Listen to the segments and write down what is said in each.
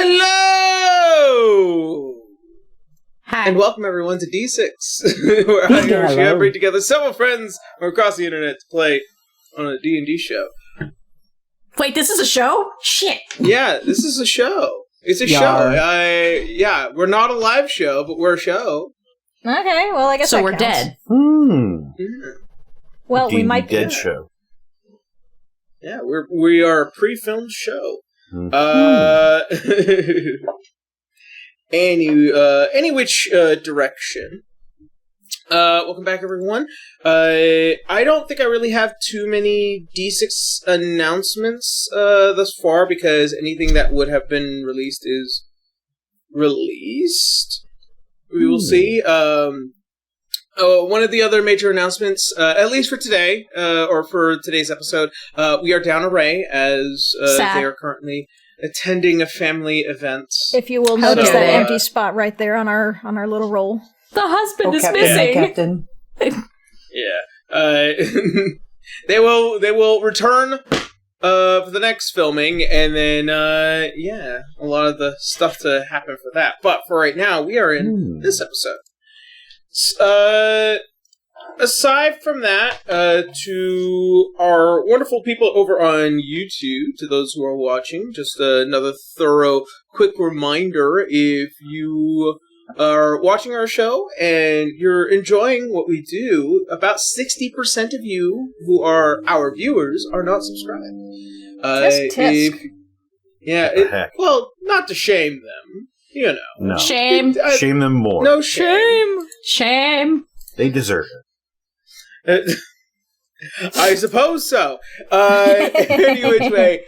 Hello! Hi. And welcome everyone to D6, where I and Yoshi bring together several friends from across the internet to play on a D&D show. Wait, this is a show? Shit. Yeah, this is a show. It's a show. We're not a live show, but we're a show. Okay, well, I guess so that we're counts. dead. Yeah. Well, we might be dead show. Yeah, we are a pre-filmed show. Any which direction. Welcome back, everyone. I don't think I really have too many D6 announcements thus far, because anything that would have been released is released. We will see. One of the other major announcements, at least for today, or for today's episode, we are down a Ray, as they are currently attending a family event. If you will notice that empty spot right there on our little roll. The husband is Captain, missing. Captain. Yeah. They will return for the next filming, and then a lot of the stuff to happen for that. But for right now, we are in this episode. Aside from that, to our wonderful people over on YouTube, to those who are watching, just another thorough, quick reminder, if you are watching our show and you're enjoying what we do, about 60% of you who are our viewers are not subscribed. Tisk. Well, not to shame them, you know. No. Shame. Shame them more. No shame. Shame. They deserve it. I suppose so. Any which way,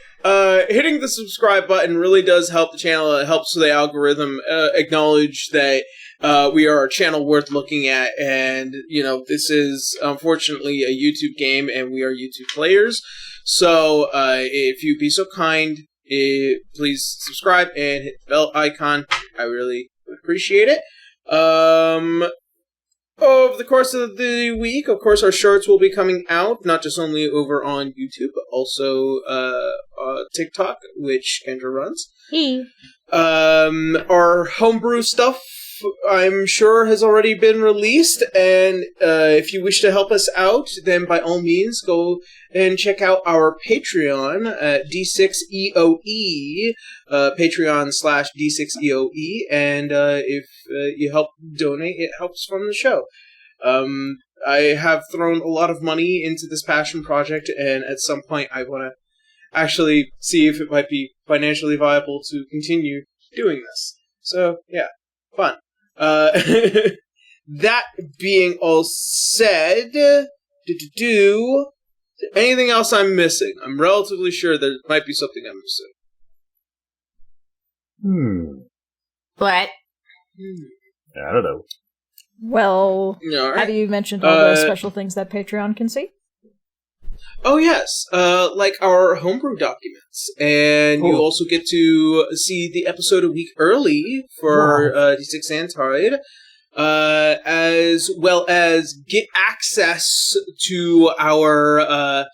hitting the subscribe button really does help the channel. It helps the algorithm acknowledge that we are a channel worth looking at, and this is unfortunately a YouTube game, and we are YouTube players. So if you'd be so kind, please subscribe and hit the bell icon. I really would appreciate it. Over the course of the week, of course, our shorts will be coming out, not just only over on YouTube, but also TikTok, which Kendra runs. Our homebrew stuff, I'm sure, has already been released, and if you wish to help us out, then by all means, go and check out our Patreon at D6EOE, Patreon/D6EOE, and if you help donate, it helps fund the show. I have thrown a lot of money into this passion project, and at some point I want to actually see if it might be financially viable to continue doing this. So, yeah, fun. That being all said, anything else I'm missing? I'm relatively sure there might be something I'm missing. What? I don't know. Well, All right. have you mentioned all the special things that Patreon can see? Oh, yes. Like our homebrew documents. And you also get to see the episode a week early for D6 Sandtide, as well as get access to our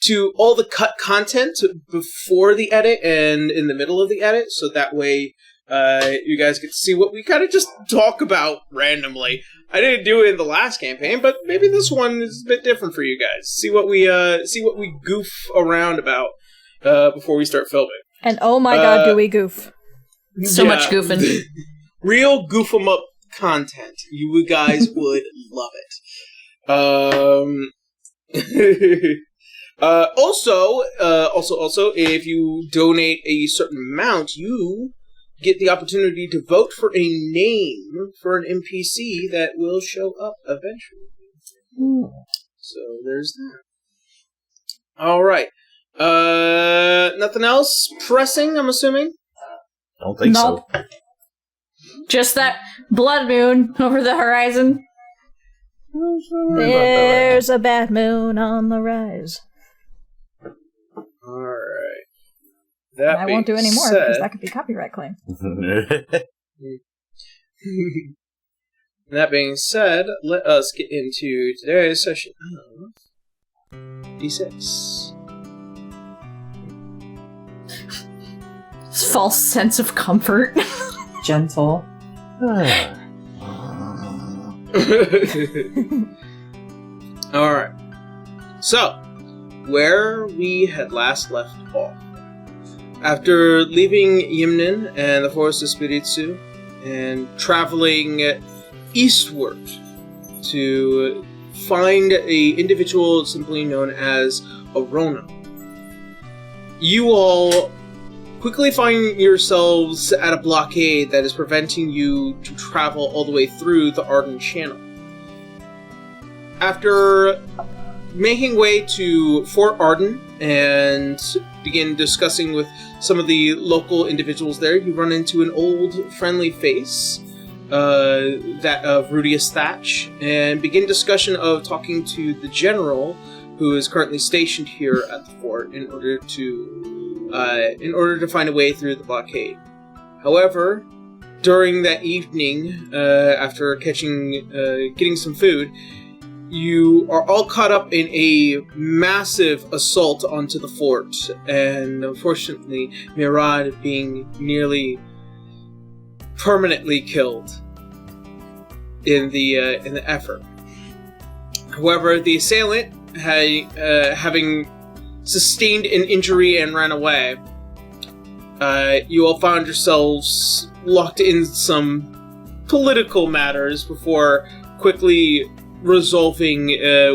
to all the cut content before the edit and in the middle of the edit, so that way you guys get to see what we kind of just talk about randomly. I didn't do it in the last campaign, but maybe this one is a bit different for you guys. See what we goof around about before we start filming. And oh my god, do we goof? So much goofing. Real goof 'em up content. You guys would love it. Also, if you donate a certain amount, you get the opportunity to vote for a name for an NPC that will show up eventually. So there's that. All right. Nothing else pressing, I'm assuming? I don't think so. Just that blood moon over the horizon. There's a bad moon on the rise. All right. I won't do any more because that could be copyright claim. That being said, let us get into today's session of D6. false sense of comfort. Gentle. Alright. So, where we had last left off. After leaving Yimnin and the Forest of Spiritsu, and traveling eastward to find a individual simply known as Arona, you all quickly find yourselves at a blockade that is preventing you to travel all the way through the Arden Channel. After making way to Fort Arden and begin discussing with some of the local individuals there, you run into an old friendly face, that of Rudius Thatch, and begin discussion of talking to the general who is currently stationed here at the fort in order to find a way through the blockade. However, during that evening, after getting some food, you are all caught up in a massive assault onto the fort, and unfortunately, Mirad being nearly permanently killed in the effort. However, the assailant, having sustained an injury and ran away, you all found yourselves locked in some political matters before quickly resolving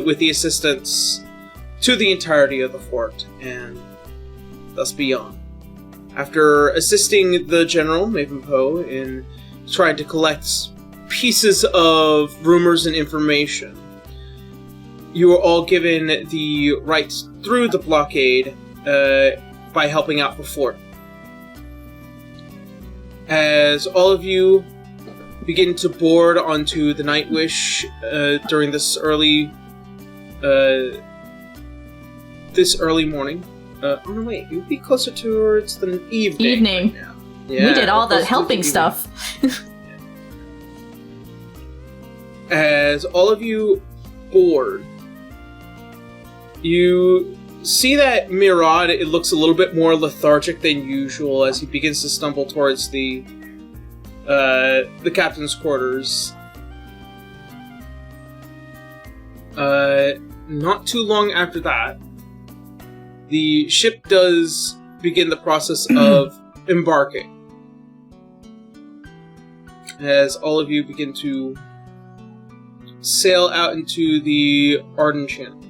with the assistance to the entirety of the fort and thus beyond. After assisting the General, Mavenpo, in trying to collect pieces of rumors and information, you were all given the right through the blockade by helping out the fort. As all of you begin to board onto the Nightwish during this early morning. Oh no, wait, you'd be closer towards the evening. Right now. Yeah, we did all the helping stuff. As all of you board, you see that Mirad, it looks a little bit more lethargic than usual as he begins to stumble towards the captain's quarters. Not too long after that, the ship does begin the process of embarking. As all of you begin to sail out into the Arden Channel.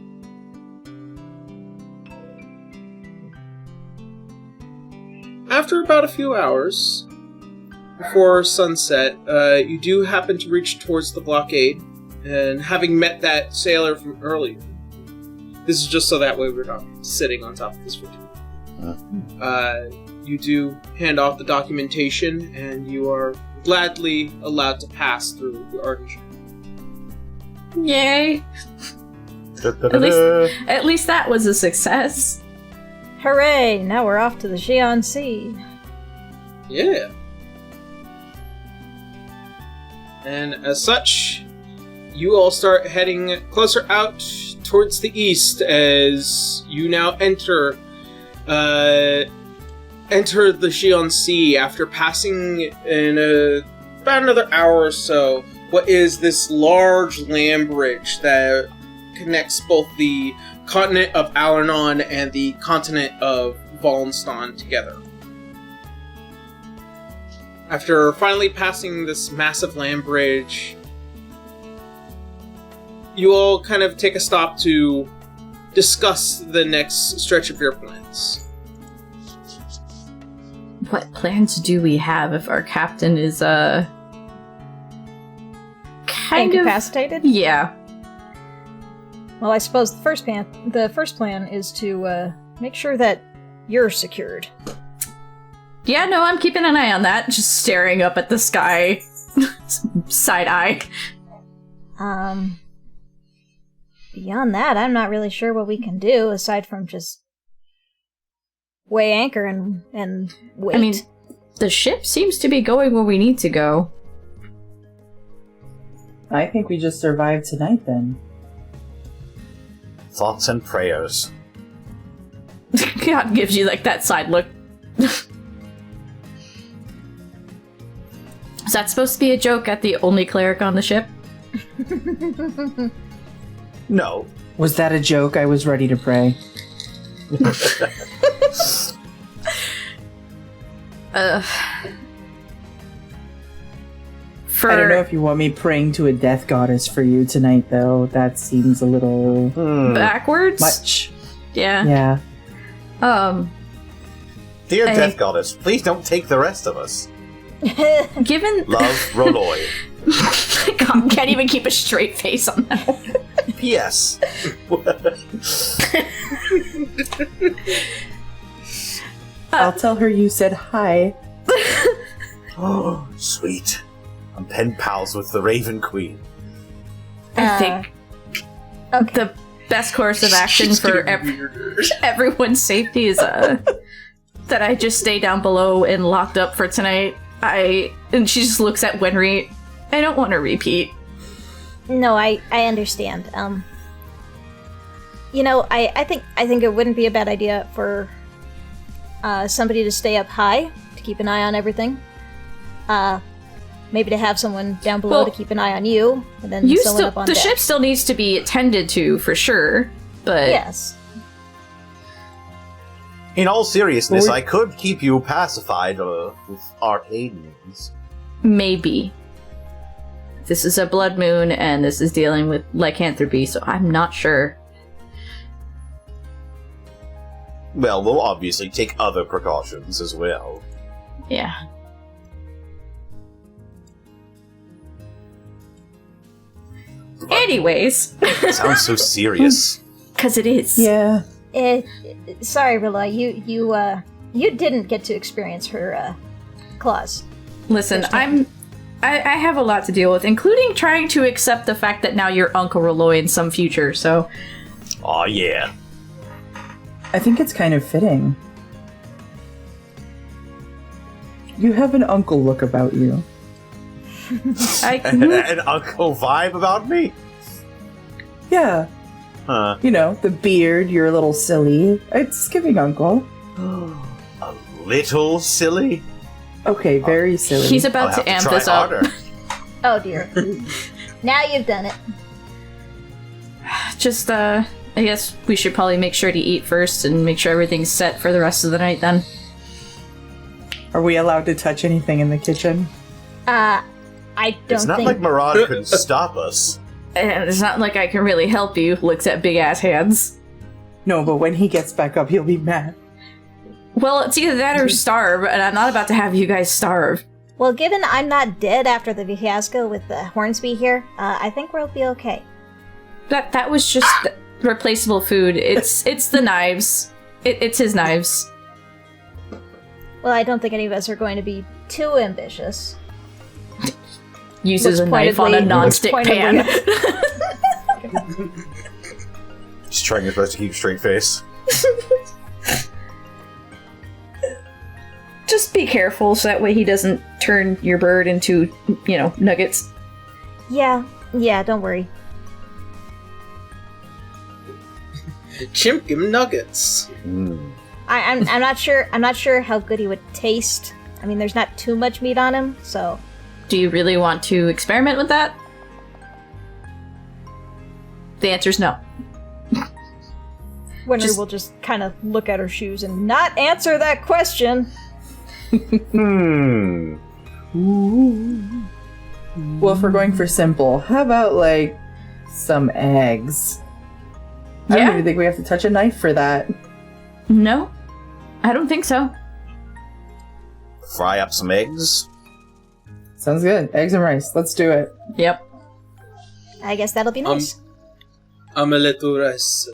After about a few hours before sunset, you do happen to reach towards the blockade, and having met that sailor from earlier, this is just so that way we're not sitting on top of this for you do hand off the documentation, and you are gladly allowed to pass through the Arden Channel. Yay! At least that was a success. Hooray! Now we're off to the Xi'an Sea. Yeah. And as such, you all start heading closer out towards the east as you now enter the Xi'an Sea after passing in about another hour or so what is this large land bridge that connects both the continent of Alernon and the continent of Wallenstein together. After finally passing this massive land bridge, you all kind of take a stop to discuss the next stretch of your plans. What plans do we have if our captain is, kind incapacitated? Yeah. Well, I suppose the first plan is to make sure that you're secured. Yeah, no, I'm keeping an eye on that. Just staring up at the sky. Side eye. Beyond that, I'm not really sure what we can do, aside from just weigh anchor and wait. I mean, the ship seems to be going where we need to go. I think we just survived tonight, then. Thoughts and prayers. God gives you, like, that side look. Is that supposed to be a joke at the only cleric on the ship? No. Was that a joke? I was ready to pray. I don't know if you want me praying to a death goddess for you tonight, though. That seems a little... backwards? much. Yeah. Yeah. Dear death goddess, please don't take the rest of us. Given... Love, Roloi. God, can't even keep a straight face on that. P.S. I'll tell her you said hi. Oh, sweet. I'm pen pals with the Raven Queen. I think the best course of action for everyone's safety is that I just stay down below and locked up for tonight. And she just looks at Wenry. I don't want to repeat. No, I understand. I think it wouldn't be a bad idea for somebody to stay up high to keep an eye on everything. Maybe to have someone down below to keep an eye on you, and then someone up on deck. The ship still needs to be attended to for sure, but yes. In all seriousness, I could keep you pacified with arcane means. Maybe. This is a blood moon, and this is dealing with lycanthropy, so I'm not sure. Well, we'll obviously take other precautions as well. Yeah. Anyways. Sounds so serious. Because it is. Yeah. Sorry, Rilla, you didn't get to experience her claws. Listen, I have a lot to deal with, including trying to accept the fact that now you're Uncle Roloi in some future, so... Aw, yeah. I think it's kind of fitting. You have an uncle look about you. An uncle vibe about me? Yeah. Huh. You know, the beard, you're a little silly. It's giving uncle. A little silly? Okay, very silly. He's about to amp this up. Oh dear. Now you've done it. Just, I guess we should probably make sure to eat first and make sure everything's set for the rest of the night then. Are we allowed to touch anything in the kitchen? I don't think... It's not like Marad could stop us. And it's not like I can really help you, looks at big-ass hands. No, but when he gets back up, he'll be mad. Well, it's either that or starve, and I'm not about to have you guys starve. Well, given I'm not dead after the fiasco with the Hornsby here, I think we'll be okay. That was just replaceable food. It's the knives. It's his knives. Well, I don't think any of us are going to be too ambitious. Uses a knife on a non-stick pan. Just trying his best to keep a straight face. Just be careful so that way he doesn't turn your bird into, nuggets. Yeah, don't worry. Chimp, give him nuggets. I'm not sure how good he would taste. I mean, there's not too much meat on him, so... Do you really want to experiment with that? The answer's no. Winry will just kind of look at her shoes and not answer that question. Well, if we're going for simple, how about, some eggs? I don't even think we have to touch a knife for that. No, I don't think so. Fry up some eggs? Sounds good. Eggs and rice. Let's do it. Yep. I guess that'll be nice. Omelette au rice.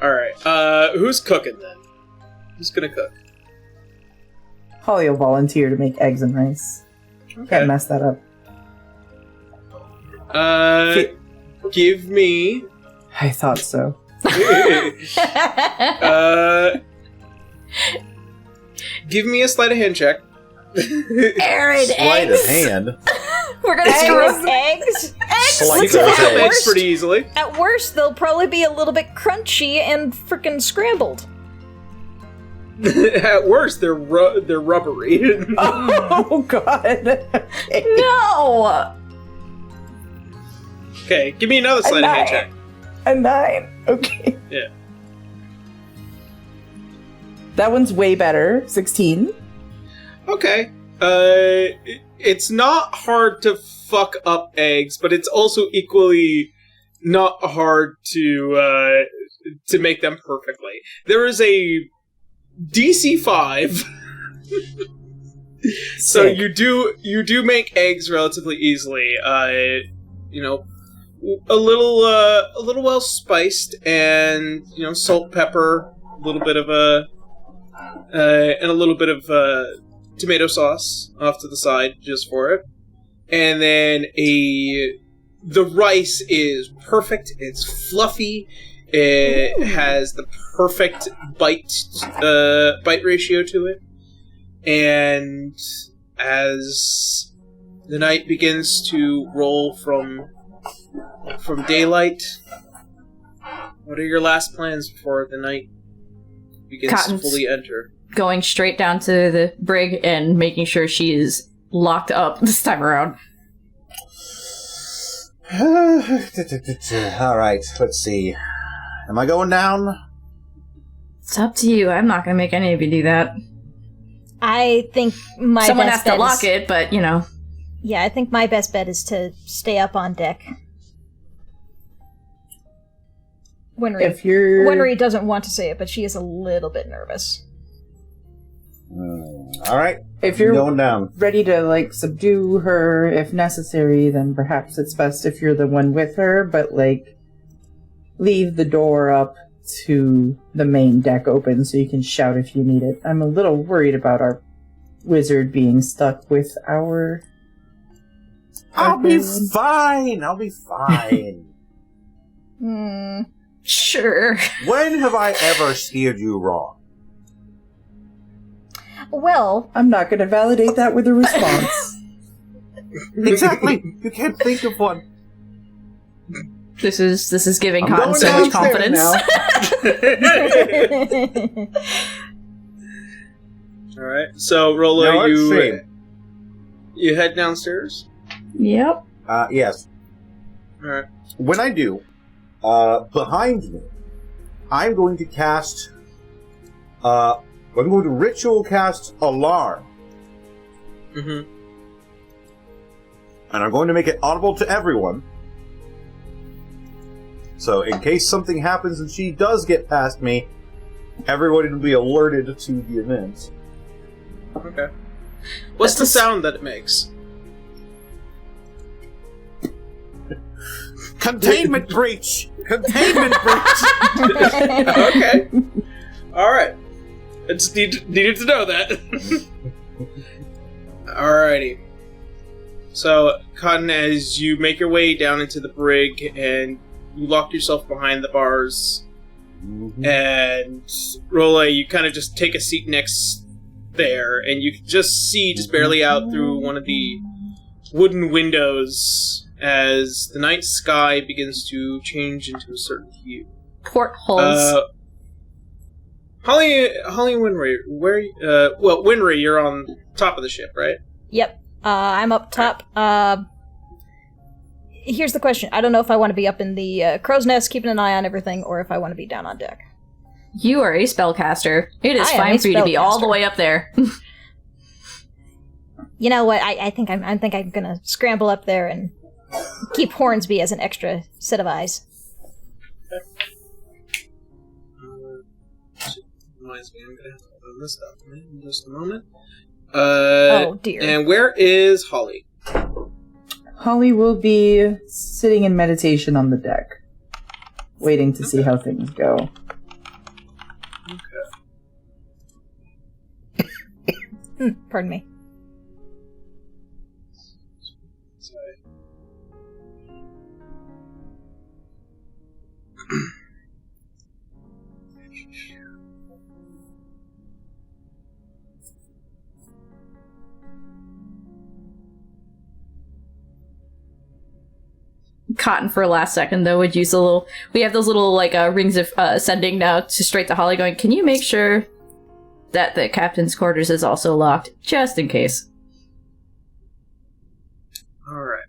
Alright, who's cooking then? Who's gonna cook? Holly will volunteer to make eggs and rice. Okay. Can't mess that up. Give me... I thought so. Give me a sleight of hand check. Aaron, Sleight eggs! of hand? We're gonna screw Eggs? Slice You of can pick up eggs. eggs pretty easily. At worst, they'll probably be a little bit crunchy and frickin' scrambled. At worst, they're rubbery. Oh god. Okay. No! Okay, give me another sleight of hand check. A 9. Okay. Yeah. That one's way better. 16. Okay. It's not hard to fuck up eggs, but it's also equally not hard to make them perfectly. There is a DC 5. So you do make eggs relatively easily. You know, a little well spiced, and you know, salt, pepper, a little bit of and a little bit of tomato sauce off to the side just for it, and then the rice is perfect. It's fluffy. It has the perfect bite ratio to it, and as the night begins to roll from daylight, what are your last plans before the night begins to fully enter? Going straight down to the brig and making sure she is locked up this time around. Alright, let's see. Am I going down? It's up to you. I'm not going to make any of you do that. I think someone has best to bet lock it, but you know. Yeah, I think my best bet is to stay up on deck. Winry doesn't want to say it, but she is a little bit nervous. Alright. If you're going down, ready to, like, subdue her if necessary, then perhaps it's best if you're the one with her, but, like, leave the door up to the main deck open so you can shout if you need it. I'm a little worried about our wizard being stuck with our... I'll be fine! Sure. When have I ever steered you wrong? Well, I'm not going to validate that with a response. Exactly! You can't think of one. This is giving I'm Cotton going so much downstairs confidence. Alright, so Rolo, you head downstairs? Yep. Yes. Alright. When I do, behind me, I'm going to cast, I'm going to ritual cast Alarm. Mm-hmm. And I'm going to make it audible to everyone. So in case something happens and she does get past me, everybody will be alerted to the event. Okay. What's the sound that it makes? Containment breach! Containment breach! Okay. Alright. I just needed to know that. Alrighty. So, Cotton, as you make your way down into the brig and you lock yourself behind the bars, and Rolla, you kind of just take a seat next there, and you can just see just barely out through one of the wooden windows as the night sky begins to change into a certain hue. Portholes. Holly and Winry, Winry, you're on top of the ship, right? Yep. I'm up top. Here's the question. I don't know if I want to be up in the crow's nest, keeping an eye on everything, or if I want to be down on deck. You are a spellcaster. It is fine for you to be all the way up there. You know what? I think I'm gonna scramble up there and keep Hornsby as an extra set of eyes. Reminds me, I'm gonna have to open this document in just a moment. Oh dear. And where is Holly? Holly will be sitting in meditation on the deck, waiting to see how things go. Okay. Pardon me. Cotton for a last second though would use a little. We have those little like rings of sending now to straight to Holly, going, "Can you make sure that the captain's quarters is also locked, just in case. Alright.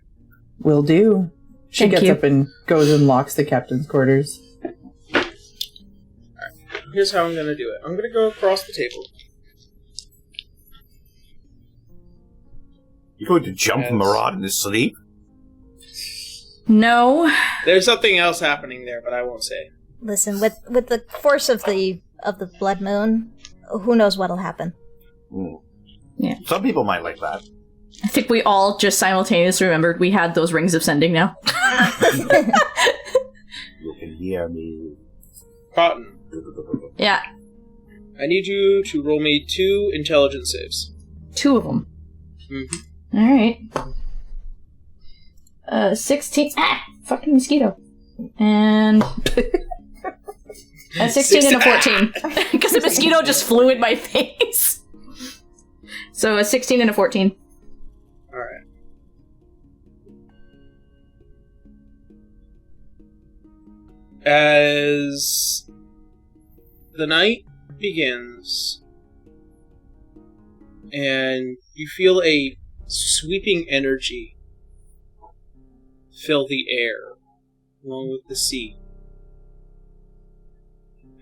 Will do. She Thank gets you. up and goes and locks the captain's quarters. Here's how I'm gonna do it. I'm gonna go across the table. You going to jump Marad in his sleep? No. There's something else happening there, but I won't say. Listen, with the force of the blood moon, who knows what'll happen? Yeah. Some people might like that. I think we all just simultaneously remembered we had those rings of sending now. You can hear me. Cotton, Yeah. I need you to roll me 2 intelligence saves. 2 of them. Mm-hmm. Alright. 16. Ah! Fucking mosquito. And... a 16 and a 14. Because the mosquito just flew in my face. So a 16 and a 14. Alright. As the night begins, and you feel a sweeping energy fill the air, along with the sea,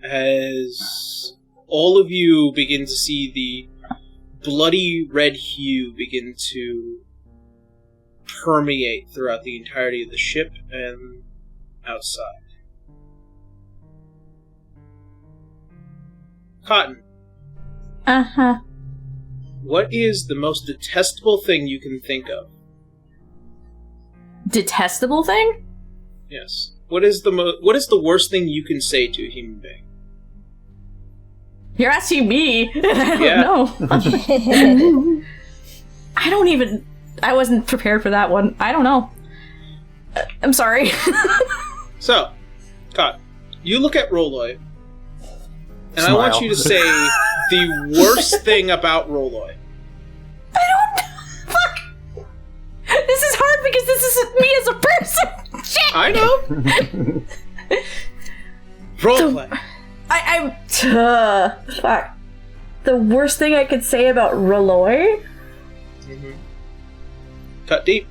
as all of you begin to see the bloody red hue begin to permeate throughout the entirety of the ship and outside. Cotton, Uh-huh. what is the most detestable thing you can think of? Detestable thing? Yes. What is the worst thing you can say to a human being? You're asking me? I don't Yeah. know. I wasn't prepared for that one. I don't know. I'm sorry. So, Cotton, you look at Roloy, and Smile. I want you to say the worst thing about Roloy. Fuck! This is hard because this isn't me as a person! Shit! I know! Roleplay. I'm... fuck. The worst thing I could say about Roloy? Mm-hmm. Cut deep.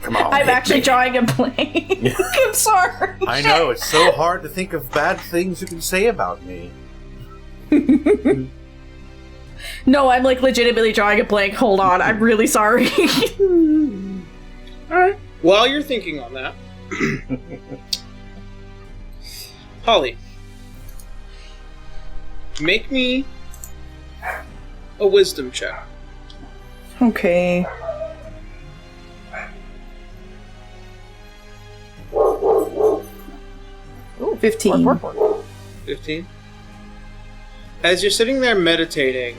Come on. I'm hit actually me. drawing a blank. I'm sorry. I know, it's so hard to think of bad things you can say about me. No, I'm like legitimately drawing a blank. Hold on, I'm really sorry. Alright. While you're thinking on that, Holly, make me a wisdom check. Okay. Ooh, 15. 15. As you're sitting there meditating,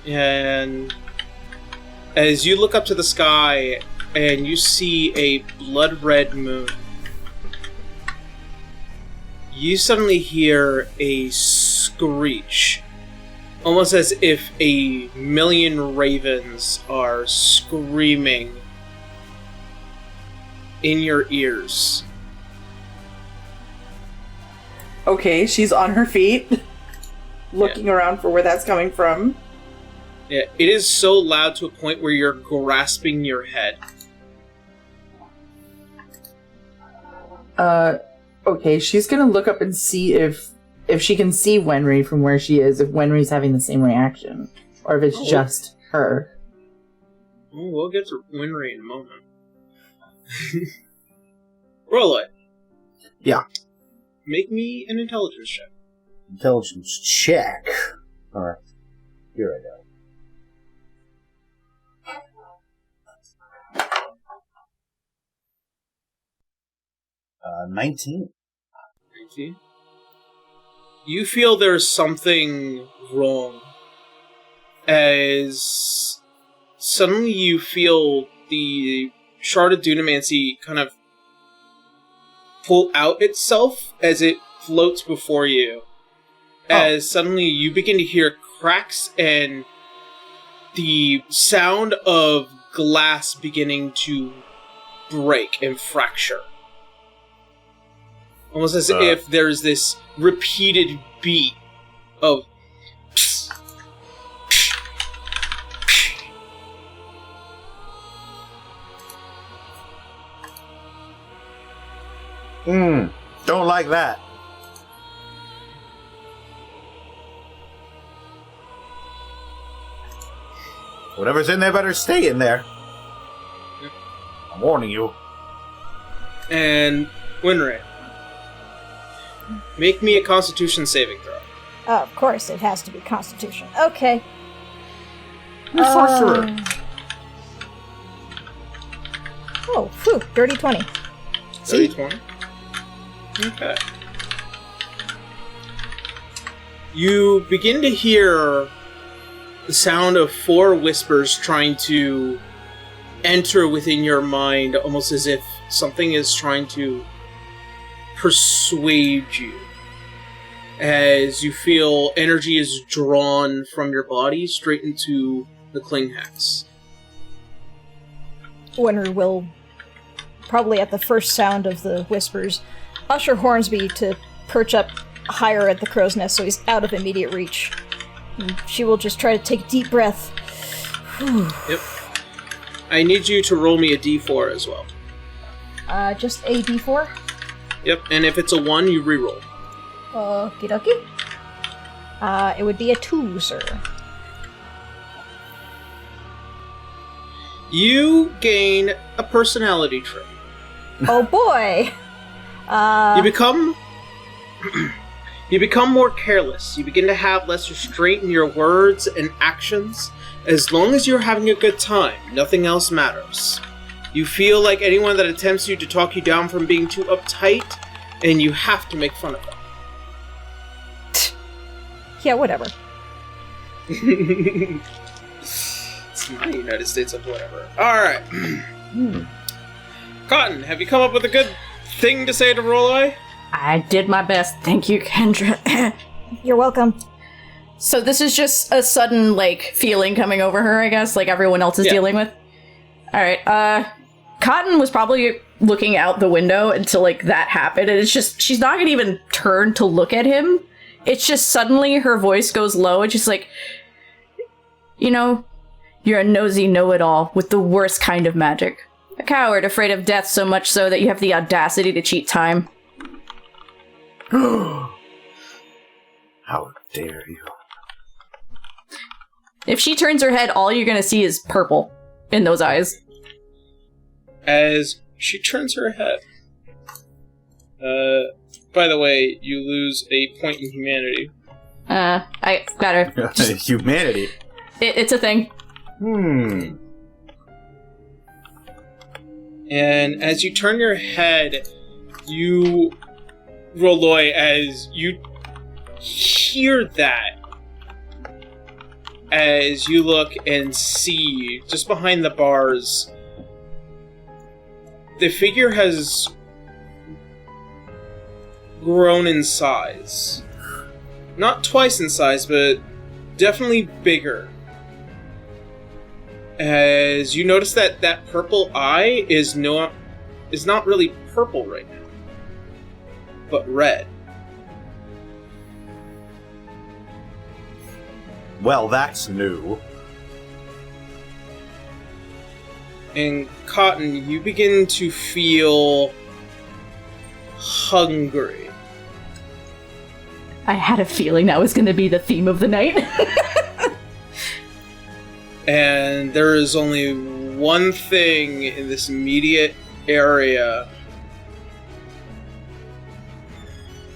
and as you look up to the sky and you see a blood red moon, you suddenly hear a screech, almost as if a million ravens are screaming in your ears. Okay, she's on her feet, looking around for where that's coming from. Yeah, it is so loud to a point where you're grasping your head. Okay, she's gonna look up and see if she can see Wenry from where she is, if Wenry's having the same reaction, or if it's just her. Oh, we'll get to Winry in a moment. Roll it. Yeah. Make me an intelligence check. Intelligence check. Alright. Here I go. 19. 19. You feel there's something wrong as suddenly you feel the shard of Dunamancy kind of pull out itself as it floats before you. As suddenly you begin to hear cracks and the sound of glass beginning to break and fracture. Almost as if there's this repeated beat of... Don't like that. Whatever's in there better stay in there. I'm warning you. And Winray, make me a Constitution saving throw. Oh, of course, it has to be Constitution. Okay. Sorcerer. Oh, phew, dirty 20. Dirty 20? Okay. You begin to hear the sound of 4 whispers trying to enter within your mind, almost as if something is trying to persuade you. As you feel energy is drawn from your body straight into the cling hex. Winter will, probably at the first sound of the whispers, usher Hornsby to perch up higher at the crow's nest so he's out of immediate reach. And she will just try to take a deep breath. Yep. I need you to roll me a d4 as well. Just a d4? Yep, and if it's a 1, you reroll. Okie dokie. It would be a 2, sir. You gain a personality trait. Oh boy! You become more careless. You begin to have less restraint in your words and actions. As long as you're having a good time, nothing else matters. You feel like anyone that attempts to talk you down from being too uptight, and you have to make fun of them. Yeah, whatever. It's not the United States of whatever. Alright. Cotton, have you come up with a good thing to say to Roloi? I did my best. Thank you, Kendra. You're welcome. So this is just a sudden, feeling coming over her, I guess, like everyone else is dealing with? Alright, Cotton was probably looking out the window until, that happened, and it's just, she's not gonna even turn to look at him. It's just suddenly her voice goes low, and she's like, you're a nosy know-it-all with the worst kind of magic. A coward afraid of death so much so that you have the audacity to cheat time. How dare you. If she turns her head, all you're gonna see is purple in those eyes. As she turns her head. By the way, you lose a point in humanity. I got her. Humanity? It's a thing. And as you turn your head, you, Roloi, as you hear that, as you look and see, just behind the bars, the figure has grown in size. Not twice in size, but definitely bigger. As you notice that that purple eye is not really purple right now, but red. Well, that's new. And Cotton, you begin to feel hungry. I had a feeling that was going to be the theme of the night. And there is only one thing in this immediate area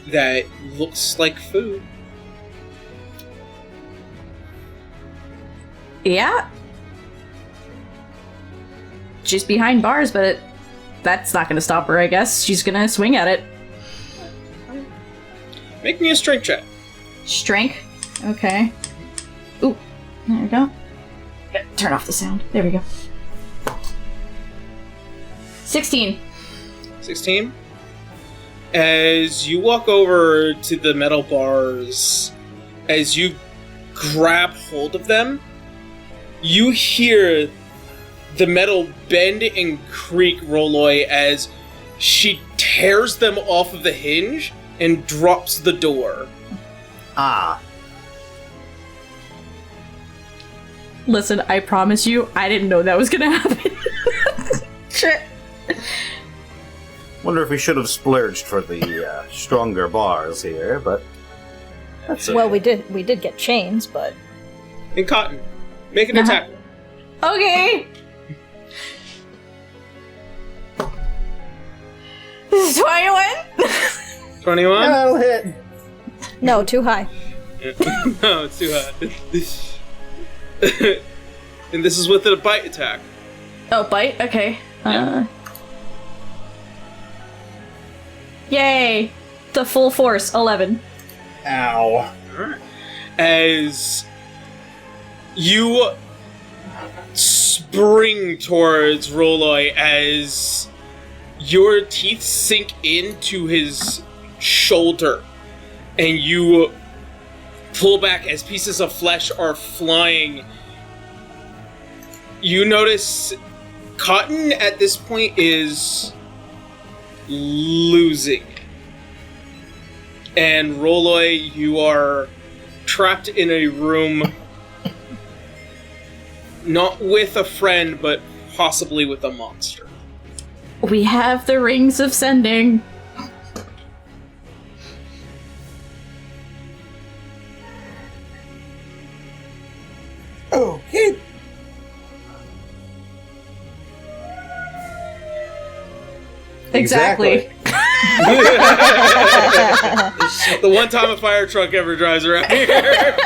that looks like food. Yeah. She's behind bars, but that's not going to stop her, I guess. She's going to swing at it. Make me a strength check. Strength? Okay. Ooh, there we go. Turn off the sound. There we go. 16. 16? As you walk over to the metal bars, as you grab hold of them, you hear the metal bend and creak, Roloi, as she tears them off of the hinge and drops the door. Ah. Listen, I promise you, I didn't know that was gonna happen. Shit. Wonder if we should have splurged for the stronger bars here, but that's okay. Well, we did get chains, but And Cotton, make an attack. Okay. This is 21. 21? That'll hit. no, too high. No, it's too high. And this is with a bite attack. Oh, bite? Okay. Yay! The full force, 11. Ow. Alright. As you spring towards Roloi, as your teeth sink into his shoulder, and you pull back as pieces of flesh are flying, you notice Cotton at this point is losing. And Roloi, you are trapped in a room, not with a friend, but possibly with a monster. We have the rings of sending. Okay. Exactly. The one time a fire truck ever drives around here.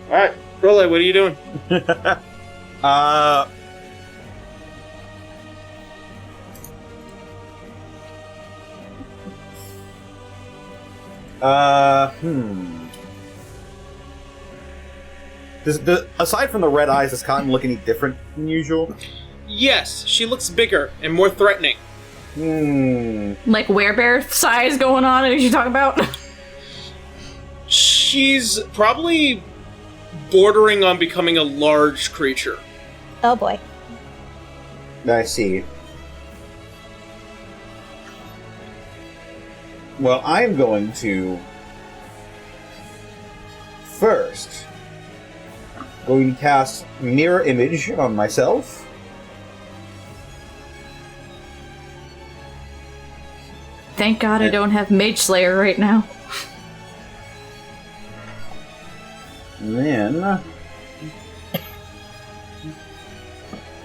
Alright, Roloi, what are you doing? Aside from the red eyes, does Cotton look any different than usual? Yes, she looks bigger and more threatening. Like werebear size going on, as you talk about? She's probably bordering on becoming a large creature. Oh boy. I see. Well, I'm going to first going to cast Mirror Image on myself. Thank God I don't have Mage Slayer right now. And then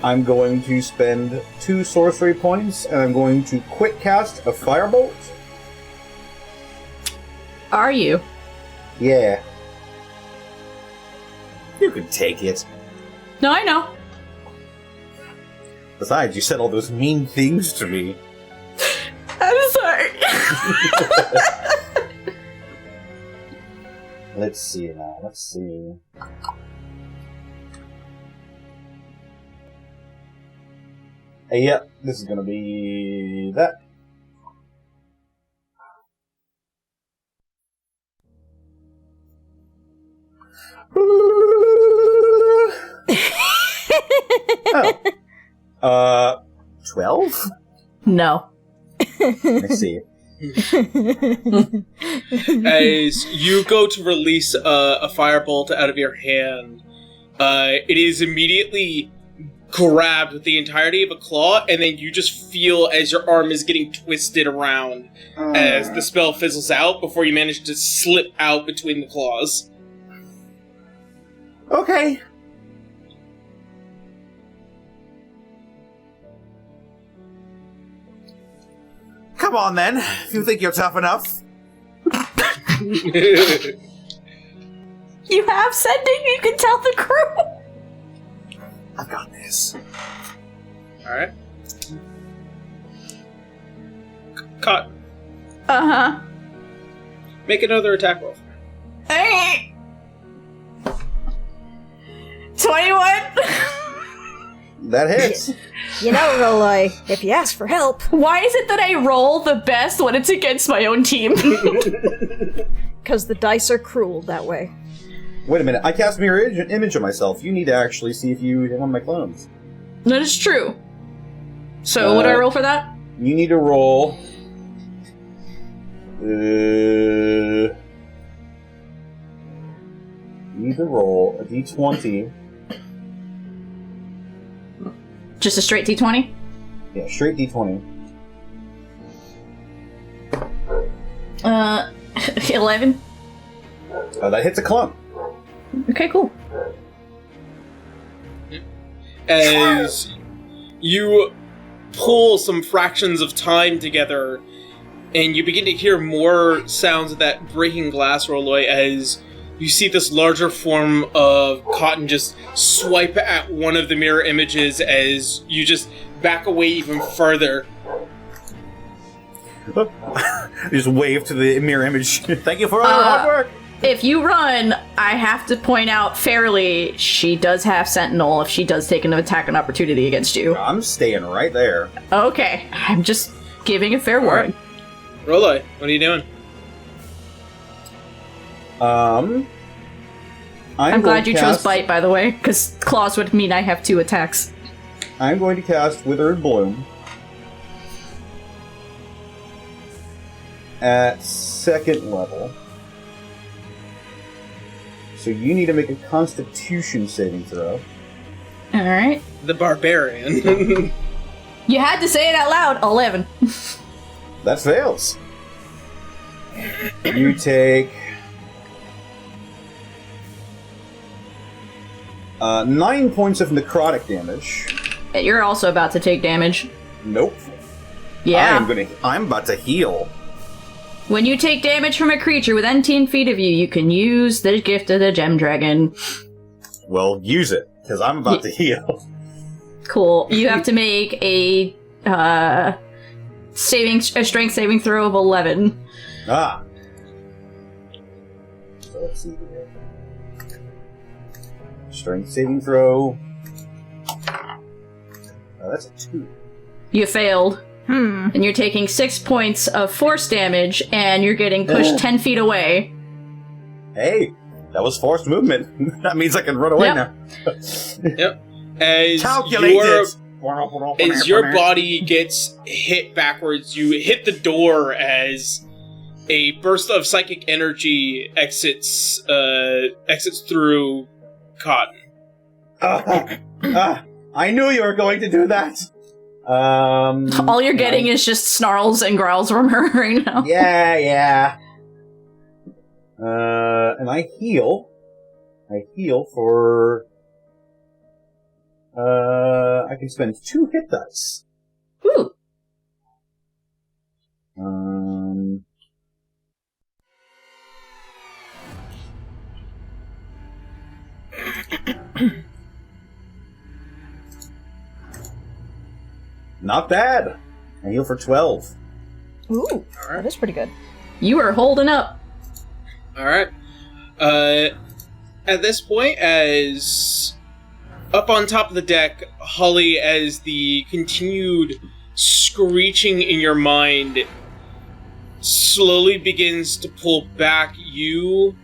I'm going to spend 2 sorcery points, and I'm going to quick cast a Firebolt. Are you? Yeah. You can take it. No, I know. Besides, you said all those mean things to me. I'm sorry. Let's see now. Let's see. Yep, this is gonna be that. Oh. 12? No. Let's see. As you go to release a firebolt out of your hand, it is immediately grabbed with the entirety of a claw, and then you just feel as your arm is getting twisted around as the spell fizzles out before you manage to slip out between the claws. Okay. Come on then, if you think you're tough enough. You have sending, you can tell the crew. I've got this. Alright. Cut. Uh-huh. Make another attack roll. Alright. 21? That hits. You know, Roloi, if you ask for help... Why is it that I roll the best when it's against my own team? Because the dice are cruel that way. Wait a minute, I cast mirror image of myself. You need to actually see if you hit one of my clones. That is true. So, what do I roll for that? You need to roll... you need to roll a d20. Just a straight d20? Yeah, straight d20. 11. That hits a clone. Okay, cool. As you pull some fractions of time together, and you begin to hear more sounds of that breaking glass, Rolloy, as you see this larger form of Cotton just swipe at one of the mirror images as you just back away even further. Just wave to the mirror image. Thank you for all your hard work! If you run, I have to point out fairly, she does have Sentinel if she does take an attack and opportunity against you. I'm staying right there. Okay, I'm just giving a fair warning. Rolloy, what are you doing? I'm glad you chose Bite, by the way, because Claws would mean I have 2 attacks. I'm going to cast Withered Bloom at 2nd level. So you need to make a Constitution saving throw. Alright. The Barbarian. You had to say it out loud. 11. That fails. You take 9 points of necrotic damage. You're also about to take damage. Nope. Yeah. I'm about to heal. When you take damage from a creature within 10 feet of you, you can use the gift of the Gem Dragon. Well, use it, because I'm about to heal. Cool. You have to make a strength saving throw of 11. Ah. So let's see here. Strength saving throw. Oh, that's a 2. You failed. And you're taking 6 points of force damage, and you're getting pushed 10 feet away. Hey, that was forced movement. That means I can run away now. Yep. As your body gets hit backwards, you hit the door as a burst of psychic energy exits through Cotton. I knew you were going to do that. All you're getting is just snarls and growls from her right now. Yeah. And I heal. For... I can spend 2 hit dice. Ooh. Not bad. I heal for 12. Ooh, that is pretty good. You are holding up. Alright. At this point, as up on top of the deck, Holly, as the continued screeching in your mind slowly begins to pull back, you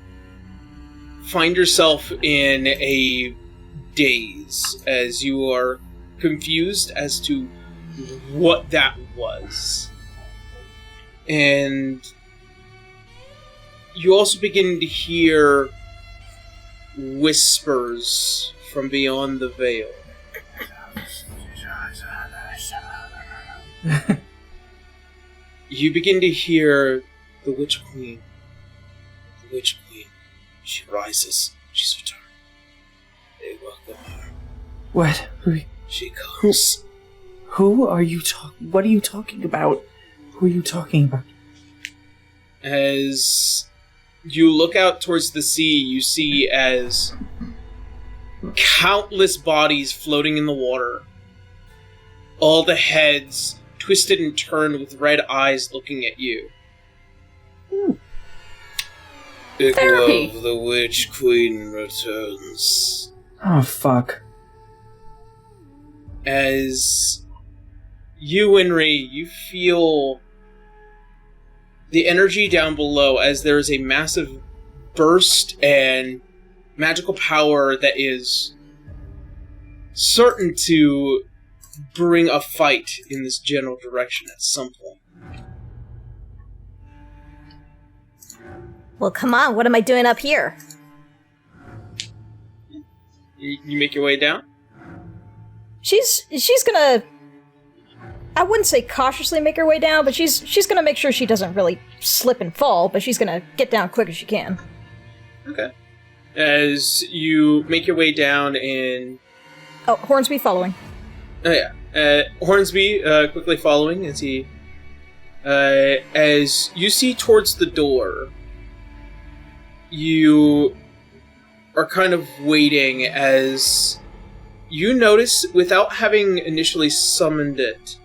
find yourself in a daze as you are confused as to what that was. And you also begin to hear whispers from beyond the veil. You begin to hear the Witch Queen. The Witch Queen. She rises. She's returned. They welcome her. What? She comes. Who are you talking? What are you talking about? Who are you talking about? As you look out towards the sea, you see as countless bodies floating in the water. All the heads twisted and turned with red eyes looking at you. Therapy. Echo of the Witch Queen returns. Oh, fuck. As you, Winry, you feel the energy down below as there is a massive burst and magical power that is certain to bring a fight in this general direction at some point. Well, come on, what am I doing up here? You make your way down? She's gonna... I wouldn't say cautiously make her way down, but she's gonna make sure she doesn't really slip and fall, but she's gonna get down quick as she can. Okay. As you make your way down and... Oh, Hornsby following. Oh yeah. Hornsby quickly following as he... as you see towards the door, you are kind of waiting as you notice, without having initially summoned it,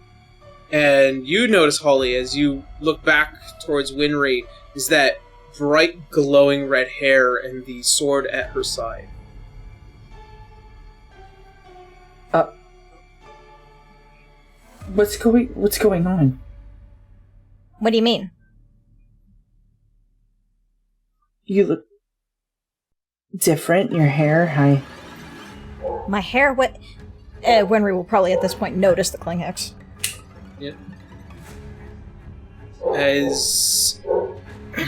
and you notice, Holly, as you look back towards Winry, is that bright glowing red hair and the sword at her side. What's going on? What do you mean? You look different. Your hair, My hair? What? Winry will probably at this point notice the Kling Hex. Yeah. As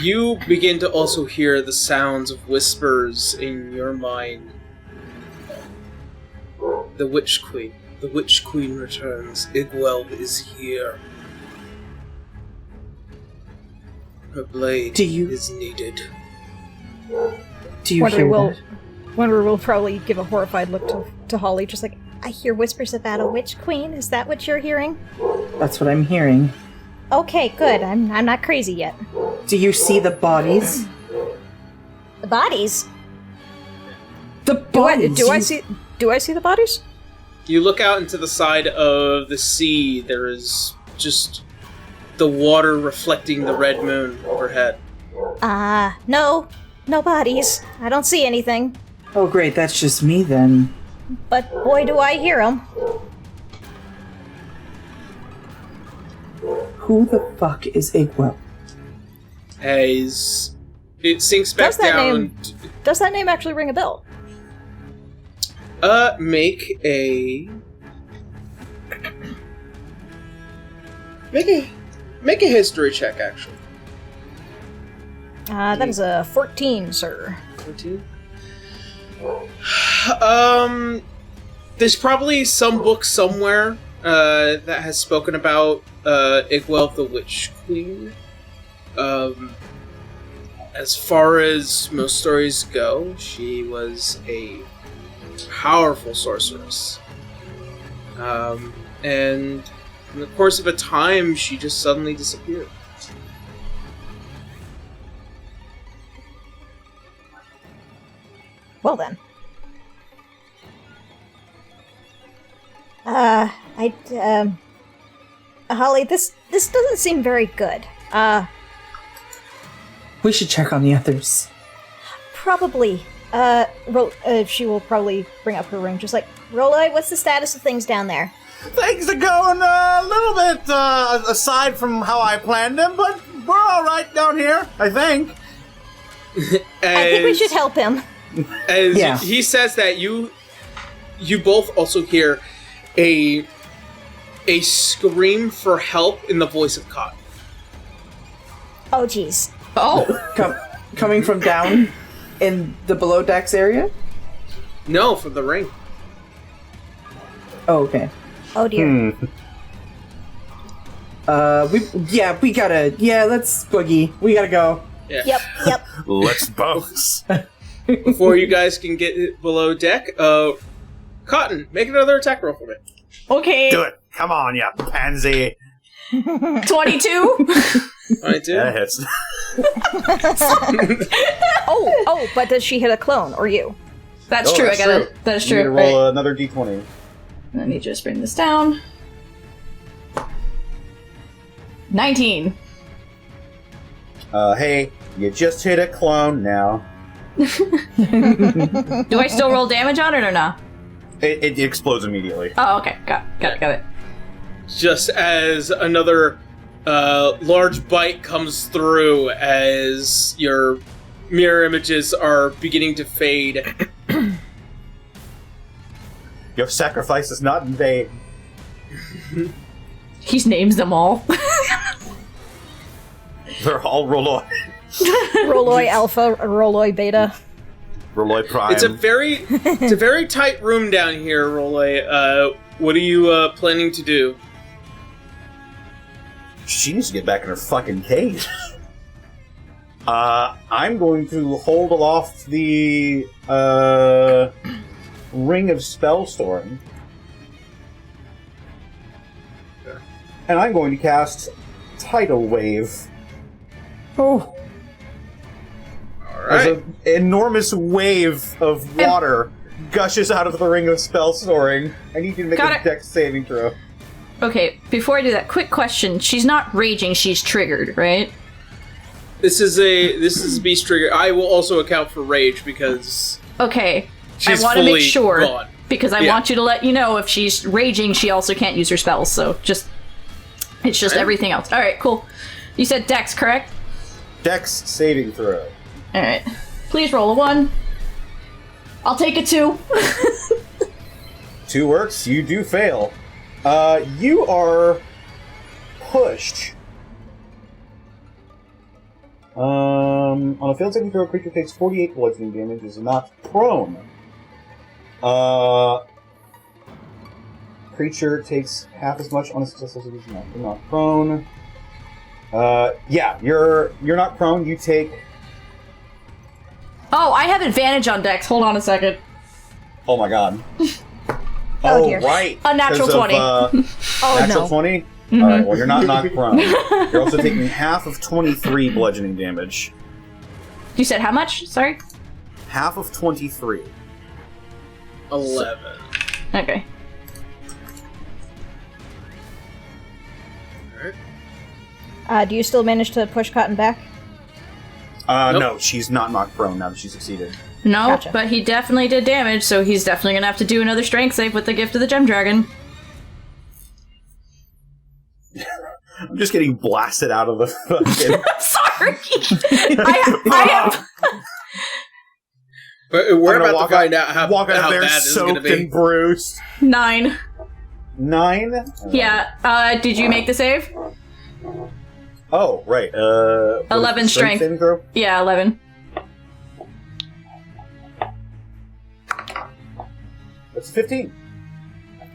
you begin to also hear the sounds of whispers in your mind. The Witch Queen. The Witch Queen returns. Igweld is here. Her blade is needed. Do you hear that? Winry will probably give a horrified look to Holly, just like, I hear whispers about a Witch Queen. Is that what you're hearing? That's what I'm hearing. Okay, good. I'm not crazy yet. Do you see the bodies? The bodies? The bodies! Do I see the bodies? You look out into the side of the sea. There is just the water reflecting the red moon overhead. No bodies. I don't see anything. Oh great, that's just me then. But boy, do I hear them. Who the fuck is Igwell? As it sinks back down. Does that name actually ring a bell? Make a history check, actually. That is a 14, sir. 14? There's probably some book somewhere that has spoken about Igwell the Witch Queen. As far as most stories go, she was a powerful sorceress. And in the course of a time, she just suddenly disappeared. Well then. Holly, this doesn't seem very good. We should check on the others. Probably. She will probably bring up her ring, just like, Roloi, what's the status of things down there? Things are going a little bit aside from how I planned them, but we're all right down here, I think. I think we should help him. As he says that, you both also hear a scream for help in the voice of Cotton. Oh, jeez. Oh! Coming from down in the below decks area? No, from the ring. Oh, okay. Oh, dear. We gotta... Yeah, let's boogie. We gotta go. Yeah. Yep. Let's bounce. Before you guys can get below deck, Cotton, make another attack roll for me. Okay. Do it. Come on, you pansy. 22? 22? That hits. Oh, but does she hit a clone, or you? That's true, that's I got it. That is You need true. to roll Right. another d20. Let me just bring this down. 19. Hey, you just hit a clone now. Do I still roll damage on it or not? It explodes immediately. Oh, okay. Got it. Just as another large bite comes through as your mirror images are beginning to fade. Your sacrifice is not in vain. He names them all. They're all Roloi. Roloi Alpha, Roloi Beta. Roloi Prime. It's a very tight room down here, Roloi. What are you planning to do? She needs to get back in her fucking cage. I'm going to hold aloft the Ring of Spell Storing. And I'm going to cast Tidal Wave. Oh. Alright. As an enormous wave of water gushes out of the Ring of Spell Storing. I need you to make a dex saving throw. Okay, before I do that, quick question. She's not raging, she's triggered, right? This is beast trigger. I will also account for rage because Okay. she's I want to make fully sure gone. because I want you to let you know if she's raging, she also can't use her spells. So it's just everything else. All right, cool. You said Dex, correct? Dex saving throw. All right. Please roll a 1. I'll take a 2. 2 works. You do fail. You are pushed. On a failed saving throw, a creature takes 48 bludgeoning damage, is knocked prone. Creature takes half as much on a successful save, you're not prone. Yeah, you're not prone, you take... Oh, I have advantage on Dex. Hold on a second. Oh my god. Oh, dear. Right. A natural 20. Natural 20? Mm-hmm. Alright, well, you're not knocked prone. You're also taking half of 23 bludgeoning damage. You said how much? Sorry? Half of 23. 11. Okay. Do you still manage to push Cotton back? Nope. No, she's not knocked prone now that she succeeded. No, Gotcha. but he definitely did damage, so he's definitely gonna have to do another strength save with the gift of the gem dragon. I'm just getting blasted out of the fucking... Sorry! I But we're about to find out walk out how there bad this is going to soaked be. and bruised. 9. 9? Yeah, did you make the save? Oh, right. 11 strength. Saving throw? Yeah, 11. That's 15.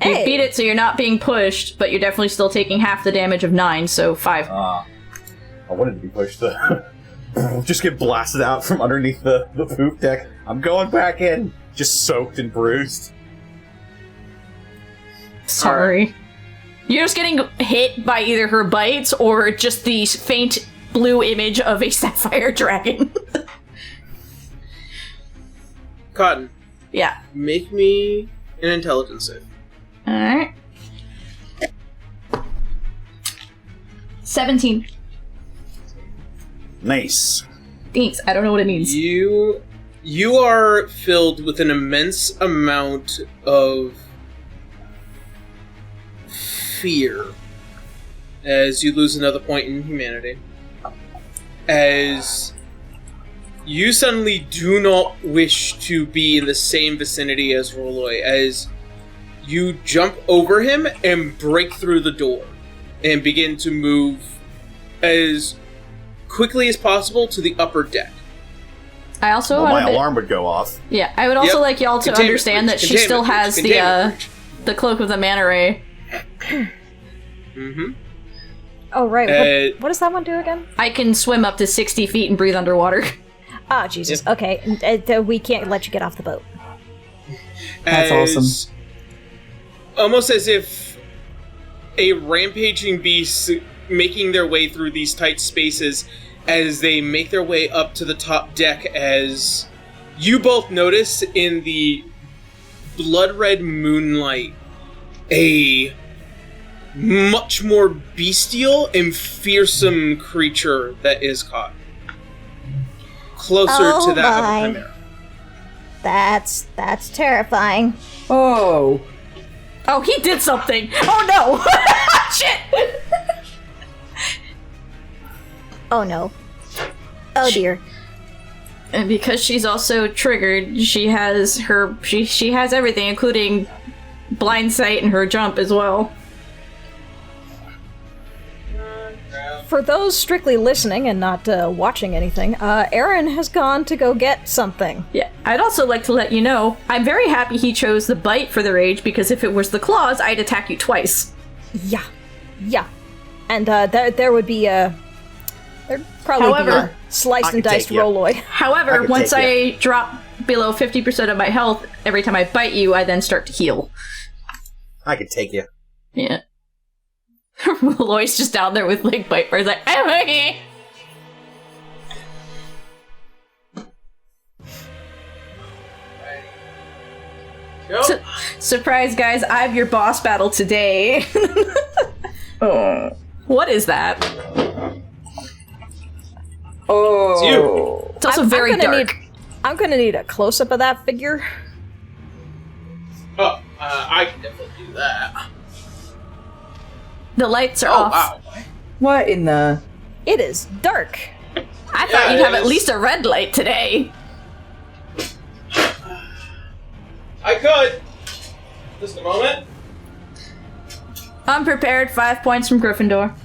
You beat it, so you're not being pushed, but you're definitely still taking half the damage of 9, so 5. I wanted to be pushed to just get blasted out from underneath the poop deck. I'm going back in. Just soaked and bruised. Sorry. You're just getting hit by either her bites or just the faint blue image of a sapphire dragon. Cotton, Yeah. make me an intelligence save. Alright. 17. Nice. Thanks. I don't know what it means. You are filled with an immense amount of fear as you lose another point in humanity. As you suddenly do not wish to be in the same vicinity as Roloi, as you jump over him and break through the door and begin to move as quickly as possible to the upper deck. I also Well, want my to alarm would go off. Yeah, I would also Yep. like y'all to Containment understand breach, that she still containment has breach, containment breach. the cloak of the mana ray. Mm-hmm. Oh, right. Uh, What does that one do again? I can swim up to 60 feet and breathe underwater. Ah, Jesus. Okay, we can't let you get off the boat. That's awesome. Almost as if a rampaging beast making their way through these tight spaces as they make their way up to the top deck, as you both notice in the blood red moonlight a much more bestial and fearsome creature that is caught closer to that of a chimera. That's terrifying. Oh. Oh, he did something! Oh no! Shit! Oh no. Oh dear. And because she's also triggered, she has she has everything, including blind sight and her jump as well. For those strictly listening and not watching anything, Aaron has gone to go get something. Yeah, I'd also like to let you know, I'm very happy he chose the bite for the rage, because if it was the claws, I'd attack you twice. Yeah. And there would be there'd probably be a sliced and diced Rolloy. However, once I drop below 50% of my health, every time I bite you, I then start to heal. I could take you. Yeah. Rolloy's just down there with like bite bars, like, I'm okay. Surprise, guys! I have your boss battle today. Oh, what is that? Oh, it's you. It's also very dark. I'm gonna need a close up of that figure. Oh, I can definitely do that. The lights are off. Wow. what in the? It is dark. I thought you'd have at least a red light today. I could. Just a moment. Unprepared, 5 points from Gryffindor.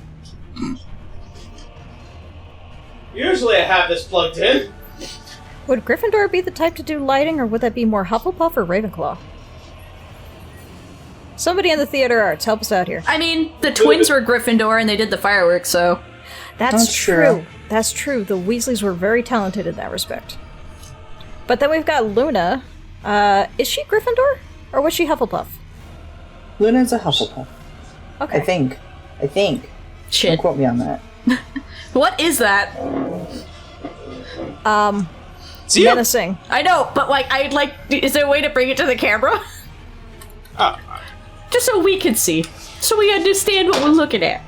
Usually I have this plugged in. Would Gryffindor be the type to do lighting, or would that be more Hufflepuff or Ravenclaw? Somebody in the theater arts, help us out here. I mean, the twins were Gryffindor and they did the fireworks, so... That's true. That's true. The Weasleys were very talented in that respect. But then we've got Luna. Is she Gryffindor? Or was she Hufflepuff? Luna's a Hufflepuff. Okay. I think. Shit. Don't quote me on that. What is that? Menacing. I know, but like, I'd like... Is there a way to bring it to the camera? Just so we can see. So we understand what we're looking at.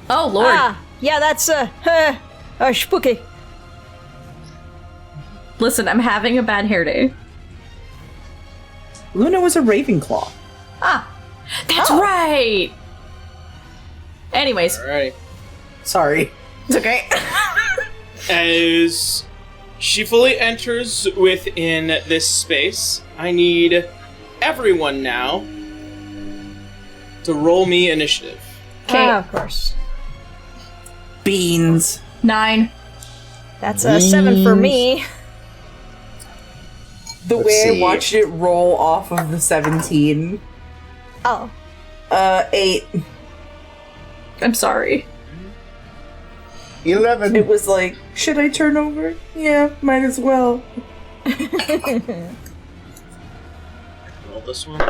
Oh, Lord. Ah, yeah, that's, spooky. Listen, I'm having a bad hair day. Luna was a Ravenclaw. Ah, that's right! Anyways. Alright. Sorry. It's okay. As she fully enters within this space, I need everyone now to roll me initiative. Okay. Of course. Beans. 9. That's a 7 for me. The way I watched it roll off of the 17. Oh. 8. I'm sorry. 11. It was like, should I turn over? Yeah, might as well. Roll this one.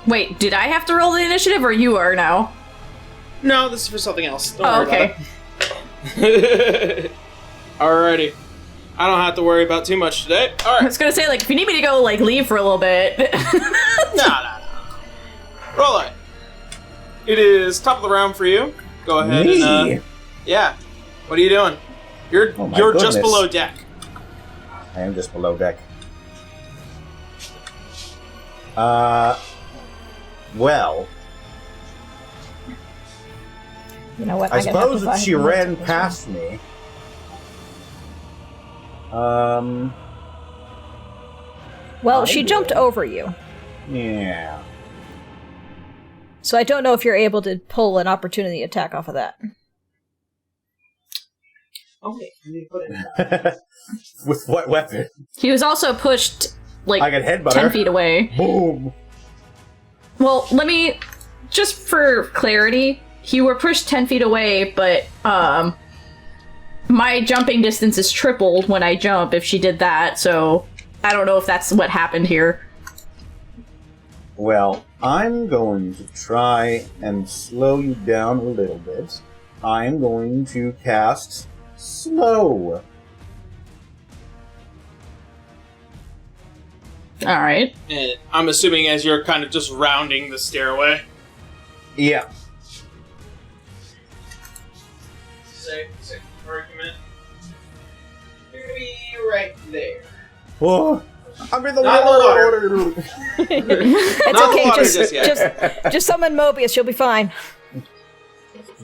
Wait, did I have to roll the initiative, or you are now? No, this is for something else. Don't Oh, worry okay. about it. Alrighty. I don't have to worry about too much today. I Alright. was gonna say, like, if you need me to go, like, leave for a little bit. No. Roll it. It is top of the round for you. Go ahead Me? and, yeah. What are you doing? You're Oh my just goodness. below deck. I am just below deck. Well, You know what? I I'm gonna have suppose to that buy she him ran this past me. Well, I she did. jumped over you. Yeah. So I don't know if you're able to pull an opportunity attack off of that. Okay, let me put it. With what weapon? He was also pushed, like, I can headbutt 10 her. feet away. Boom. Well, let me... Just for clarity, you were pushed 10 feet away, but, my jumping distance is tripled when I jump if she did that, so I don't know if that's what happened here. Well, I'm going to try and slow you down a little bit. I'm going to cast Slow. Alright. And I'm assuming as you're kind of just rounding the stairway. Yeah. Second argument. You're gonna be right there. Oh, I'm in the Not water. It's Not okay, water just yet. just summon Mobius, you'll be fine.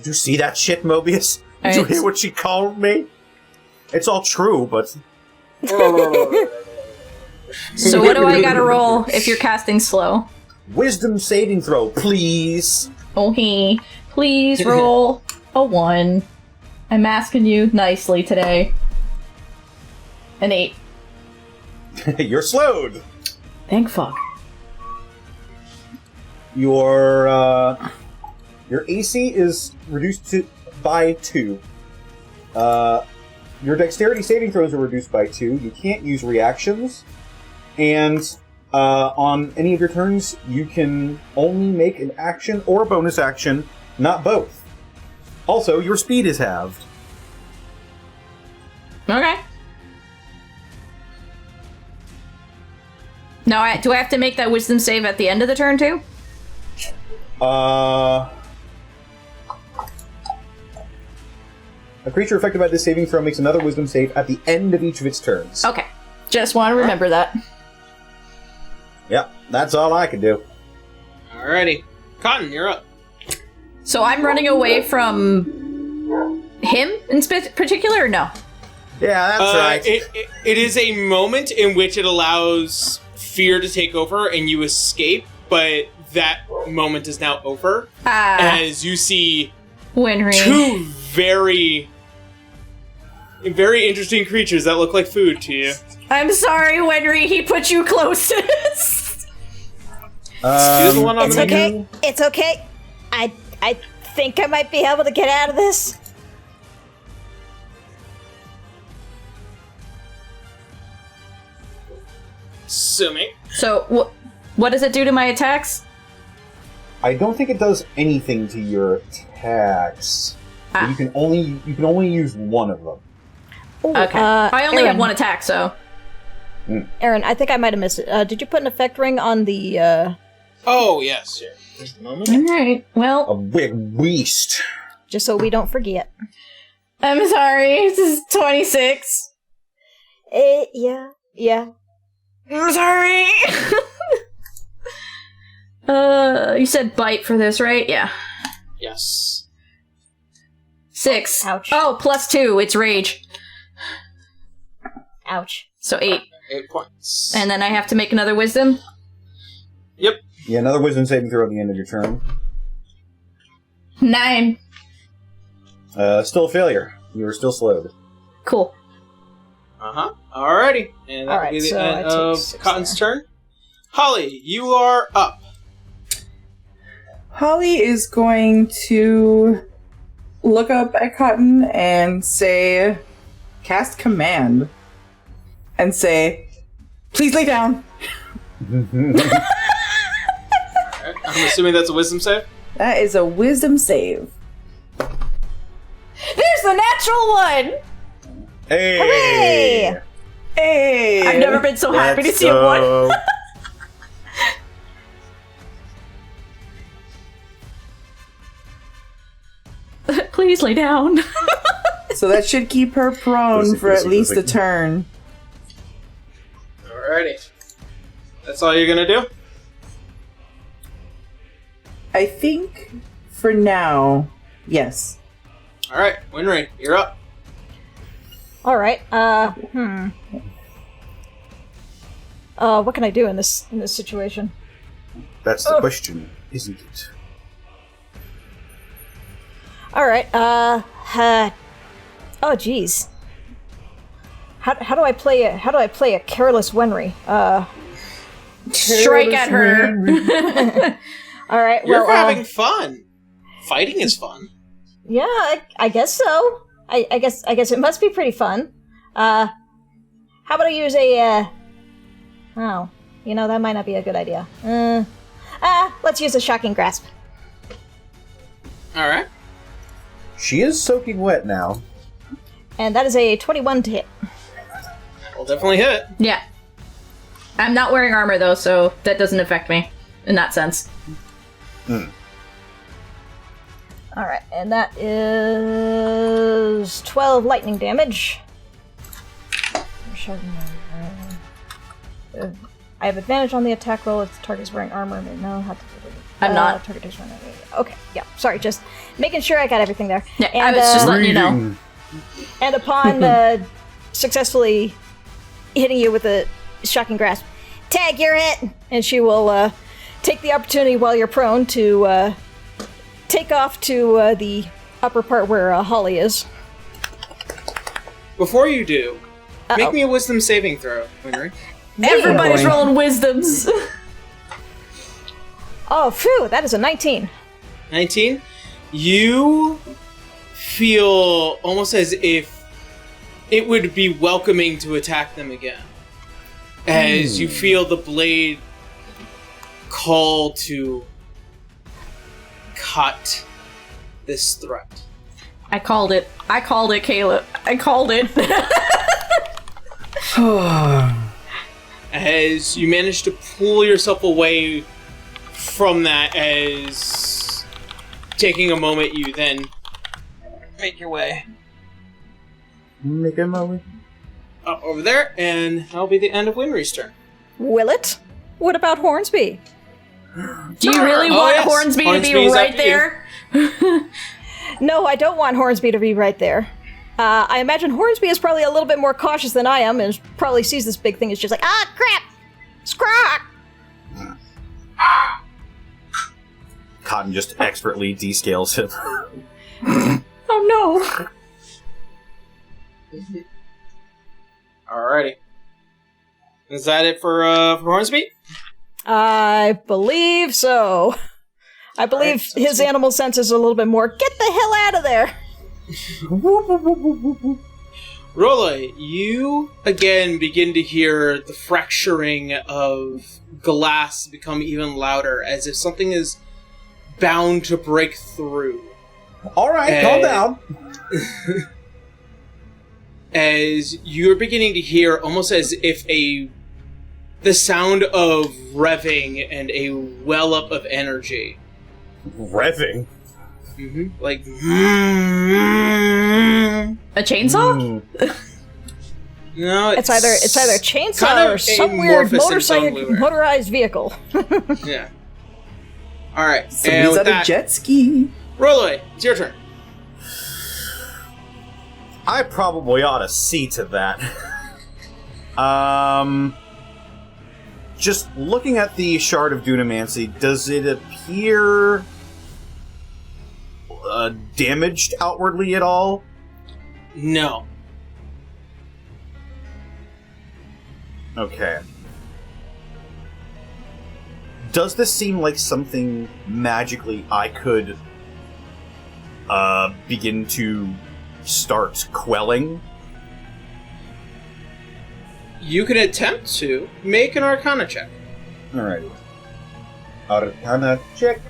Did you see that shit, Mobius? Did you hear what she called me? It's all true, but... So what do I gotta roll if you're casting slow? Wisdom saving throw, please. Okay. Please roll a 1. I'm asking you nicely today. An 8. You're slowed. Thank fuck. Your AC is reduced by 2. Your dexterity saving throws are reduced by 2. You can't use reactions. And on any of your turns, you can only make an action or a bonus action, not both. Also, your speed is halved. Okay. Now, do I have to make that wisdom save at the end of the turn, too? A creature affected by this saving throw makes another wisdom save at the end of each of its turns. Okay. Just want to remember that. Yeah, that's all I can do. Alrighty. Cotton, you're up. So I'm running away from him in particular, or no? Yeah, that's right. It is a moment in which it allows fear to take over and you escape, but that moment is now over. As you see Winry. 2 very interesting creatures that look like food to you. I'm sorry, Winry, he put you close to this. It's okay. It's okay. I think I might be able to get out of this. Assuming. So, what does it do to my attacks? I don't think it does anything to your attacks. You can only use one of them. Ooh, okay. I only have 1 attack, so. Aaron, I think I might have missed it. Did you put an effect ring on the? Oh yes, sure. Just a moment. All right. Well, a big beast. Just so we don't forget. I'm sorry. This is 26. Yeah. I'm sorry. You said bite for this, right? Yeah. Yes. 6. Ouch. Oh, +2. It's rage. Ouch. So 8. 8 points. And then I have to make another wisdom? Yep. Yeah, another wisdom saving throw at the end of your turn. 9. Still a failure. You are still slowed. Cool. Alrighty. And that will be the end of Cotton's turn. Holly, you are up. Holly is going to look up at Cotton and say, cast command. And say, please lay down. Alright, I'm assuming that's a wisdom save? That is a wisdom save. There's the natural one! Hey! Hooray! Hey! I've never been so happy to see a 1. Please lay down. So that should keep her prone for at least a turn. Alrighty. That's all you're gonna do? I think for now, yes. Alright, Winry, you're up. Alright, what can I do in this situation? That's the question, isn't it? Alright, oh jeez. How do I play a careless Winry? Strike at her. Alright, You're well, having fun. Fighting is fun. Yeah, I guess so. I guess it must be pretty fun. How about I use a, oh, that might not be a good idea. Let's use a shocking grasp. Alright. She is soaking wet now. And that is a 21 to hit. Will definitely hit. Yeah. I'm not wearing armor, though, so that doesn't affect me in that sense. Alright, and that is 12 lightning damage. I have advantage on the attack roll if the target is wearing armor. No, have to. I'm not. Target is wearing. Okay, yeah. Sorry, just making sure I got everything there. Yeah, and, I was just letting you know. And upon successfully hitting you with a shocking grasp, tag, you're hit! And she will take the opportunity while you're prone to take off to the upper part where Holly is. Before you do, make me a wisdom saving throw, Winry. Everybody's rolling wisdoms. Oh, phew, that is a 19. 19? You feel almost as if it would be welcoming to attack them again. As you feel the blade call to cut this threat. I called it, Caleb. I called it. As you manage to pull yourself away from that, as taking a moment, you then make your way up over there, and that'll be the end of Winry's turn. Will it? What about Hornsby? Do you really want Hornsby to be right there? No, I don't want Hornsby to be right there. I imagine Hornsby is probably a little bit more cautious than I am, and probably sees this big thing as just like, ah, crap! Scrap! Cotton just expertly descales him. Oh no! Alrighty. Is that it for Hornsby? I believe so. I believe his animal sense is a little bit more, get the hell out of there! Rolla, you again begin to hear the fracturing of glass become even louder, as if something is bound to break through. Alright, calm down. As you're beginning to hear almost as if the sound of revving and a well up of energy. Revving? Mm-hmm. Like a chainsaw? No, it's either a chainsaw kind of or some weird motorcycle motorized vehicle. Yeah. All right. Somebody's on a jet ski. Roll away. It's your turn. I probably ought to see to that. Just looking at the Shard of Dunamancy, does it appear damaged outwardly at all? No. Okay. Does this seem like something magically I could begin to start quelling? You can attempt to make an Arcana check. Alright. Arcana check.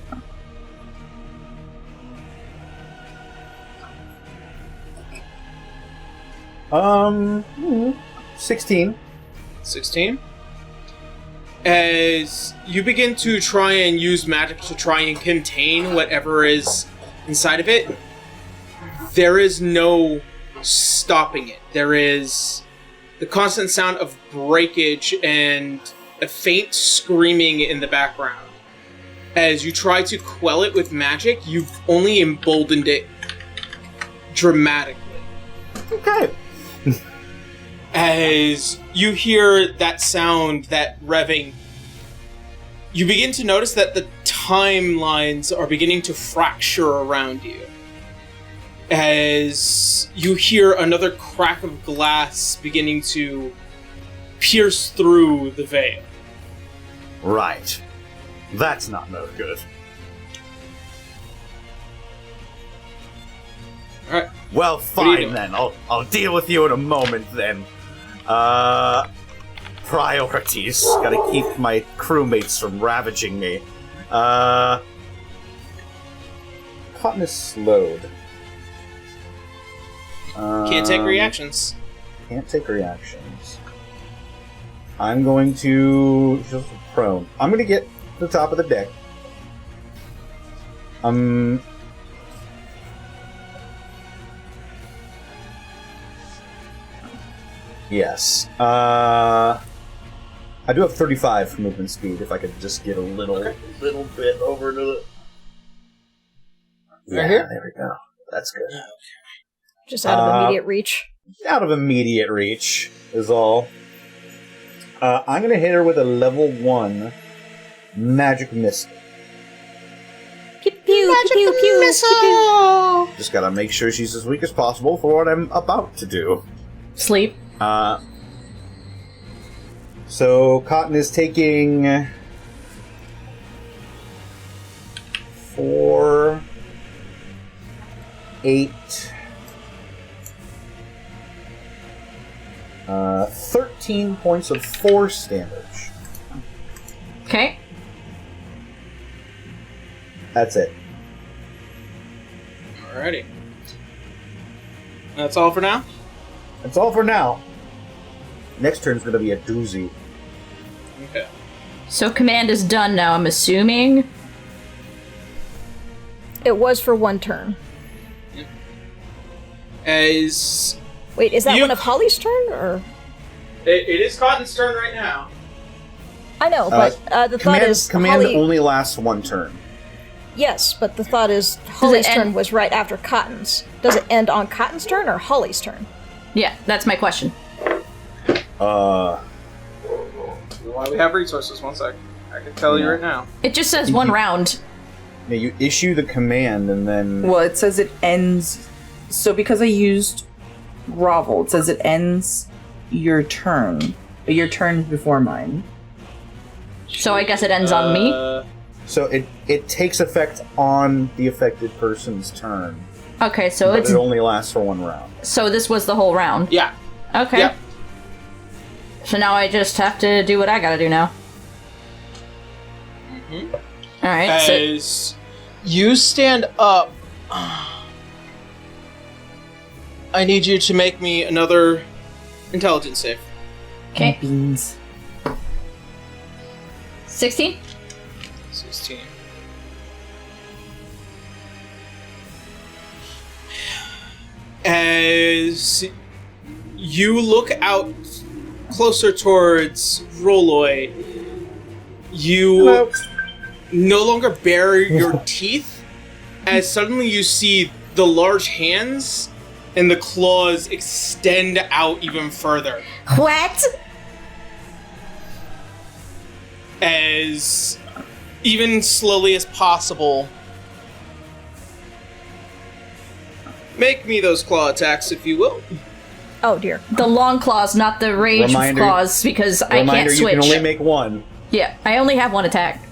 Um, 16. 16. As you begin to try and use magic to try and contain whatever is inside of it, there is no stopping it. There is the constant sound of breakage and a faint screaming in the background. As you try to quell it with magic, you've only emboldened it dramatically. Okay. As you hear that sound, that revving, you begin to notice that the timelines are beginning to fracture around you. As you hear another crack of glass beginning to pierce through the veil. Right. That's not no good. Alright. Well, fine then. I'll deal with you in a moment then. Priorities. Gotta keep my crewmates from ravaging me. Cotton is slowed. Can't take reactions. Can't take reactions. I'm going to... just prone. I'm going to get to the top of the deck. Yes. I do have 35 movement speed. If I could just get a little bit over to the. Yeah, there we go. That's good. Just out of immediate reach. Out of immediate reach is all. I'm gonna hit her with a level 1 magic missile. Pew pew pew pew missile. Just gotta make sure she's as weak as possible for what I'm about to do. Sleep. So Cotton is taking 4, 8, 13 points of force damage. Okay. That's it. Alrighty. That's all for now? That's all for now. Next turn's gonna be a doozy. Okay. So command is done now, I'm assuming. It was for 1 turn. As... Wait, is that one of Holly's turn, or...? It is Cotton's turn right now. I know, but the thought is... Command Holly... only lasts 1 turn. Yes, but the thought is Holly's turn was right after Cotton's. Does it end on Cotton's turn or Holly's turn? Yeah, that's my question. Why we have resources, one sec. I can tell you right now. It just says 1 round. Yeah, you issue the command and then... Well, it says it ends... So because I used grovel, it says it ends your turn. But your turn is before mine. So I guess it ends on me? So it takes effect on the affected person's turn. Okay, so but it only lasts for 1 round. So this was the whole round? Yeah. Okay. Yep. So now I just have to do what I gotta do now. Mm-hmm. Alright, As you stand up, I need you to make me another intelligence save. Okay. Beans. 16? 16. As you look out closer towards Rolloy, you no longer bare your teeth, as suddenly you see the large hands and the claws extend out even further. What? As even slowly as possible, make me those claw attacks, if you will. Oh dear. The long claws, not the rage claws, because I can't switch. You can only make 1. Yeah, I only have 1 attack.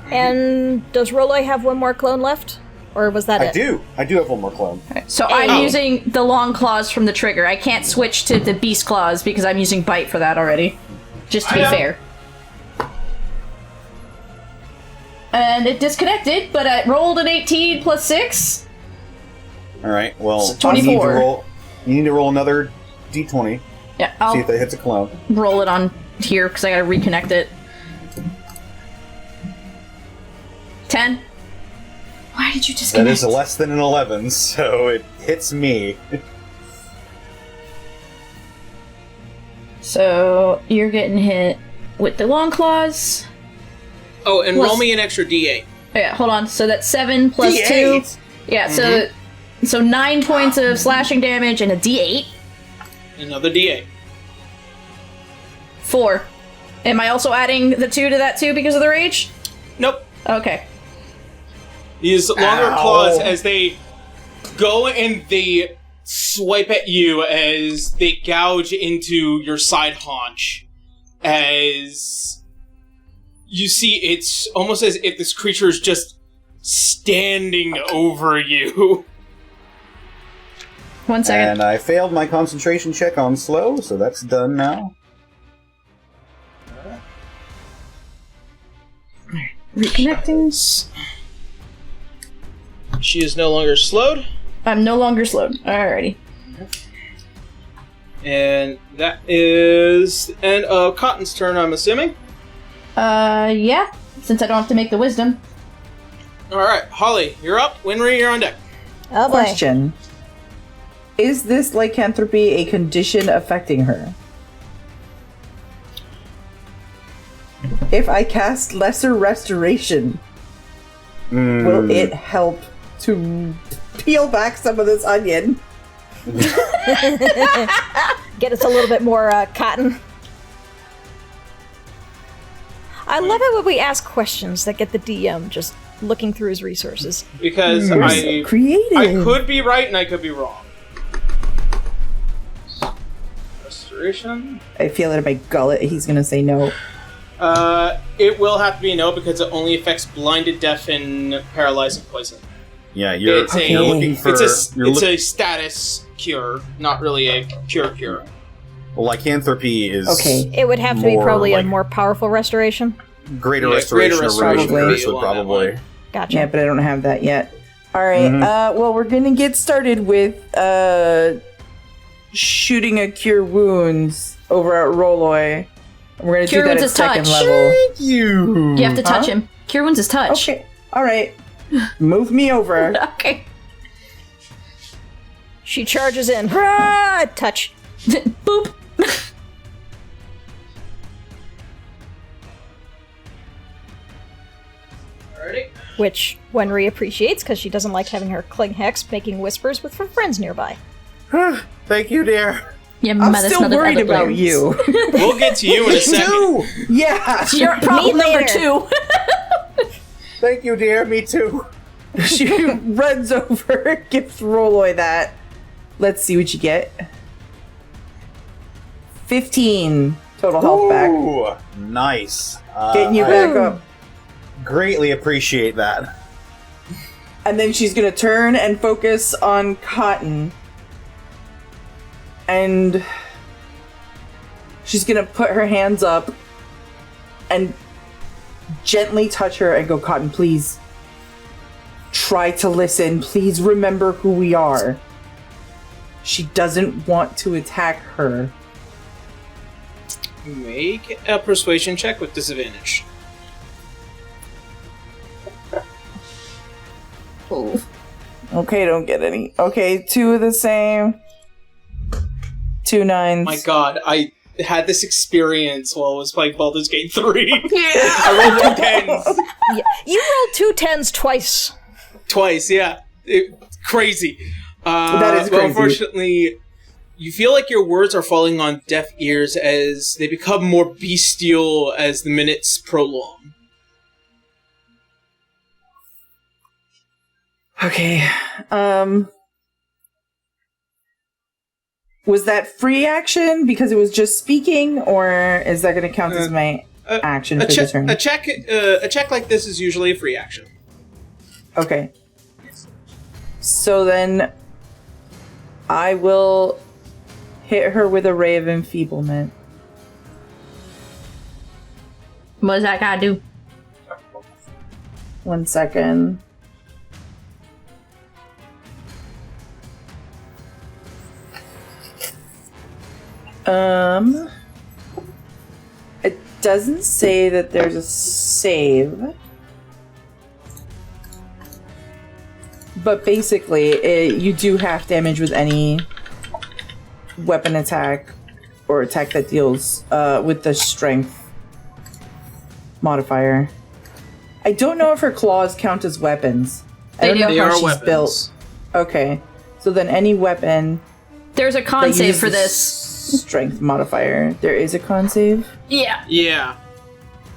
And does Rolloy have 1 more clone left? Or was that it? I do have 1 more clone. So I'm using the long claws from the trigger. I can't switch to the beast claws because I'm using bite for that already. Just to be fair. And it disconnected, but I rolled an 18 plus 6. Alright, well, So 24. You need to roll another d20. Yeah, I'll see if that hits a clone. roll it on here because I gotta reconnect it. 10. Why did you disconnect? That is less than an 11, so it hits me. So you're getting hit with the long claws. Oh, and roll me an extra d8. Yeah, hold on. So that's 7 plus D8. 2. Yeah, so 9 points of slashing damage and a d8. Another d8. 4. Am I also adding the 2 to that too because of the rage? Nope. Okay. These longer claws, as they go and they swipe at you, as they gouge into your side haunch, as you see it's almost as if this creature is just standing over you. 1 second. And I failed my concentration check on slow, so that's done now. Reconnecting. She is no longer slowed. I'm no longer slowed. Alrighty. And that is the end of Cotton's turn, I'm assuming. Yeah. Since I don't have to make the wisdom. Alright, Holly, you're up. Winry, you're on deck. Oh boy. Question. Is this lycanthropy a condition affecting her? if I cast Lesser Restoration, will it help to peel back some of this onion? Get us a little bit more cotton. I love it when we ask questions that get the DM just looking through his resources. Because You're so creative. I could be right and I could be wrong. Restoration? I feel it in my gullet. He's gonna say no. It will have to be a no because it only affects blinded, deaf, and paralyzing poison. Yeah, you're looking for... It's a status cure, not really a cure. Well, lycanthropy is... Okay. It would have to be probably like a more powerful restoration. Greater restoration of rage curse would probably... Gotcha. Yeah, but I don't have that yet. Alright, well, we're gonna get started with, shooting a Cure Wounds over at Roloy. We're gonna Cure do that Wounds at is second touch. level. Thank you! You have to touch him. Cure Wounds is touch. Okay, alright. Move me over. Okay. She charges in. Hurrah! Touch. Boop. Alrighty. Which Wenry appreciates because she doesn't like having her cling hex making whispers with her friends nearby. Thank you, dear. Your I'm mother still smothered worried other about players. you. We'll get to you in a second. Too! Yeah! You're problem Me number later. 2. Thank you, dear. Me too. She runs over, gives Roloy that. Let's see what you get. 15 total health back. Ooh, nice. Getting you I back up. greatly appreciate that. And then she's gonna turn and focus on Cotton. And she's gonna put her hands up and gently touch her and go, Cotton, please. Try to listen. Please remember who we are. She doesn't want to attack her. Make a persuasion check with disadvantage. Oh. Okay, don't get any. Okay, 2 of the same. 2 9s. My god, I had this experience while I was playing Baldur's Gate 3. Yeah. I rolled 2 10s. Yeah, you rolled 2 10s twice. Twice, yeah. Crazy. That is Well, crazy. unfortunately, you feel like your words are falling on deaf ears as they become more bestial as the minutes prolong. Okay. Was that free action because it was just speaking, or is that going to count as my action for the turn? A check like this is usually a free action. Okay. So then I will hit her with a Ray of Enfeeblement. What does that gotta do? 1 second. It doesn't say that there's a save. But basically, you do half damage with any weapon attack or attack that deals with the strength modifier. I don't know if her claws count as weapons. I don't know They how are she's weapons. built. Okay, so then any weapon There's a con that save uses for the this. strength modifier. There is a con save, Yeah. Yeah.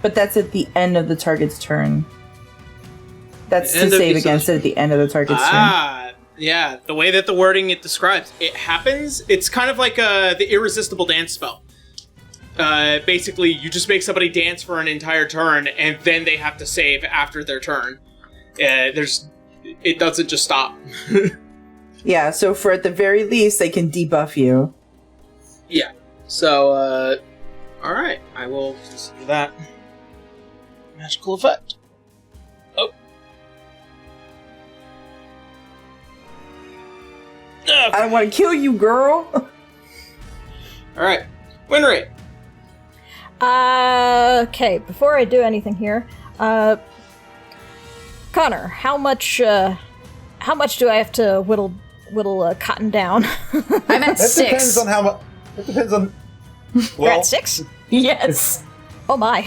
but that's at the end of the target's turn. That's End to of save each against it at the end of the target's turn. Ah, yeah. The way that the wording it describes it happens, it's kind of like the irresistible dance spell. Basically, you just make somebody dance for an entire turn, and then they have to save after their turn. It doesn't just stop. Yeah, so for at the very least, they can debuff you. Yeah. So, alright. I will consider that magical effect. Oh. I don't want to kill you, girl. Alright. Win rate. Okay, before I do anything here, Connor, how much do I have to whittle Cotton down? I'm at That 6. depends on how much. It depends on. You're Well, at 6? Yes. Oh my.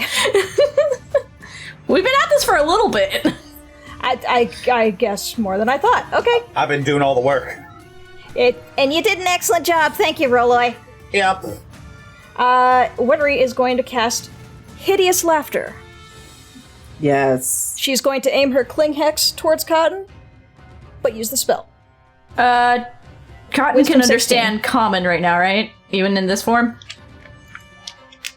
We've been at this for a little bit. I guess more than I thought. Okay. I've been doing all the work. And you did an excellent job. Thank you, Roloy. Yep. Winry is going to cast Hideous Laughter. Yes. She's going to aim her Cling Hex towards Cotton, but use the spell. Cotton Wisdom can understand 16. common right now, right? Even in this form?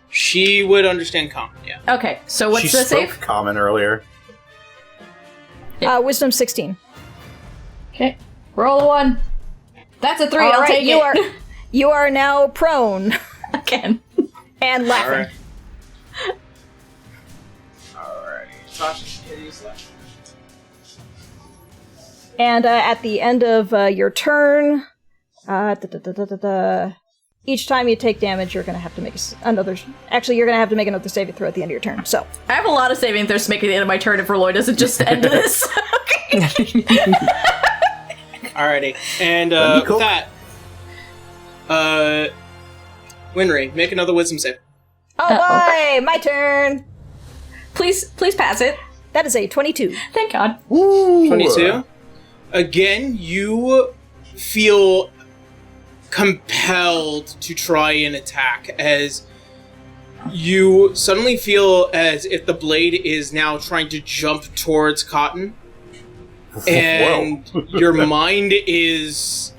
She would understand common, yeah. Okay, so what's She the spoke save? common earlier. Wisdom 16. Okay, roll a 1. That's a 3, All I'll right, take it. you are now prone Again. and laughing. Alright. Sasha's hideous laughter. And at the end of your turn, each time you take damage, you're going to have to make another. Actually, you're going to have to make another saving throw at the end of your turn. So I have a lot of saving throws to make at the end of my turn if Roy doesn't just end this. Alrighty. And Let me with that, Winry, make another wisdom save. oh boy, my turn. Please pass it. That is a 22. Thank God. Ooh. 22. Again, you feel compelled to try and attack as you suddenly feel as if the blade is now trying to jump towards Cotton. And your mind is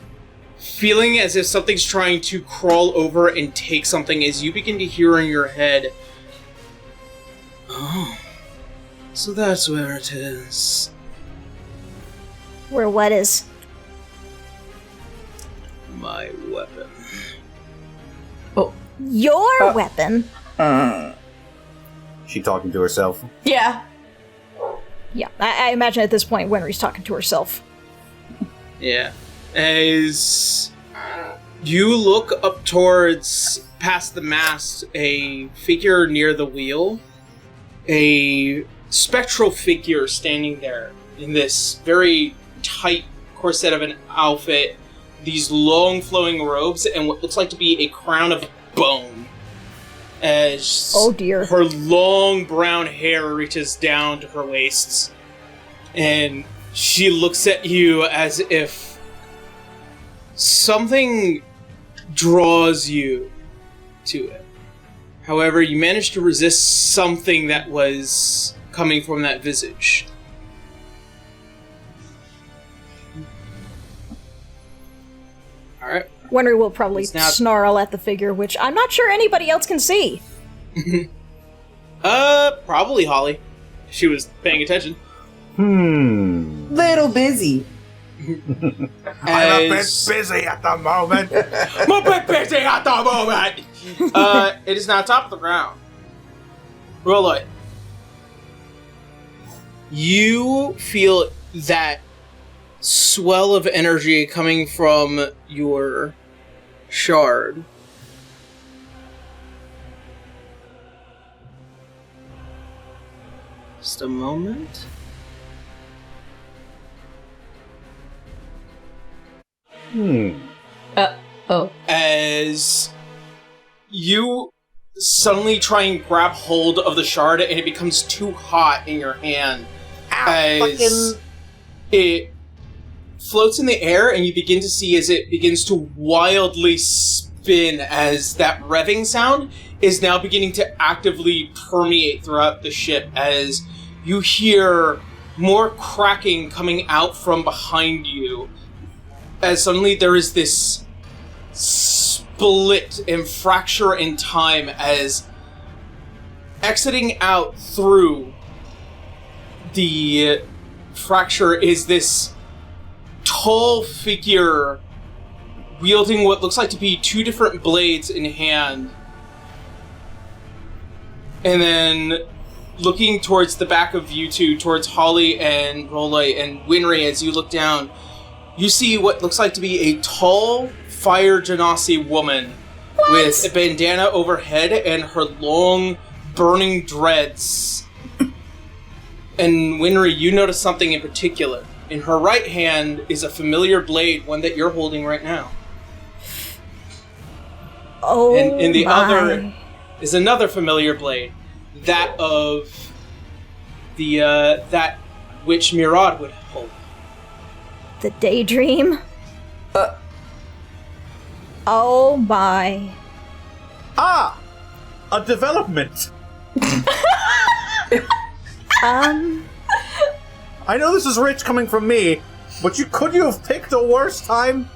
feeling as if something's trying to crawl over and take something as you begin to hear in your head, oh, so that's where it is. Where what is? My weapon. Your weapon? She talking to herself. Yeah. Yeah, I imagine at this point Winry's talking to herself. Yeah. As you look up towards, past the mast, a figure near the wheel, a spectral figure standing there in this very tight corset of an outfit, these long flowing robes, and what looks like to be a crown of bone. As Oh dear. her long brown hair reaches down to her waists, and she looks at you as if something draws you to it. However, you manage to resist something that was coming from that visage. Alright. Winry will probably It's now- snarl at the figure, which I'm not sure anybody else can see. Probably Holly. She was paying attention. Little busy. I'm a bit busy at the moment. I'm a bit busy at the moment! It is now top of the ground. Roll it. You feel that swell of energy coming from your shard. Just a moment. Oh. As you suddenly try and grab hold of the shard and it becomes too hot in your hand. As it floats in the air and you begin to see as it begins to wildly spin as that revving sound is now beginning to actively permeate throughout the ship as you hear more cracking coming out from behind you. As suddenly there is this split and fracture in time as exiting out through the fracture is this tall figure wielding what looks like to be two different blades in hand. And then looking towards the back of you two, towards Holly and Rolay and Winry, as you look down, you see what looks like to be a tall fire genasi woman with a bandana overhead and her long burning dreads. And Winry, you notice something in particular. In her right hand is a familiar blade, one that you're holding right now. Oh, And in the my. other is another familiar blade, that of that which Mirad would hold. The daydream? Oh my. Ah! A development! I know this is rich coming from me, but could you have picked a worse time?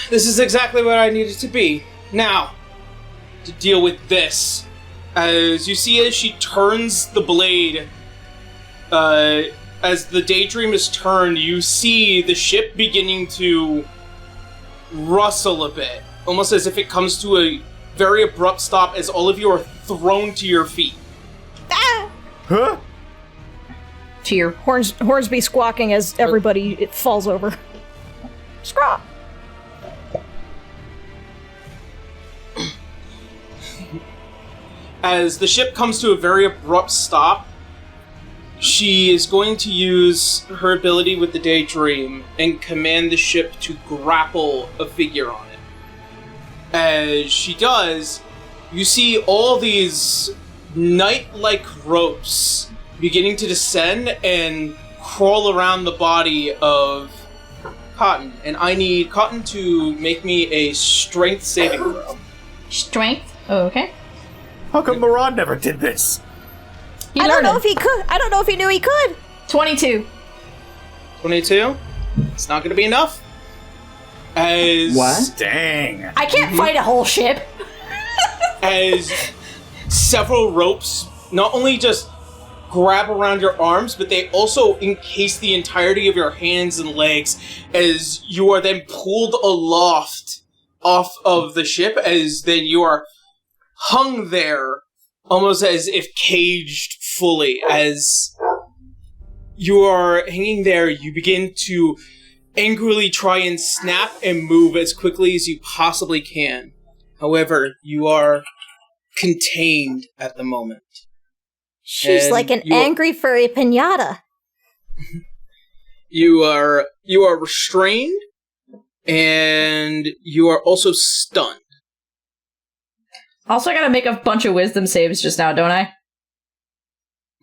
This is exactly what I needed to be. Now, to deal with this. As you see, as she turns the blade, as the daydream is turned, you see the ship beginning to rustle a bit. Almost as if it comes to a very abrupt stop as all of you are thrown to your feet. Ah! Huh? To your Hornsby squawking as everybody it falls over. Scraw! As the ship comes to a very abrupt stop, she is going to use her ability with the Daydream and command the ship to grapple a figure on it. As she does, you see all these knight-like ropes beginning to descend and crawl around the body of Cotton. And I need Cotton to make me a strength saving throw. Strength? Oh, okay. How come Mirad never did this? I don't know if he could. I don't know if he knew he could. 22. 22? It's not going to be enough. As What? Dang. I can't fight a whole ship. As several ropes not only just grab around your arms, but they also encase the entirety of your hands and legs as you are then pulled aloft off of the ship, as then you are hung there almost as if caged fully. As you are hanging there, you begin to angrily try and snap and move as quickly as you possibly can. However, you are contained at the moment. She's And like an angry furry pinata. You are restrained, and you are also stunned. Also, I gotta make a bunch of wisdom saves just now, don't I?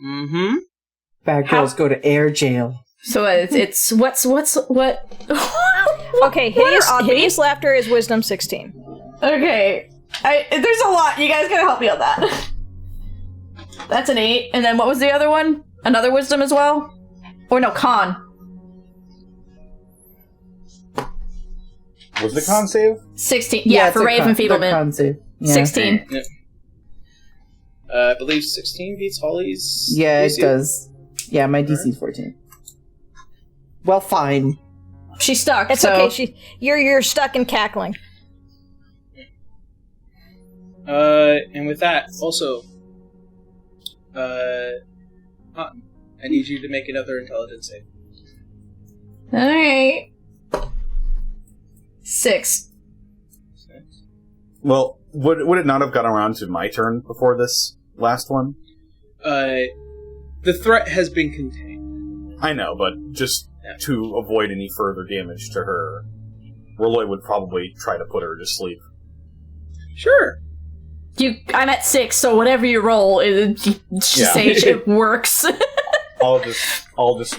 Mm-hmm. Bad girls go to air jail. So it's what? Okay, hideous laughter is wisdom 16. Okay, there's a lot. You guys gotta help me on that. That's an 8, and then what was the other one? Another wisdom as well? Or no, con. Was the con save? 16. Yeah, for Raven Feeblement. Con save. Yeah. 16. Yeah. I believe 16 beats Holly's. Yeah, DC. it does. Yeah, my DC's 14. Well, fine. She's stuck. It's okay. You're stuck and cackling. And with that, also, Cotton, I need you to make another intelligence save. Alright. 6. Well, would it not have gotten around to my turn before this last one? The threat has been contained. I know, but just to avoid any further damage to her, Rolloy would probably try to put her to sleep. Sure. I'm at 6, so whatever you roll, it works. I'll just.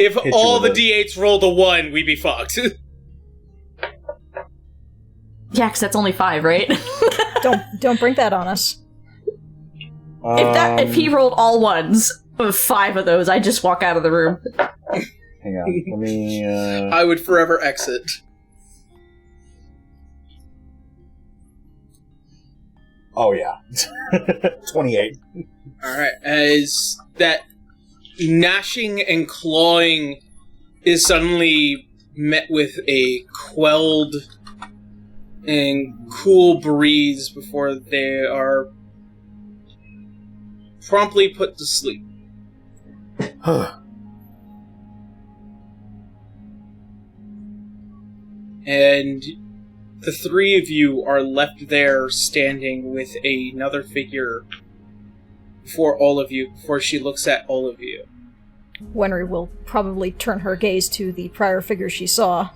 If hit all you the with d8s rolled a 1, we'd be fucked. Yeah, because that's only 5, right? Don't bring that on us. If he rolled all 1s, with 5 of those, I'd just walk out of the room. Hang on, let me. I would forever exit. Oh yeah, 28. Alright, as that gnashing and clawing is suddenly met with a quelled and cool breeze before they are promptly put to sleep. And the three of you are left there standing with another figure before she looks at all of you. Wenry will probably turn her gaze to the prior figure she saw.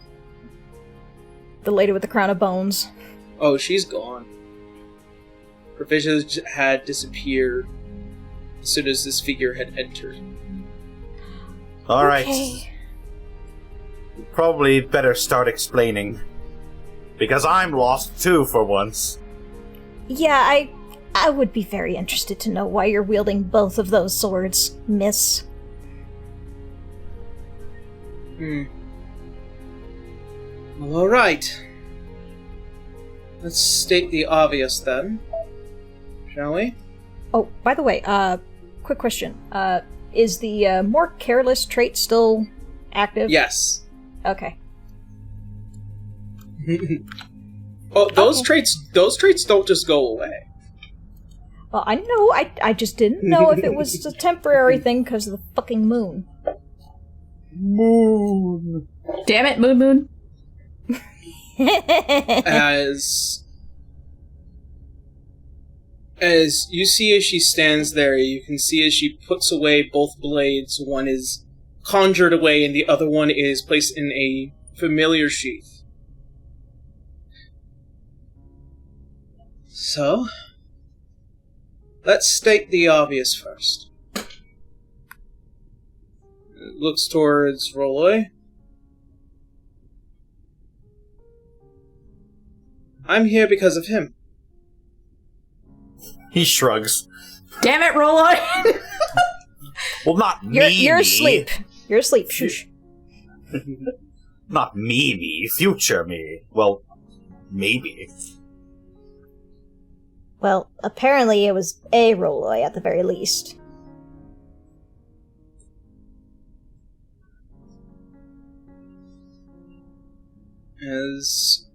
The lady with the crown of bones. Oh, she's gone. Her vision had disappeared. as soon as this figure had entered. All right. Okay. Probably better start explaining. Because I'm lost too, for once. Yeah, I would be very interested to know why you're wielding both of those swords, miss. Well, alright. Let's state the obvious then. Shall we? Oh, by the way, quick question. Is the more careless trait still active? Yes. Okay. Oh, those traits don't just go away. Well, I know, I just didn't know if it was a temporary thing because of the fucking moon. Moon. Damn it, Moon Moon. As you see as she stands there, you can see as she puts away both blades, one is conjured away and the other one is placed in a familiar sheath. So, let's state the obvious first. Looks towards Rolloy. I'm here because of him. He shrugs. Damn it, Rolloy! Well, not me. You're asleep. You're asleep. Shush. Not me, future me. Well, maybe. Well, apparently it was a Rolloy at the very least. As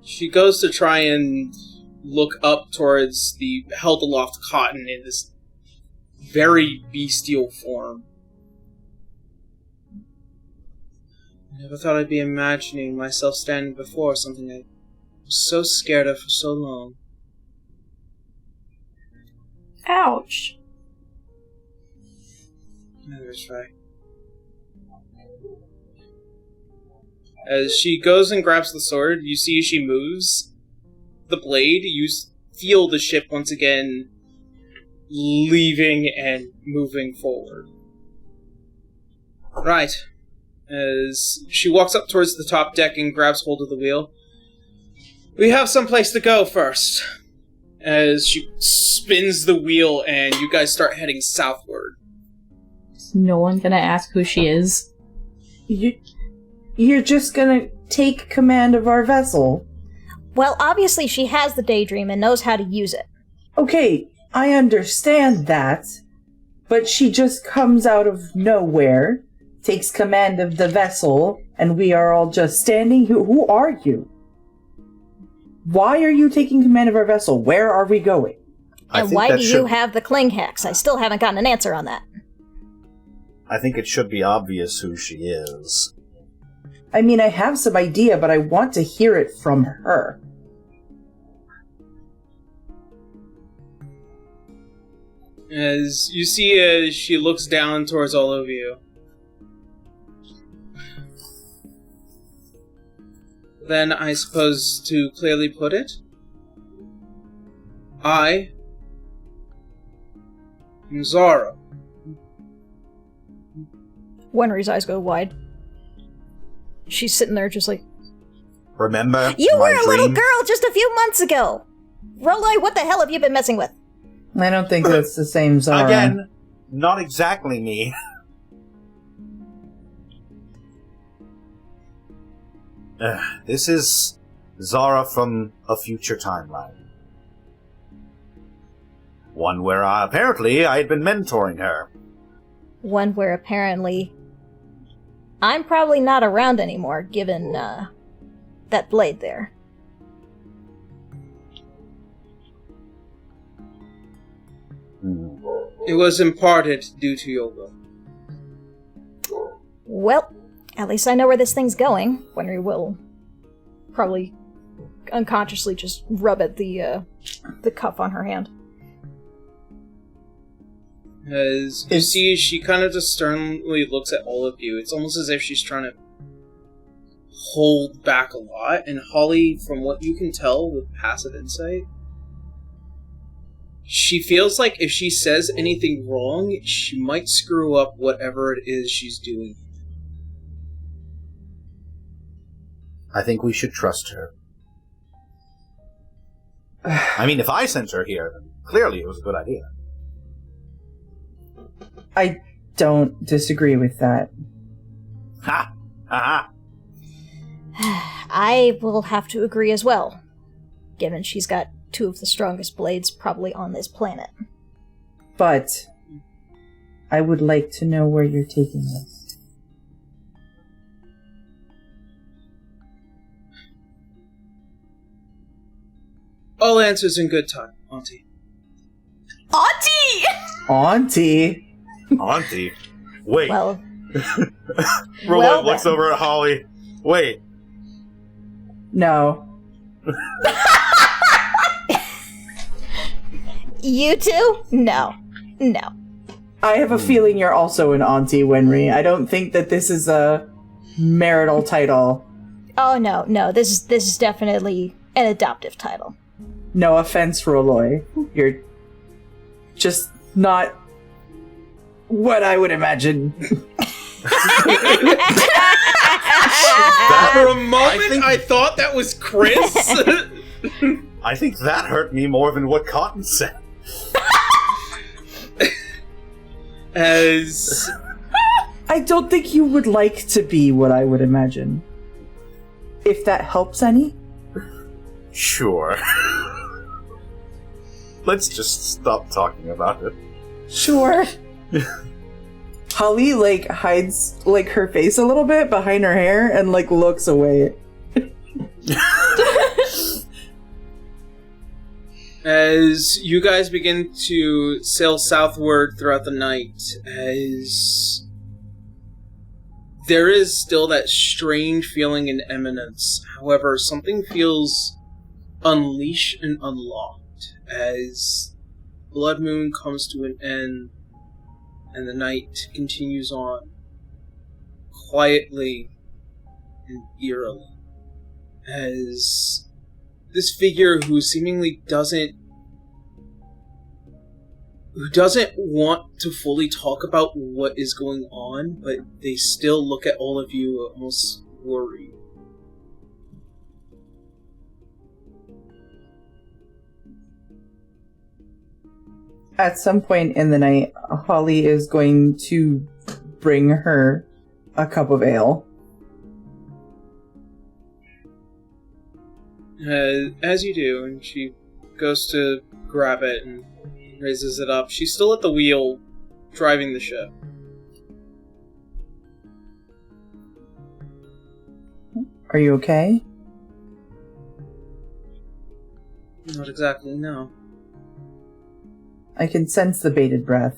she goes to try and look up towards the held aloft cotton in this very bestial form. I never thought I'd be imagining myself standing before something I was so scared of for so long. Ouch. That's right. As she goes and grabs the sword, you see she moves the blade. You feel the ship once again leaving and moving forward. Right. As she walks up towards the top deck and grabs hold of the wheel. We have someplace to go first. As she spins the wheel and you guys start heading southward. Is no one gonna ask who she is? You're just gonna take command of our vessel? Well, obviously she has the daydream and knows how to use it. Okay, I understand that, but she just comes out of nowhere, takes command of the vessel, and we are all just standing. Who are you? Why are you taking command of our vessel? Where are we going? And why do you have the cling hex? I still haven't gotten an answer on that. I think it should be obvious who she is. I mean, I have some idea, but I want to hear it from her. As you see as she looks down towards all of you. Then I suppose to clearly put it, I am Zara. Wenry's eyes go wide. She's sitting there just like, Remember? you were my a little dream? girl just a few months ago! Rolloy, what the hell have you been messing with? I don't think that's the same Zara. Again, not exactly me. This is Zara from a future timeline. One where apparently I had been mentoring her. One where apparently I'm probably not around anymore, given that blade there. It was imparted due to your will. Well, at least I know where this thing's going. Wenry will probably unconsciously just rub at the cuff on her hand. As you see, she kind of just sternly looks at all of you. It's almost as if she's trying to hold back a lot. And Holly, from what you can tell with passive insight, she feels like if she says anything wrong, she might screw up whatever it is she's doing. I think we should trust her. I mean, if I sent her here, then clearly it was a good idea. I don't disagree with that. Ha! Ha! I will have to agree as well, given she's got two of the strongest blades probably on this planet. But I would like to know where you're taking this. All answers in good time, Auntie. Auntie! Auntie! Auntie? Wait. Well, Roland looks then. over at Holly. Wait. No. You two? No. No. I have a feeling you're also an auntie, Winry. I don't think that this is a marital title. Oh, no. This is definitely an adoptive title. No offense, Roloy. You're just not what I would imagine. For a moment, I thought that was Chris. I think that hurt me more than what Cotton said. As I don't think you would like to be what I would imagine. If that helps any. Sure. Let's just stop talking about it. Sure. Holly, hides, her face a little bit behind her hair and, looks away. as you guys begin to sail southward throughout the night, as there is still that strange feeling in Eminence. However, something feels unleashed and unlocked as Blood Moon comes to an end and the night continues on quietly and eerily as this figure who seemingly doesn't want to fully talk about what is going on, but they still look at all of you almost worried. At some point in the night, Holly is going to bring her a cup of ale. As you do, and she goes to grab it and raises it up. She's still at the wheel, driving the ship. Are you okay? Not exactly, no. I can sense the bated breath.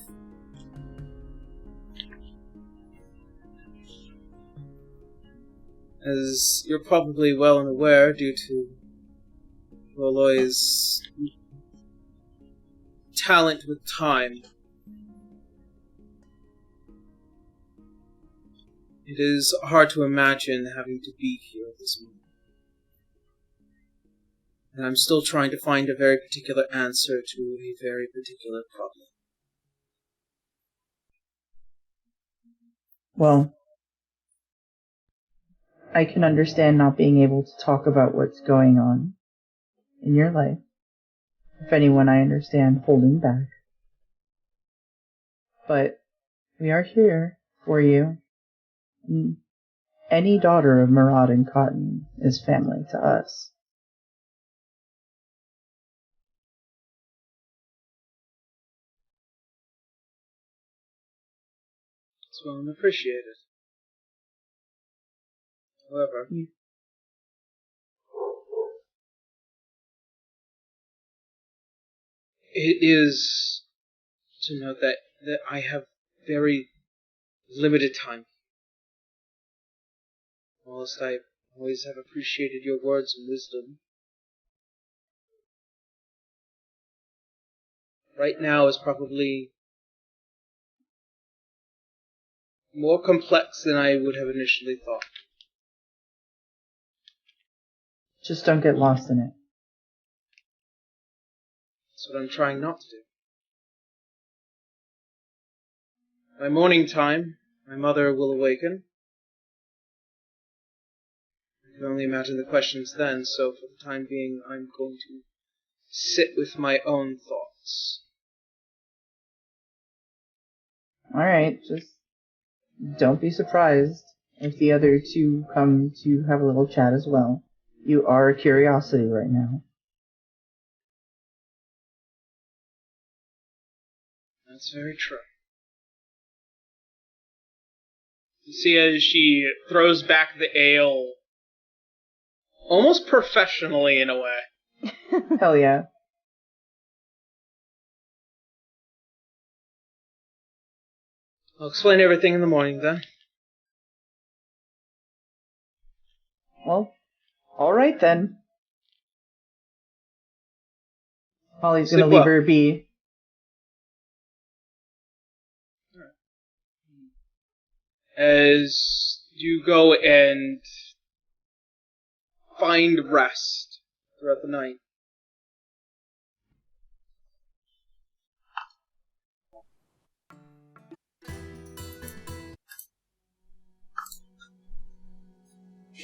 As you're probably well and aware, due to Roloy's talent with time, it is hard to imagine having to be here at this moment. And I'm still trying to find a very particular answer to a very particular problem. Well, I can understand not being able to talk about what's going on in your life. If anyone, I understand holding back. But we are here for you. Any daughter of Murad and Cotton is family to us. It's well and appreciated. However, it is to note that I have very limited time. Whilst I always have appreciated your words and wisdom, right now is probably more complex than I would have initially thought. Just don't get lost in it. That's what I'm trying not to do. By morning time, my mother will awaken. I can only imagine the questions then, so for the time being, I'm going to sit with my own thoughts. Alright, just don't be surprised if the other two come to have a little chat as well. You are a curiosity right now. That's very true. You see as she throws back the ale, almost professionally in a way. Hell yeah. I'll explain everything in the morning then. Well, alright then. Holly's gonna Sleep leave well. her be. As you go and find rest throughout the night.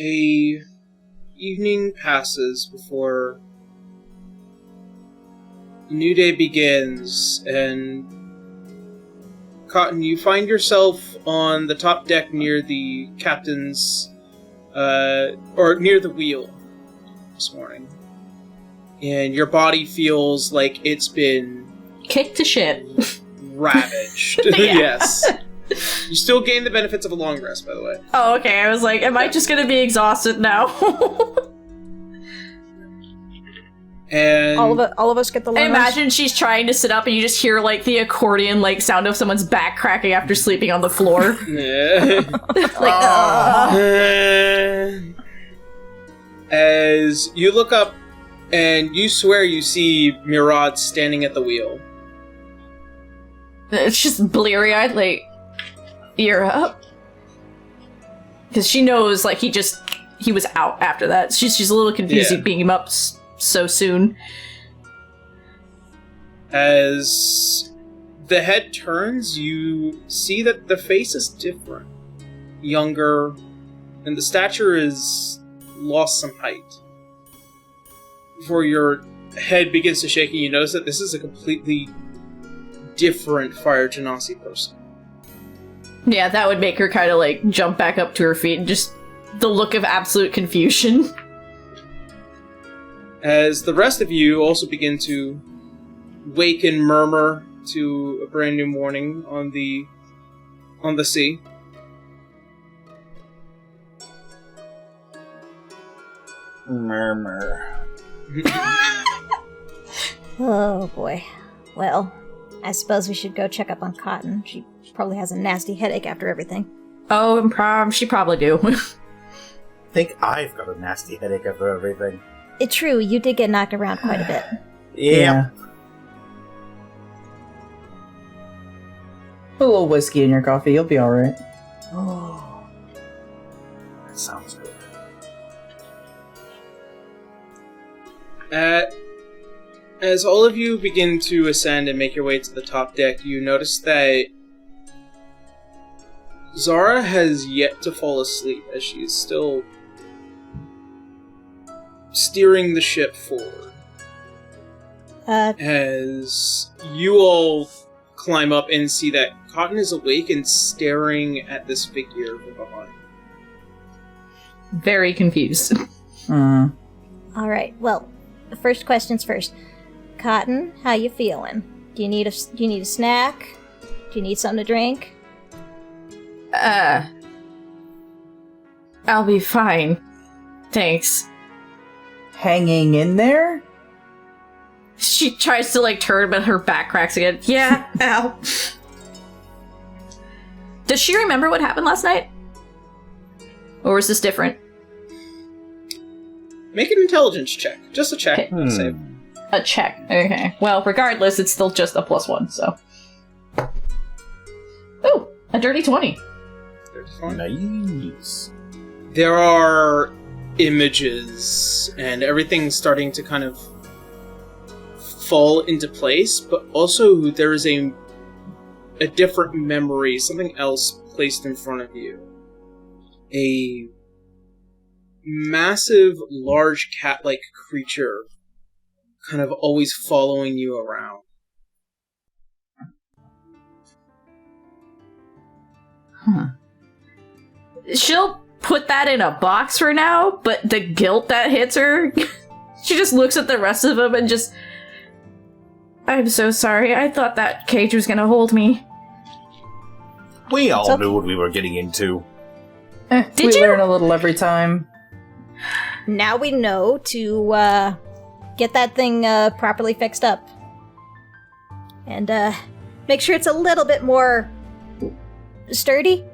A evening passes before a new day begins, and Cotton, you find yourself on the top deck near the captain's, or near the wheel this morning. And your body feels like it's been Kicked to shit. ravaged. Yes. You still gain the benefits of a long rest, by the way. Oh, okay. I was like, am I just gonna be exhausted now? And All of us get the I long rest? imagine she's trying to sit up and you just hear like the accordion like sound of someone's back cracking after sleeping on the floor. As you look up and you swear you see Murad standing at the wheel. It's just bleary-eyed, like, you're up? Because she knows, like, he was out after that. She's a little confused being him up so soon. As the head turns, you see that the face is different. Younger, and the stature is lost some height. Before your head begins to shake, and you notice that this is a completely different Fire Genasi person. Yeah, that would make her kind of, like, jump back up to her feet and just the look of absolute confusion. As the rest of you also begin to wake and murmur to a brand new morning on the sea. Murmur. Oh boy. Well, I suppose we should go check up on Cotton. She probably has a nasty headache after everything. Oh, and she probably do. I think I've got a nasty headache after everything. It's true, you did get knocked around quite a bit. Yeah. Put a little whiskey in your coffee, you'll be alright. Oh. That sounds good. As all of you begin to ascend and make your way to the top deck, you notice that Zara has yet to fall asleep as she is still steering the ship forward. As you all climb up and see that Cotton is awake and staring at this figure from behind. Very confused. Alright, well, the first questions first. Cotton, how you feeling? Do you need a snack? Do you need something to drink? I'll be fine. Thanks. Hanging in there? She tries to, like, turn, but her back cracks again. Yeah, ow. Does she remember what happened last night? Or is this different? Make an intelligence check. Just a check. Save. A check. Okay. Well, regardless, it's still just a +1, so. Ooh, a dirty 20. Nice. There are images, and everything's starting to kind of fall into place, but also there is a different memory, something else placed in front of you. A massive, large cat-like creature kind of always following you around. Huh. She'll put that in a box for now, but the guilt that hits her, she just looks at the rest of them and just... I'm so sorry. I thought that cage was gonna hold me. We all knew what we were getting into. Did we you? learn a little every time. Now we know to get that thing properly fixed up. And make sure it's a little bit more sturdy.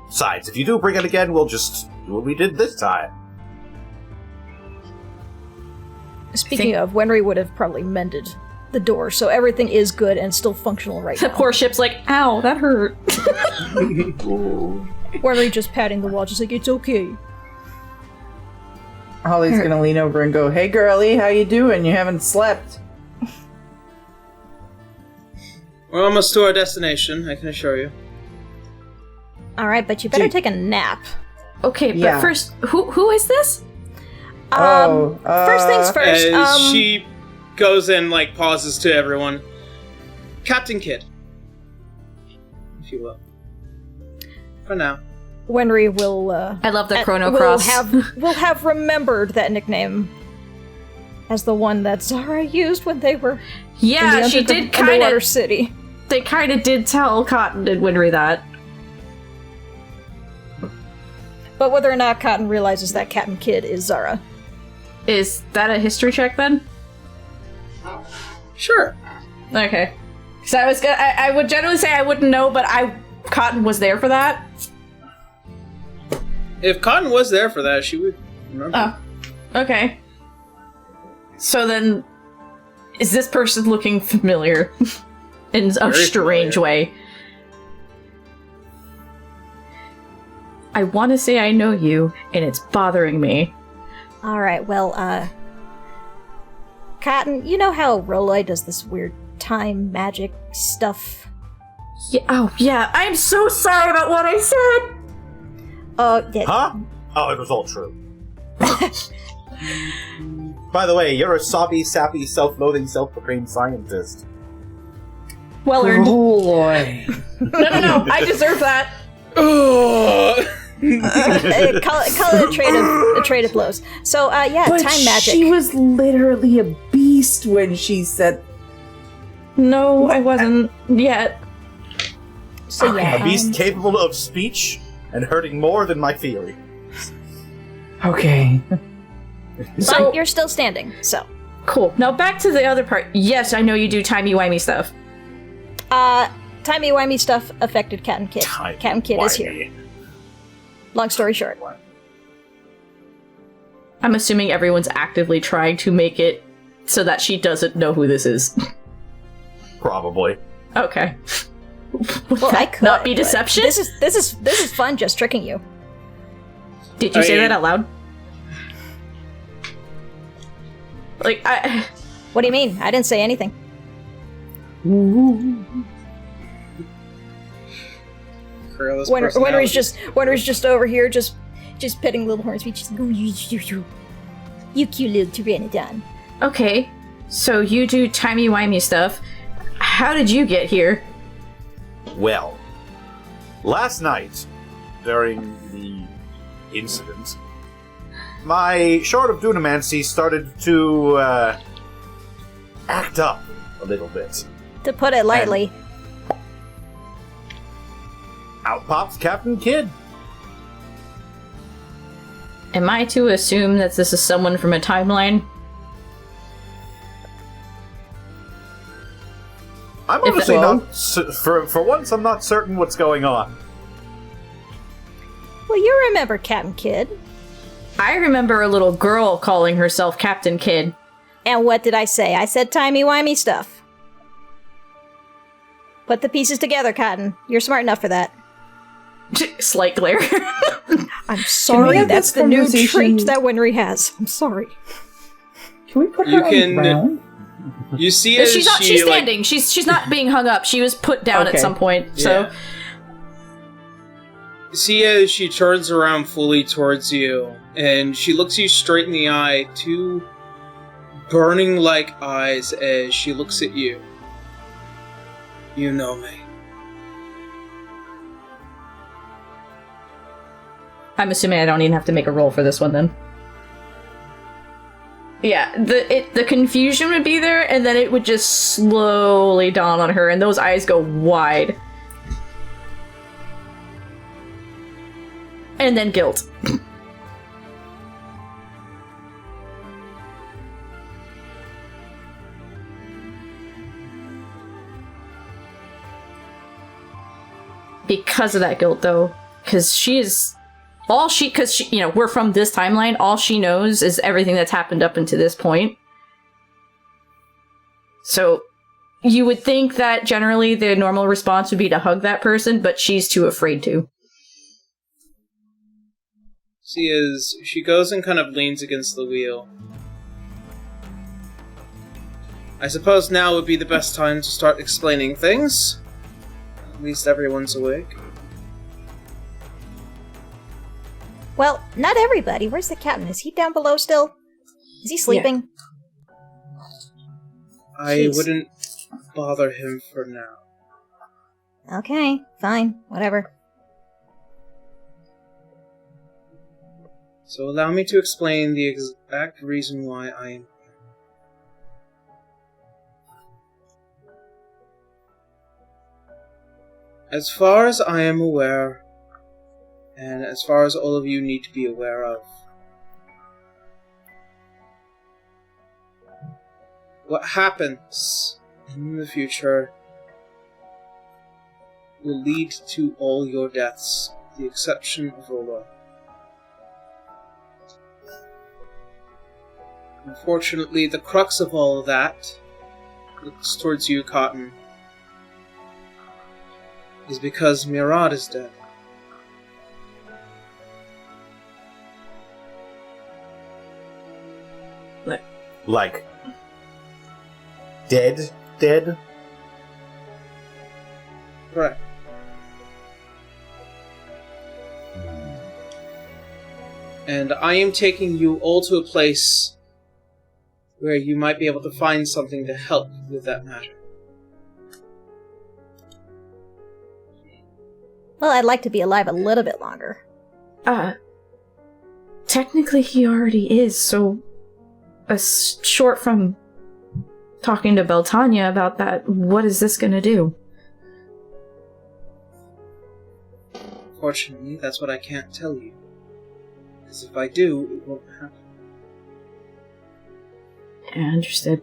Besides, if you do bring it again, we'll just do what we did this time. Speaking of, Wenry would have probably mended the door, so everything is good and still functional right The now. poor ship's like, ow, that hurt. Wenry just patting the wall, just like, it's okay. Holly's gonna lean over and go, "Hey girlie, how you doing? You haven't slept." We're almost to our destination, I can assure you. Alright, but you better take a nap. Okay, but Yeah. first, who is this? First things first, As she goes and, pauses to everyone. Captain Kidd. If you will. For now. Wenry will, I love the Chrono will Cross. will have remembered that nickname as the one that Zara used when they were Yeah, in the she did underwater city. They kind of did tell Cotton and Winry that. But whether or not Cotton realizes that Captain Kidd is Zara. Is that a history check then? Sure. Okay. So I would generally say I wouldn't know, but Cotton was there for that. If Cotton was there for that, she would remember. Oh, okay. So then, is this person looking familiar in a Very strange familiar. way? I want to say I know you, and it's bothering me. Alright, well, Cotton, you know how Roloi does this weird time magic stuff? Yeah, oh, yeah, I'm so sorry about what I said! Yeah. Huh? Oh, it was all true. By the way, you're a sobby, sappy, self-loathing, self-proclaimed scientist. Well earned. Oh boy. No, I deserve that. Call it a trade of blows. So, yeah, But time magic. she was literally a beast when she said, No, I wasn't yet. So, yeah. A beast capable of speech and hurting more than my theory. "Okay." So, But you're still standing, so. cool. Now back to the other part. Yes, I know you do timey-wimey stuff. Timey-wimey stuff affected Captain Kidd. Captain Kidd is here. Timey-wimey. Long story short. I'm assuming everyone's actively trying to make it so that she doesn't know who this is. Probably. Okay. Well, I could not be but deception? This is fun, just tricking you. Did you say I- that out loud? What do you mean? I didn't say anything. Winter's just over here, just petting little Hornsby. Just go, you cute little pteranodon. Okay, so you do timey-wimey stuff. How did you get here? Well, last night, during the incident, my shard of Dunamancy started to act up a little bit. To put it lightly. Out pops Captain Kidd. Am I to assume that this is someone from a timeline? I'm If honestly it- not. For once, I'm not certain what's going on. Well, you remember Captain Kidd. I remember a little girl calling herself Captain Kidd. And what did I say? I said timey-wimey stuff. Put the pieces together, Cotton. You're smart enough for that. Slight glare. I'm sorry, have that's this the new conversation- trait that Winry has. I'm sorry. Can we put You her on can- the ground? You see as she's standing. Like, she's not being hung up. She was put down at some point. So see as she turns around fully towards you, and she looks you straight in the eye, two burning like eyes as she looks at you. You know me. I'm assuming I don't even have to make a roll for this one then. Yeah, the confusion would be there, and then it would just slowly dawn on her, and those eyes go wide. And then guilt. Because of that guilt, though, because we're from this timeline, all she knows is everything that's happened up until this point. So, you would think that generally the normal response would be to hug that person, but she's too afraid to. See as she goes and kind of leans against the wheel. I suppose now would be the best time to start explaining things. At least everyone's awake. Well, not everybody. Where's the captain? Is he down below still? Is he sleeping? Yeah. I wouldn't bother him for now. Okay, fine. Whatever. So allow me to explain the exact reason why I am here. As far as I am aware, and as far as all of you need to be aware of, what happens in the future will lead to all your deaths, with the exception of Ola. Unfortunately, the crux of all of that looks towards you, Cotton, is because Murad is dead. Like, dead? Dead? Right. And I am taking you all to a place where you might be able to find something to help with that matter. Well, I'd like to be alive a little bit longer. Technically he already is, so short from talking to Beltania about that, what is this gonna do? Fortunately, that's what I can't tell you. Because if I do, it won't happen. Yeah, understood.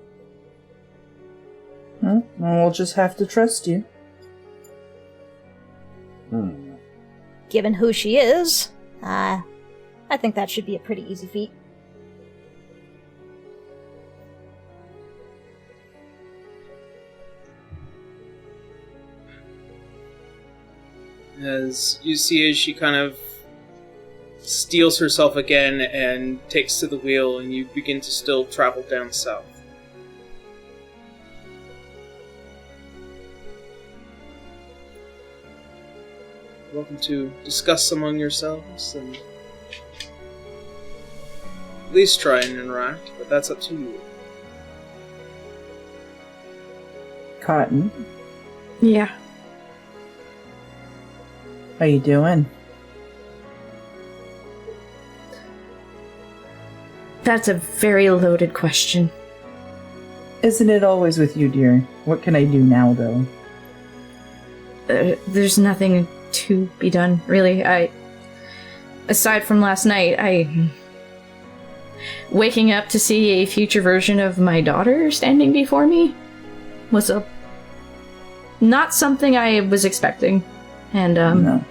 Well, we'll just have to trust you. Given who she is, I think that should be a pretty easy feat. As you see as she kind of steels herself again and takes to the wheel, and you begin to still travel down south. Welcome to discuss among yourselves and at least try and interact, but that's up to you. Cotton, Yeah. how you doing? That's a very loaded question. Isn't it always with you, dear? What can I do now, though? There's nothing to be done, really. Aside from last night, waking up to see a future version of my daughter standing before me was not something I was expecting. And, No.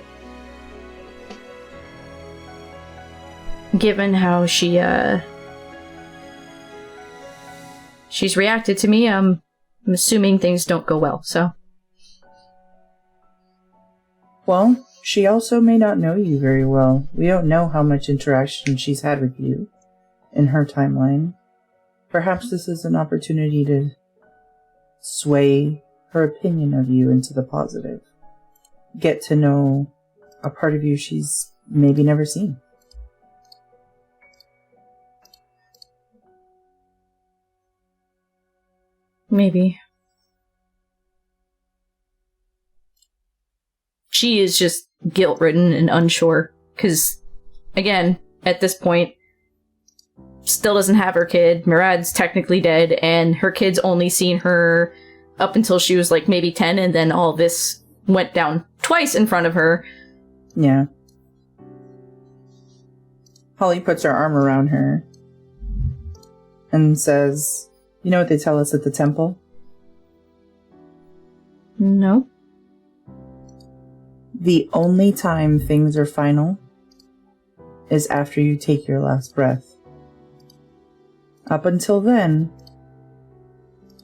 given how she's reacted to me, I'm assuming things don't go well, so. Well, she also may not know you very well. We don't know how much interaction she's had with you in her timeline. Perhaps this is an opportunity to sway her opinion of you into the positive. Get to know a part of you she's maybe never seen. Maybe. She is just guilt-ridden and unsure, because, again, at this point, still doesn't have her kid. Murad's technically dead, and her kid's only seen her up until she was, like, maybe 10, and then all this went down twice in front of her. Yeah. Holly puts her arm around her and says, "You know what they tell us at the temple? No. The only time things are final is after you take your last breath. Up until then,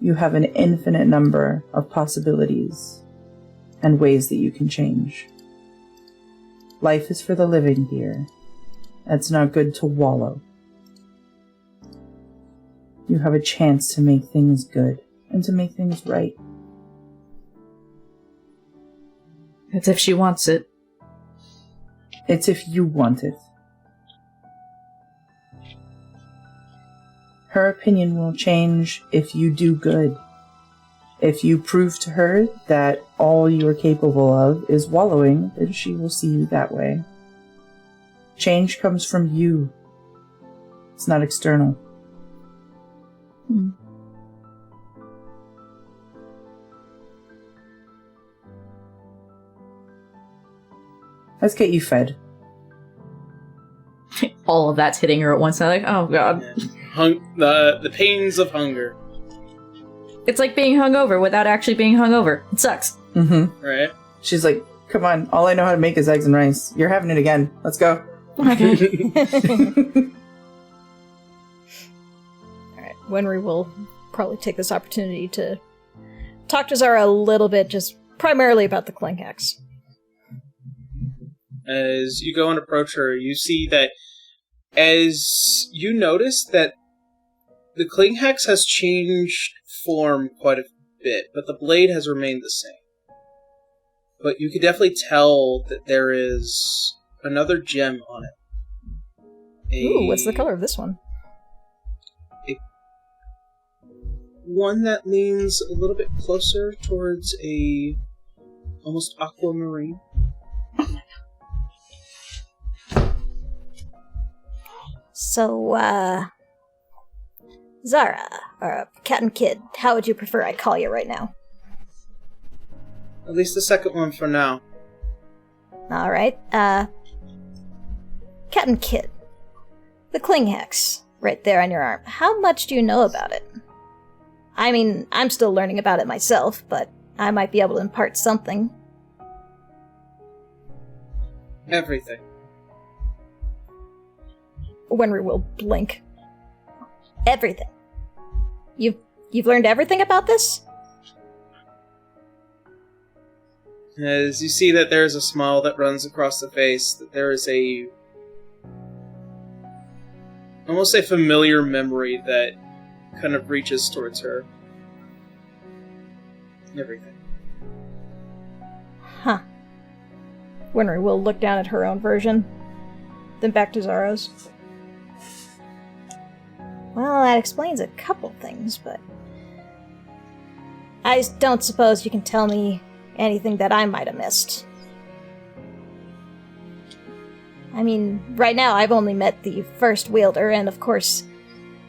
you have an infinite number of possibilities and ways that you can change. Life is for the living, dear. It's not good to wallow. You have a chance to make things good and to make things right." It's if she wants it. It's if you want it. Her opinion will change if you do good. If you prove to her that all you're capable of is wallowing, then she will see you that way. Change comes from you. It's not external. Let's get you fed. All of that's hitting her at once. I'm like, oh god. The pains of hunger. It's like being hungover without actually being hungover. It sucks. Mm-hmm. Right? She's like, "Come on, all I know how to make is eggs and rice. You're having it again. Let's go." Alright, Winry will probably take this opportunity to talk to Zara a little bit, just primarily about the Cling Hex. As you go and approach her, you see that as you notice that the Cling Hex has changed form quite a bit, but the blade has remained the same. But you can definitely tell that there is another gem on it. Ooh, what's the color of this one? One that leans a little bit closer towards a almost aquamarine. So, Zara, or Cat Kid, how would you prefer I call you right now? At least the second one for now. Alright, Cat Kid. The Cling Hex, right there on your arm. How much do you know about it? I mean, I'm still learning about it myself, but I might be able to impart something. Everything. Winry will blink. Everything. You've learned everything about this? As you see that there's a smile that runs across the face, that there is almost a familiar memory that kind of reaches towards her. Everything. Huh. Winry will look down at her own version, then back to Zara's. Well, that explains a couple things, but I don't suppose you can tell me anything that I might have missed. I mean, right now I've only met the first wielder, and of course,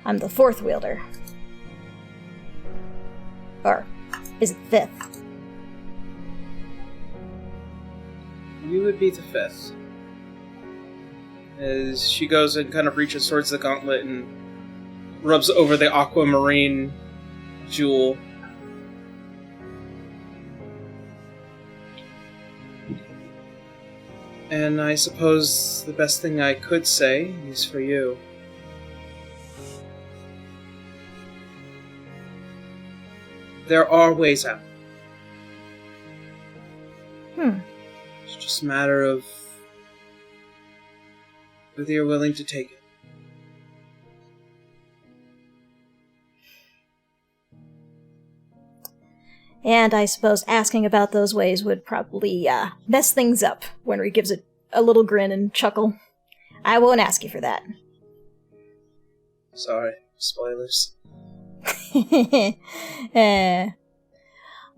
I'm the fourth wielder. Or is it fifth? You would be the fifth. As she goes and kind of reaches towards the gauntlet and rubs over the aquamarine jewel. And I suppose the best thing I could say is for you. There are ways out. It's just a matter of whether you're willing to take it. And I suppose asking about those ways would probably mess things up. Winry gives it a little grin and chuckle. I won't ask you for that. Sorry, spoilers.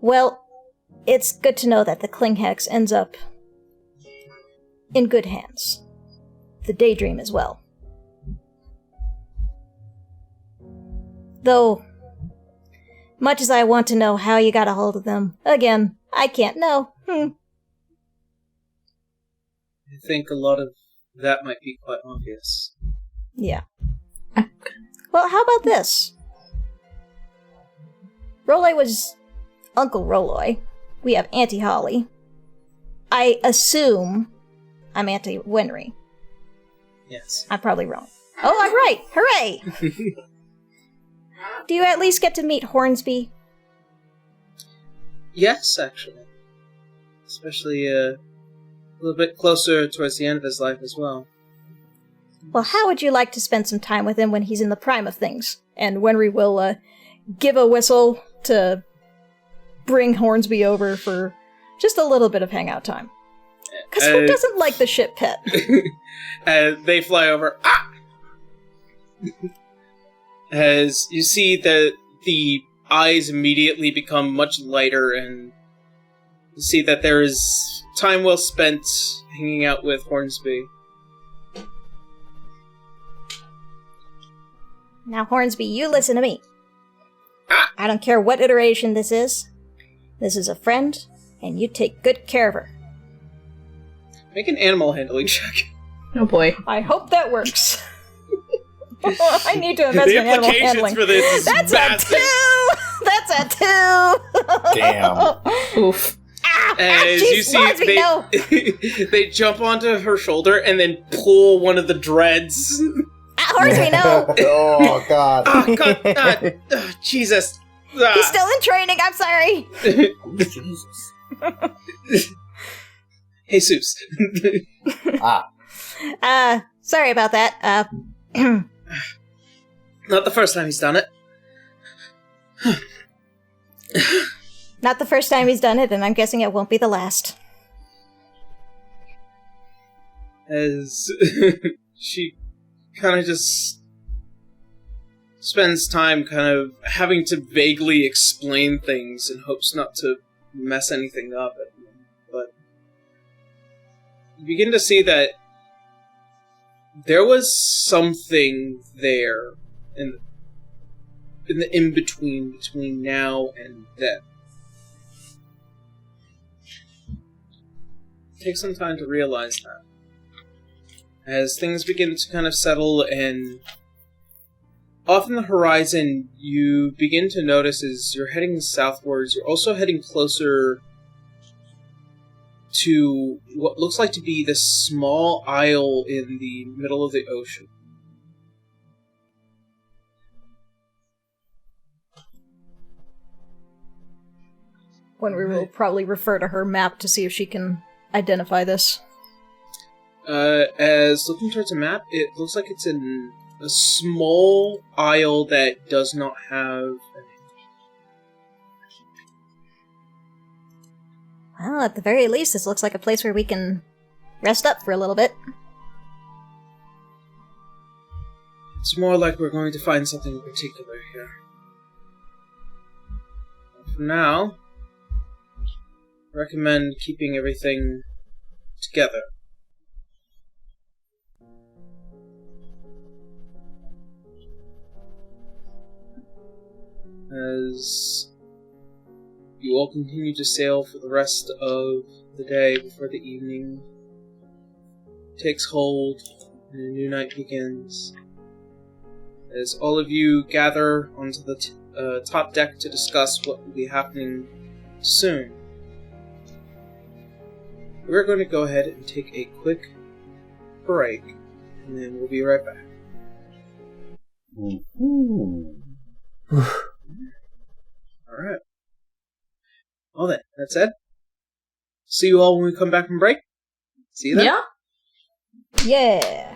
Well, it's good to know that the Klinghex ends up in good hands. The Daydream as well. Though, much as I want to know how you got a hold of them, again, I can't know. I think a lot of that might be quite obvious. Yeah. Well, how about this? Rolloy was Uncle Rolloy. We have Auntie Holly. I assume I'm Auntie Winry. Yes. I'm probably wrong. Oh, I'm right! Hooray! Do you at least get to meet Hornsby? Yes, actually. Especially a little bit closer towards the end of his life as well. Well, how would you like to spend some time with him when he's in the prime of things? And Winry will give a whistle to bring Hornsby over for just a little bit of hangout time. Because who doesn't like the ship pet? They fly over. Ah! As you see that the eyes immediately become much lighter, and you see that there is time well spent hanging out with Hornsby. Now, Hornsby, you listen to me. I don't care what iteration this is. This is a friend, and you take good care of her. Make an animal handling check. Oh boy. I hope that works. I need to invest in animal handling. For this is That's massive. a 2! That's a 2! Damn. Oof. As geez, you see, Hornsby, no. they jump onto her shoulder and then pull one of the dreads. Hornsby, no! Oh, God. Oh, God. Jesus. He's still in training, I'm sorry! Jesus. Jesus. Sorry about that. Not the first time he's done it. Not the first time he's done it, and I'm guessing it won't be the last. As she kind of just spends time kind of having to vaguely explain things in hopes not to mess anything up. But you begin to see that there was something there in the in-between between now and then. Take some time to realize that. As things begin to kind of settle and off in the horizon, you begin to notice as you're heading southwards, you're also heading closer to what looks like to be this small isle in the middle of the ocean. When we will probably refer to her map to see if she can identify this. As looking towards a map, it looks like it's in a small isle that does not have... Well, at the very least, this looks like a place where we can rest up for a little bit. It's more like we're going to find something in particular here. For now, I recommend keeping everything together. As you all continue to sail for the rest of the day before the evening takes hold and a new night begins. As all of you gather onto the top deck to discuss what will be happening soon, we're going to go ahead and take a quick break, and then we'll be right back. Alright. Well then, that's it. See you all when we come back from break. See you then. Yeah. Yeah!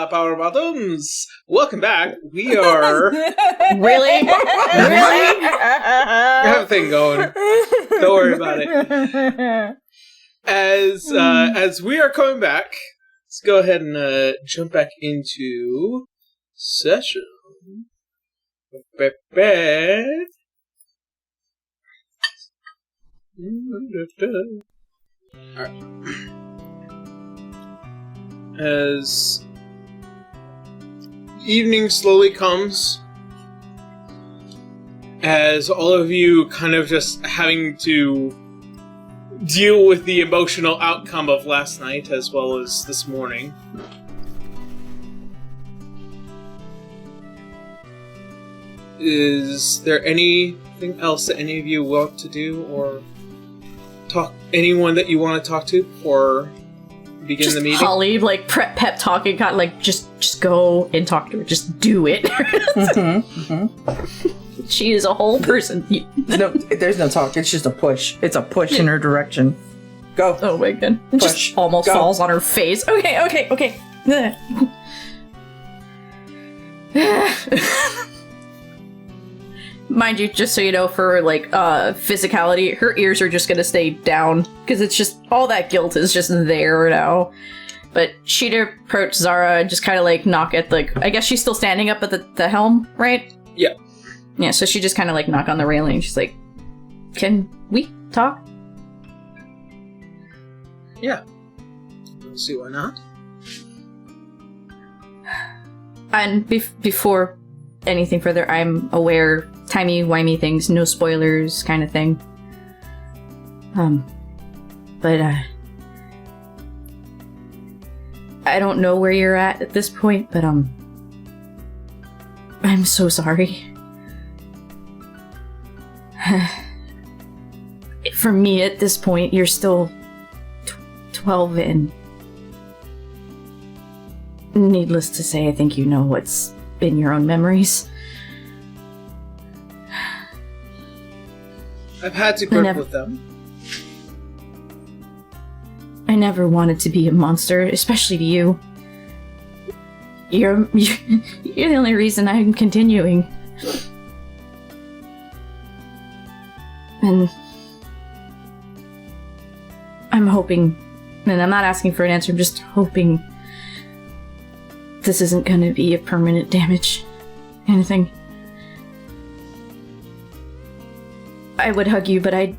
Power Bottoms! Welcome back. We are... Really? We have a thing going. Don't worry about it. As we are coming back, let's go ahead and jump back into session. Alright. As evening slowly comes, as all of you kind of just having to deal with the emotional outcome of last night as well as this morning. Is there anything else that any of you want to do or talk? Anyone that you want to talk to before begin Just the meeting? Holly, like pep talking, kind of like just go and talk to her. Just do it. She is a whole person. No, there's no talk. It's just a push. It's a push in her direction. Go. Oh my god! It Push. just almost Go. falls on her face. Okay. Mind you, just so you know, for like physicality, her ears are just gonna stay down because it's just all that guilt is just there now. But she'd approach Zara and just kind of like knock at the. I guess she's still standing up at the helm, right? Yeah. Yeah. So she just kind of like knock on the railing. She's like, "Can we talk?" Yeah. We'll see why not. And before anything further, I'm aware, timey-wimey things, no spoilers kind of thing. But I don't know where you're at this point, but I'm so sorry. For me, at this point, you're still 12 and... Needless to say, I think you know what's in your own memories. I've had to grip with them. I never wanted to be a monster, especially to you. You're the only reason I'm continuing. And I'm hoping, and I'm not asking for an answer, I'm just hoping this isn't gonna be a permanent damage. Anything. I would hug you, but I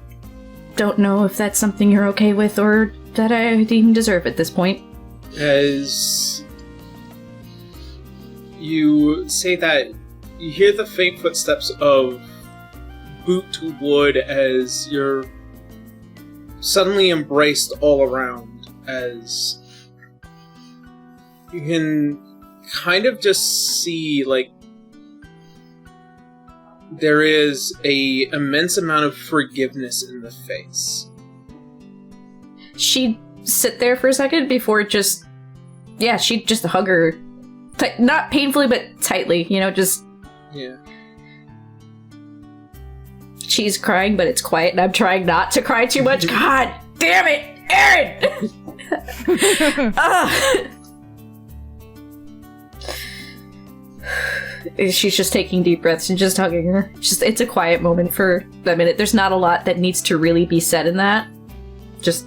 don't know if that's something you're okay with or that I even deserve at this point. As you say that, you hear the faint footsteps of boot to wood as you're suddenly embraced all around, as you can kind of just see, like, there is a immense amount of forgiveness in the face. She'd sit there for a second before just... Yeah, she'd just hug her. Not painfully, but tightly, just... Yeah. She's crying, but it's quiet, and I'm trying not to cry too much. God damn it! Aaron! She's just taking deep breaths and just hugging her. It's a quiet moment for a minute. There's not a lot that needs to really be said in that. Just...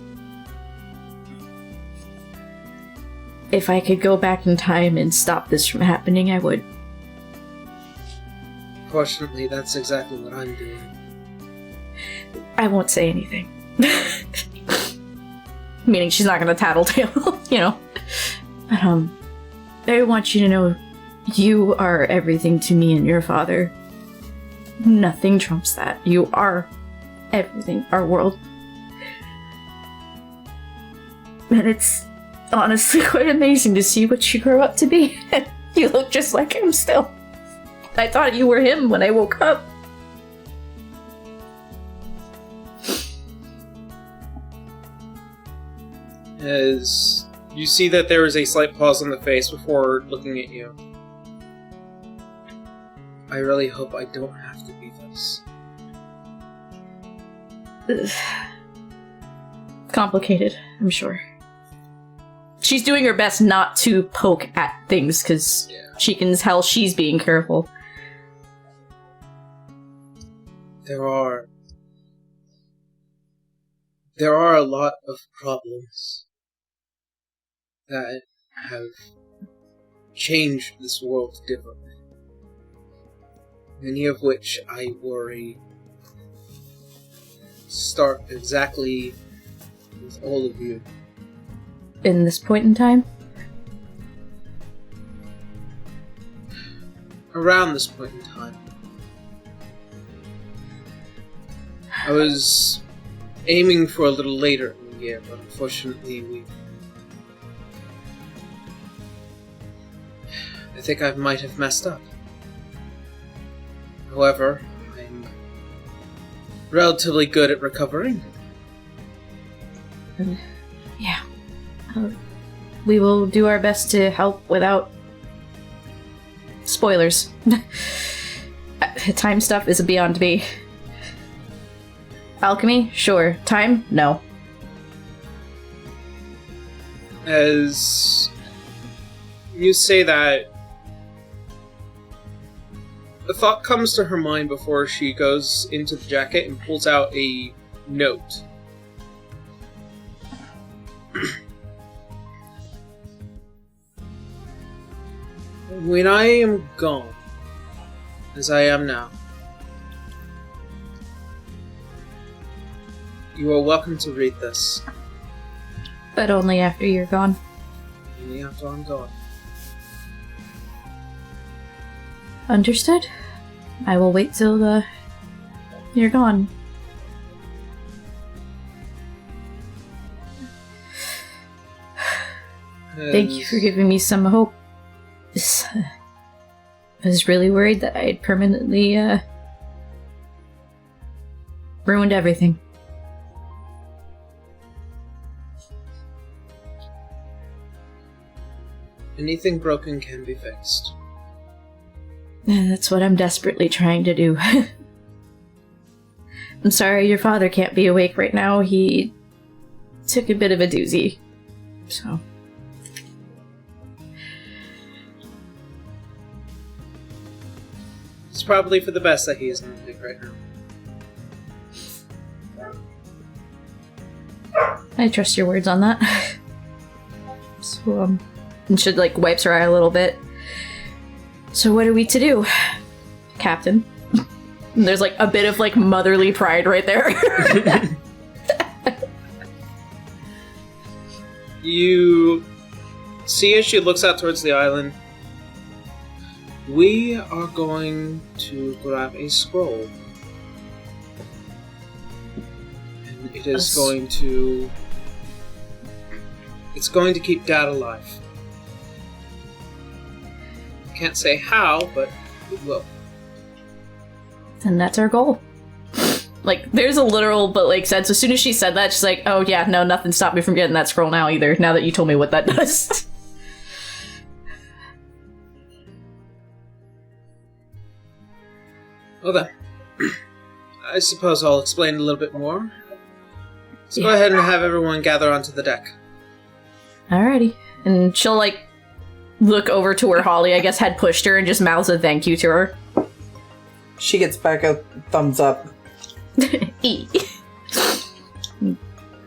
If I could go back in time and stop this from happening, I would. Fortunately, that's exactly what I'm doing. I won't say anything. Meaning she's not gonna tattletale, But, I want you to know you are everything to me and your father. Nothing trumps that. You are everything, our world. And it's honestly quite amazing to see what you grow up to be. You look just like him still. I thought you were him when I woke up. As you see that there is a slight pause on the face before looking at you. I really hope I don't have to be this. Complicated, I'm sure. She's doing her best not to poke at things, because she can tell she's being careful. There are a lot of problems that have changed this world differently. Many of which I worry start exactly with all of you. In this point in time? Around this point in time. I was aiming for a little later in the year, but unfortunately I think I might have messed up. However, I'm relatively good at recovering. Yeah. We will do our best to help without spoilers. Time stuff is beyond me. Alchemy? Sure. Time? No. As you say that, a thought comes to her mind before she goes into the jacket and pulls out a note. When I am gone, as I am now, you are welcome to read this. But only after you're gone. Only after I'm gone. Understood. I will wait till you're gone. Thank you for giving me some hope. I was really worried that I had permanently ruined everything. Anything broken can be fixed. That's what I'm desperately trying to do. I'm sorry your father can't be awake right now. He took a bit of a doozy. So. It's probably for the best that he isn't awake right now. I trust your words on that. So, and she, wipes her eye a little bit. So what are we to do, Captain? And there's, a bit of, motherly pride right there. You see as she looks out towards the island, we are going to grab a scroll. And it is going to... It's going to keep Dad alive. Can't say how, but it will. And that's our goal. There's a literal but sense. As soon as she said that, she's like, oh yeah, no, nothing stopped me from getting that scroll now either, now that you told me what that does. Well then, I suppose I'll explain a little bit more. So go ahead and have everyone gather onto the deck. Alrighty. And she'll look over to where Holly, I guess, had pushed her and just mouths a thank you to her. She gets back a thumbs up. E.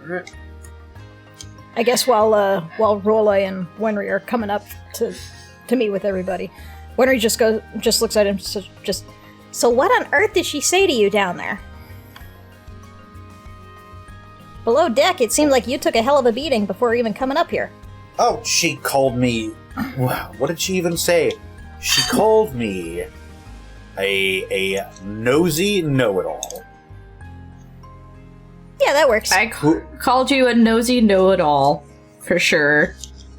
Alright. I guess while Rolla and Wenry are coming up to meet with everybody, Wenry just looks at him, so what on earth did she say to you down there? Below deck, it seemed like you took a hell of a beating before even coming up here. Oh, she called me... What did she even say? She called me a nosy know-it-all. Yeah, that works. I called you a nosy know-it-all, for sure.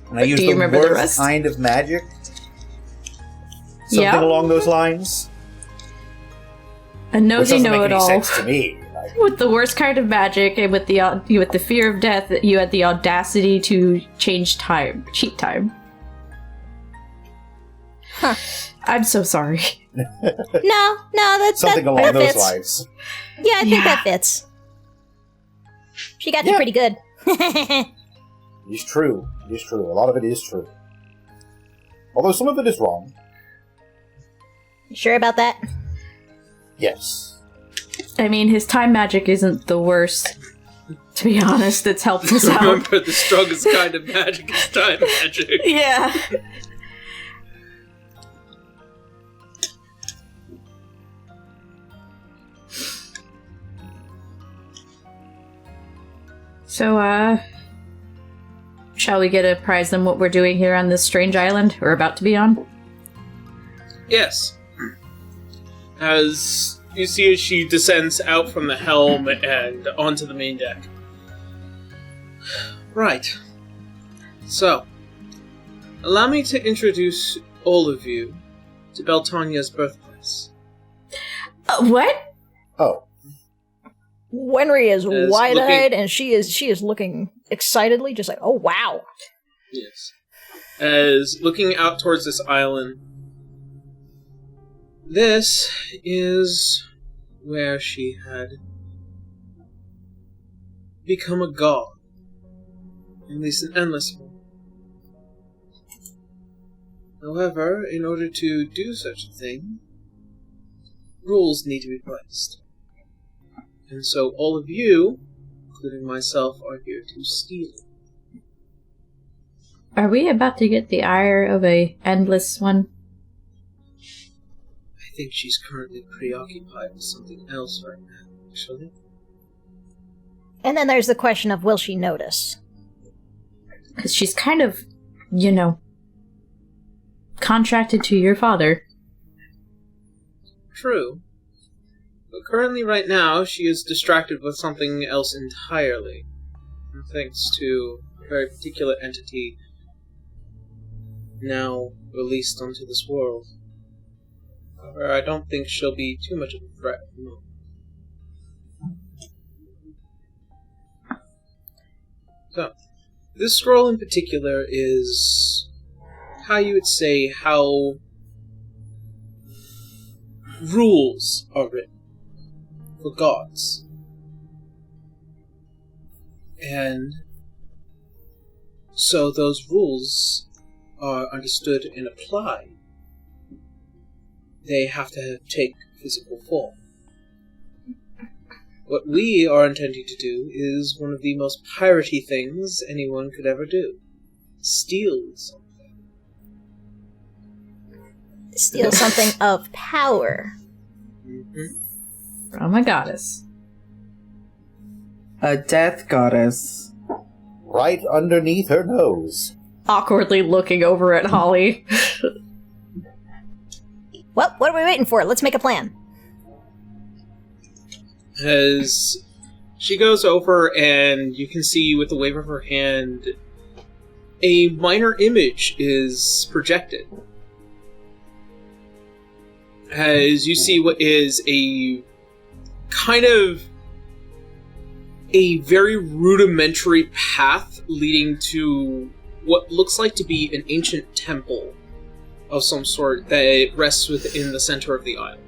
And I used do you the remember worst the rest? kind of magic? Something Yep. along those lines? A nosy Which doesn't make any know-it-all. sense to me. With the worst kind of magic and with the fear of death, you had the audacity to cheat time. Huh. I'm so sorry. No, that's Something that along those fits. lines. Yeah, I think that fits. She got you pretty good. It's true. It's true. A lot of it is true. Although some of it is wrong. You sure about that? Yes. I mean, his time magic isn't the worst. To be honest, it's helped us out. Remember, the strongest kind of magic is time magic. Yeah. So, shall we get apprised them what we're doing here on this strange island we're about to be on? Yes. As you see as she descends out from the helm and onto the main deck. Right. So, allow me to introduce all of you to Beltania's birthplace. What? Oh. Wenry is Is wide-eyed, looking- and she is looking excitedly, just like, oh wow. Yes. As looking out towards this island, this is where she had become a god. At least an endless one. However, in order to do such a thing, rules need to be placed. And so all of you, including myself, are here to steal it. Are we about to get the ire of a endless one? I think she's currently preoccupied with something else right now, actually. And then there's the question of, will she notice? Because she's kind of, contracted to your father. True. But currently, right now, she is distracted with something else entirely. Thanks to a very particular entity now released onto this world. However, I don't think she'll be too much of a threat at the moment. So, this scroll in particular is how you would say how rules are written for gods. And so those rules are understood and applied. They have to take physical form. What we are intending to do is one of the most piratey things anyone could ever do. Steal something. Steal something of power. Mm-hmm. From a goddess. A death goddess. Right underneath her nose. Awkwardly looking over at Holly. Well, what are we waiting for? Let's make a plan. As she goes over, and you can see with the wave of her hand, a minor image is projected. As you see what is a kind of a very rudimentary path leading to what looks like to be an ancient temple of some sort that rests within the center of the island.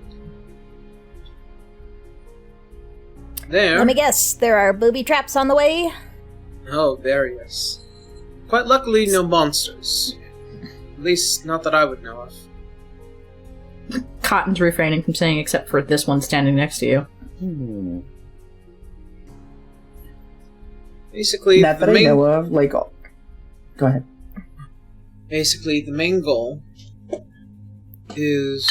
There. Let me guess, there are booby traps on the way? Oh, various. Quite luckily, no monsters. At least, not that I would know of. Cotton's refraining from saying except for this one standing next to you. Basically, Not that I know of. Go ahead. Basically, the main goal is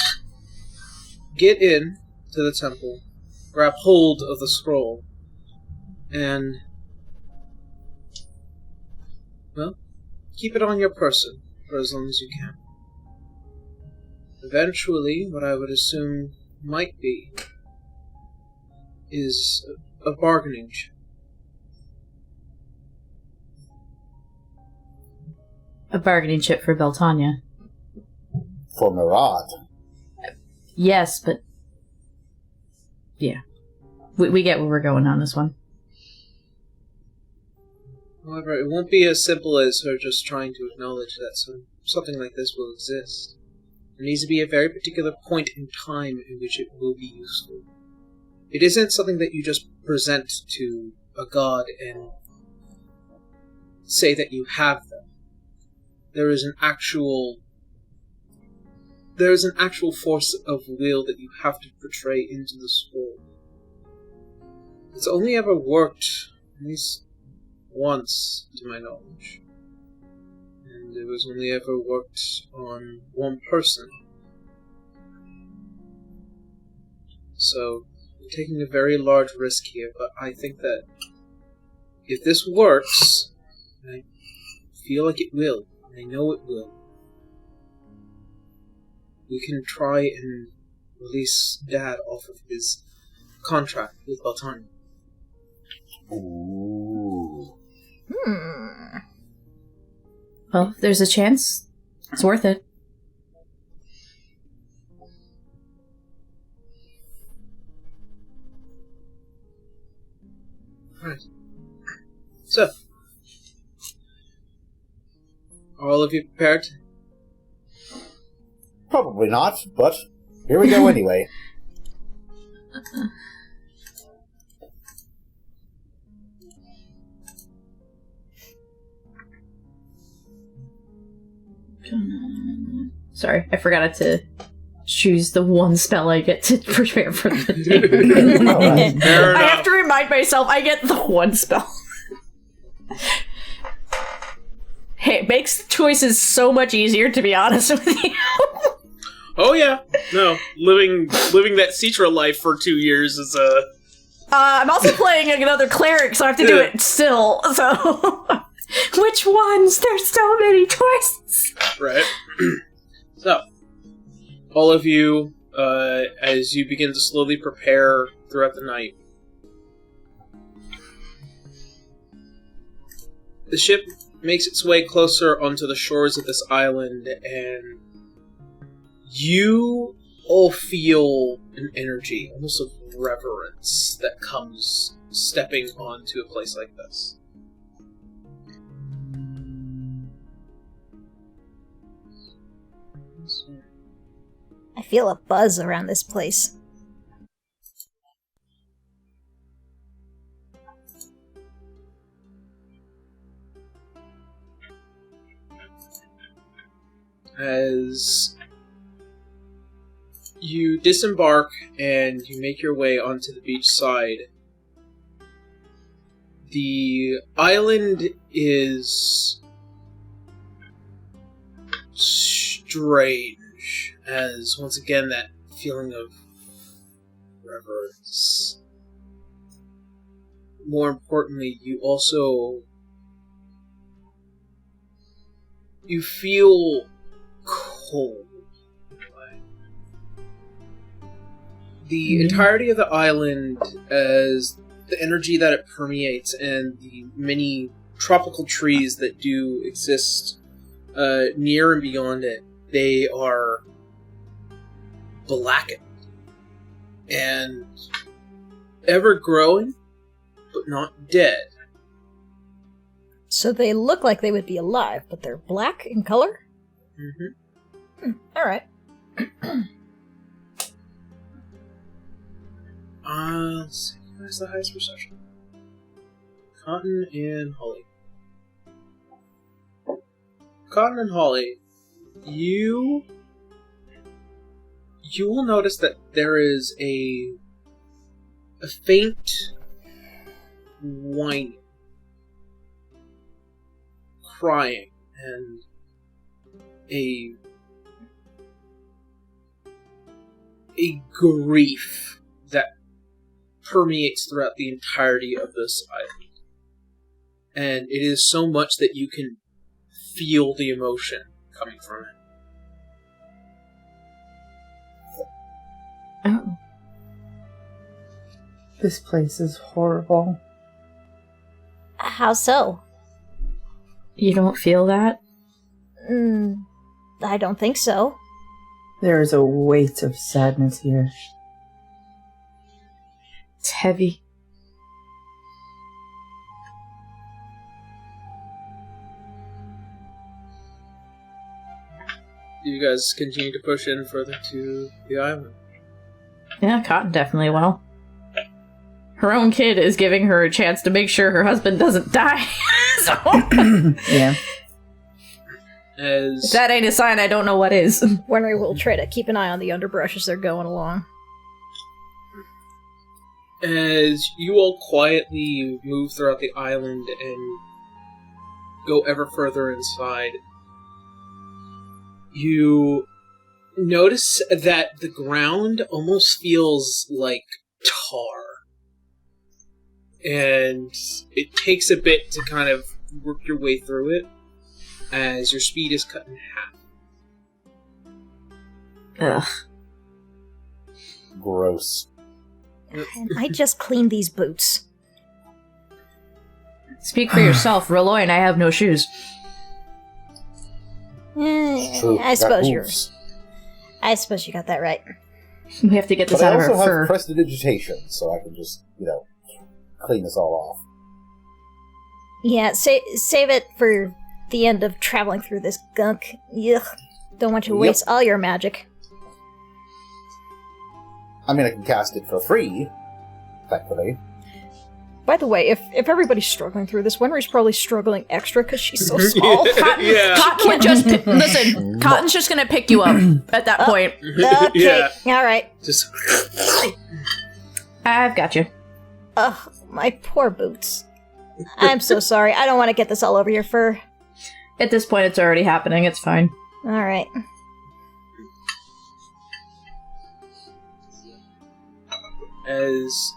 get in to the temple, grab hold of the scroll, and, well, keep it on your person for as long as you can. Eventually, what I would assume might be is a bargaining chip. A bargaining chip for Beltania. For Murad. Yes, but... yeah. We get where we're going on this one. However, it won't be as simple as her just trying to acknowledge that something like this will exist. There needs to be a very particular point in time in which it will be useful. It isn't something that you just present to a god and say that you have them. There is an actual there's an actual force of will that you have to portray into this world. It's only ever worked, at least once, to my knowledge. And it was only ever worked on one person. So, I'm taking a very large risk here, but I think that if this works, and I feel like it will, and I know it will, we can try and release Dad off of his contract with Baltani. Ooh. Well, if there's a chance, it's worth it. Right. So, are all of you prepared? Probably not, but here we go anyway. Sorry, I forgot to choose the one spell I get to prepare for the day. Fair I enough. have to remind myself I get the one spell. Hey, it makes choices so much easier, to be honest with you. Oh yeah, no, living that Citra life for 2 years is I'm also playing another cleric, so I have to do it still. So, which ones? There's so many choices. right. So, all of you, as you begin to slowly prepare throughout the night, the ship makes its way closer onto the shores of this island, and you all feel an energy, almost of reverence, that comes stepping onto a place like this. I feel a buzz around this place. As you disembark and you make your way onto the beach side, the island is strange, as once again that feeling of reverence. More importantly, you feel cold. The entirety of the island, as the energy that it permeates and the many tropical trees that do exist near and beyond it, they are blackened and ever growing, but not dead. So they look like they would be alive, but they're black in color? Mm-hmm. Alright. Let's see. Where's the highest perception? Cotton and Holly. Cotton and Holly, you will notice that there is a faint whining, crying, and a grief that permeates throughout the entirety of this island. And it is so much that you can feel the emotion coming from it. Oh. This place is horrible. How so? You don't feel that? I don't think so. There is a weight of sadness here. It's heavy. You guys continue to push in further to the island. Yeah, Cotton definitely will. Her own kid is giving her a chance to make sure her husband doesn't die. So. Yeah. As If that ain't a sign, I don't know what is. Wenry will try to keep an eye on the underbrush as they're going along. As you all quietly move throughout the island and go ever further inside, you notice that the ground almost feels like tar. And it takes a bit to kind of work your way through it, as your speed is cut in half. Ugh. Gross. I might just clean these boots. Speak for yourself, Reloy, and I have no shoes. True. I that suppose moves. I suppose you got that right. We have to get this But I out of also her have fur. prestidigitation, so I can just, clean this all off. Yeah, save it for the end of traveling through this gunk. Ugh. Don't want to waste all your magic. I mean, I can cast it for free, thankfully. By the way, if everybody's struggling through this, Wenry's probably struggling extra because she's so small. Yeah. Cotton would just listen. Cotton's just gonna pick you up at that point. Okay, Yeah. alright. Just I've got you. Ugh, my poor boots. I'm so sorry. I don't want to get this all over your fur. At this point, it's already happening. It's fine. Alright. as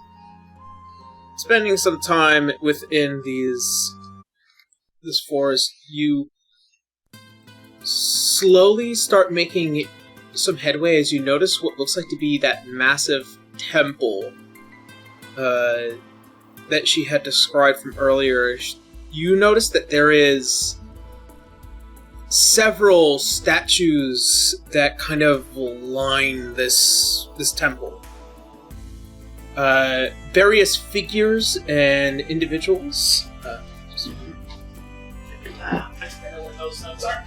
spending some time within this forest, you slowly start making some headway as you notice what looks like to be that massive temple that she had described from earlier. You notice that there is several statues that kind of line this temple. Various figures and individuals. I know what those notes are.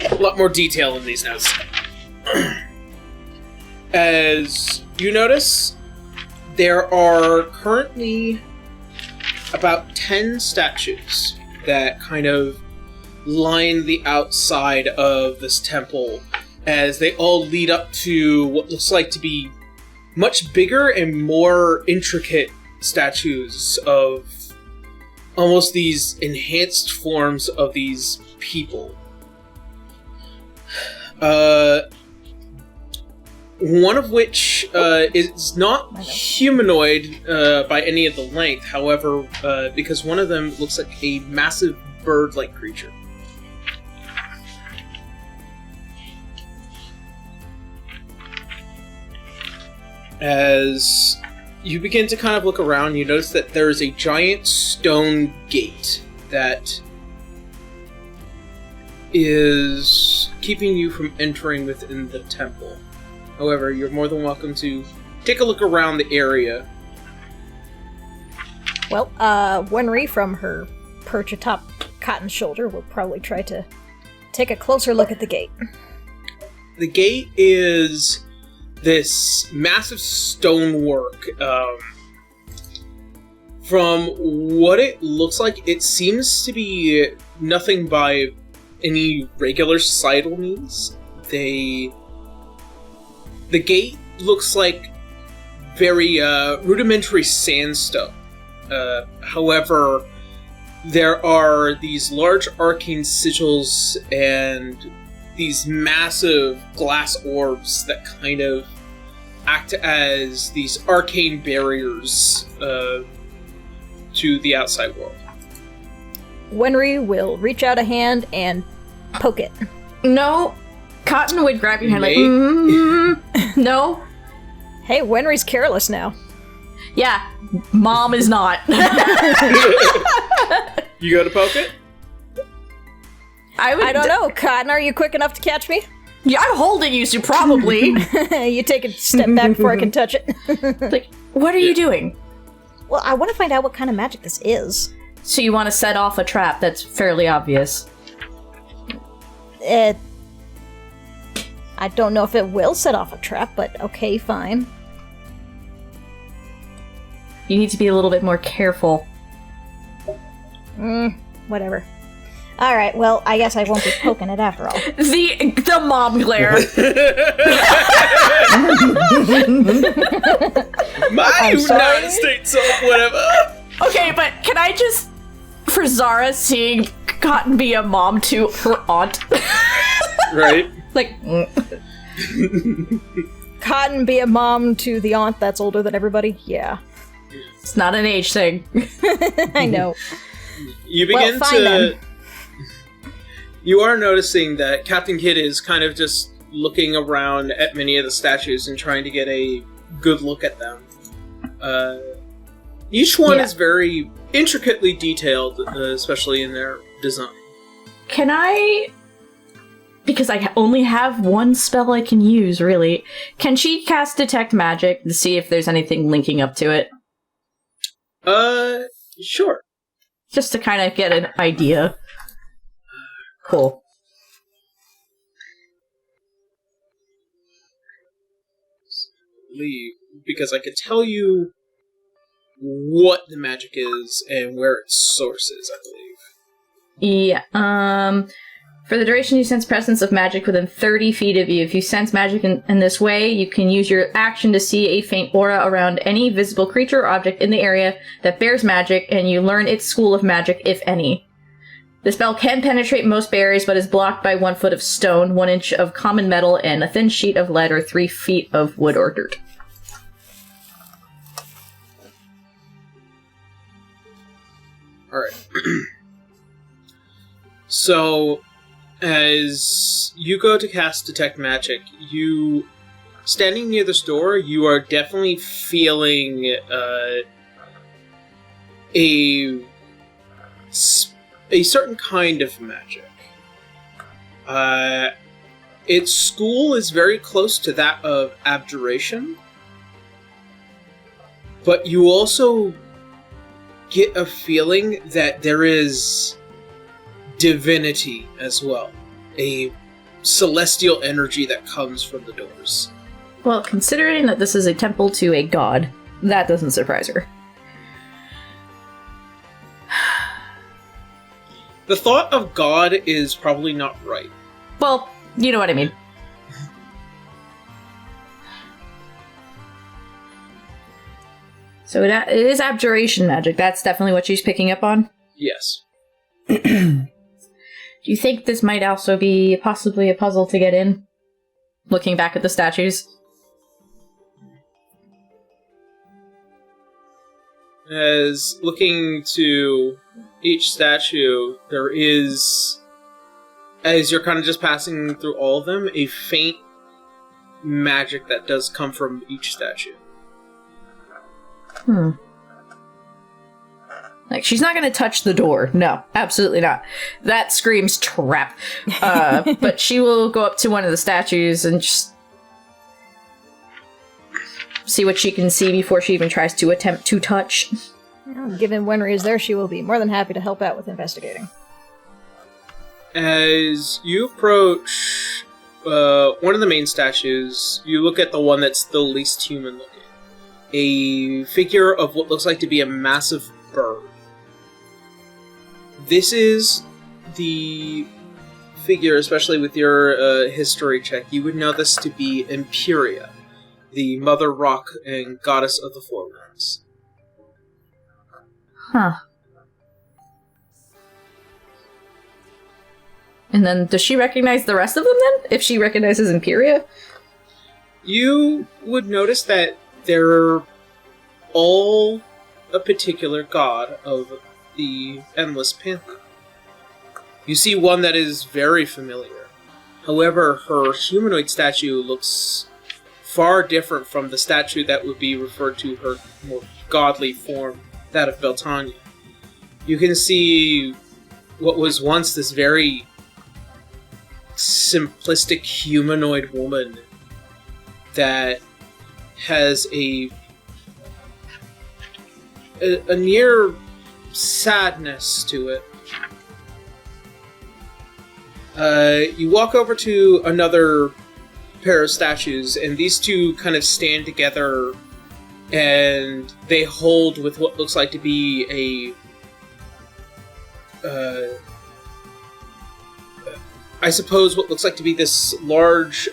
A lot more detail in these notes. As you notice, there are currently about 10 statues that kind of line the outside of this temple, as they all lead up to what looks like to be much bigger and more intricate statues of almost these enhanced forms of these people. One of which is not humanoid by any of the length, however, because one of them looks like a massive bird-like creature. As you begin to kind of look around, you notice that there is a giant stone gate that is keeping you from entering within the temple. However, you're more than welcome to take a look around the area. Well, Wenry, from her perch atop Cotton's shoulder, will probably try to take a closer look at the gate. The gate is this massive stonework. From what it looks like, it seems to be nothing by any regular societal means. The gate looks like very rudimentary sandstone. However, there are these large arcane sigils and these massive glass orbs that kind of act as these arcane barriers to the outside world. Wenry will reach out a hand and poke it. No. Cotton would grab your hand like, no. Hey, Wenry's careless now. Yeah, Mom is not. You go to poke it? I don't know. Cotton, are you quick enough to catch me? Yeah, I'm holding you, so probably. You take a step back before I can touch it. Like, what are you doing? Well, I want to find out what kind of magic this is. So you want to set off a trap that's fairly obvious. I don't know if it will set off a trap, but okay, fine. You need to be a little bit more careful. Whatever. Alright, well, I guess I won't be poking it after all. The mom glare. My United States of whatever. Okay, but can I just, for Zara seeing Cotton be a mom to her aunt? Right. Like, Cotton be a mom to the aunt that's older than everybody? Yeah. it's not an age thing. I know. You begin fine then. You are noticing that Captain Kidd is kind of just looking around at many of the statues and trying to get a good look at them. Each one is very intricately detailed, especially in their design. Can I... Because I only have one spell I can use, really. Can she cast Detect Magic to see if there's anything linking up to it? Sure. Just to kind of get an idea. Cool. Because I could tell you what the magic is and where its source is, I believe. Yeah, for the duration you sense presence of magic within 30 feet of you. If you sense magic in this way, you can use your action to see a faint aura around any visible creature or object in the area that bears magic, and you learn its school of magic, if any. The spell can penetrate most barriers, but is blocked by 1 foot of stone, 1 inch of common metal, and a thin sheet of lead or 3 feet of wood or dirt. Alright. So, as you go to cast Detect Magic, standing near this door, you are definitely feeling a certain kind of magic. Its school is very close to that of abjuration, but you also get a feeling that there is divinity as well. A celestial energy that comes from the doors. Well, considering that this is a temple to a god, that doesn't surprise her. The thought of God is probably not right. Well, you know what I mean. So it is abjuration magic. That's definitely what she's picking up on? Yes. Do you think this might also be possibly a puzzle to get in? Looking back at the statues? As looking to each statue, there is, as you're kind of just passing through all of them, a faint magic that does come from each statue. Like, she's not gonna touch the door. No, absolutely not. That screams trap. But she will go up to one of the statues and just see what she can see before she even tries to attempt to touch. Well, given Wenry is there, she will be more than happy to help out with investigating. As you approach one of the main statues, you look at the one that's the least human looking. A figure of what looks like to be a massive bird. This is the figure, especially with your history check, you would know this to be Imperia, the mother rock and goddess of the Four Winds. Huh. And then, does she recognize the rest of them then? If she recognizes Imperia? You would notice that they're all a particular god of the Endless Pantheon. You see one that is very familiar. However, her humanoid statue looks far different from the statue that would be referred to her more godly form, that of Beltania. You can see what was once this very simplistic humanoid woman that has a near sadness to it. You walk over to another pair of statues, and these two kind of stand together, and they hold with what looks like to be I suppose what looks like to be this large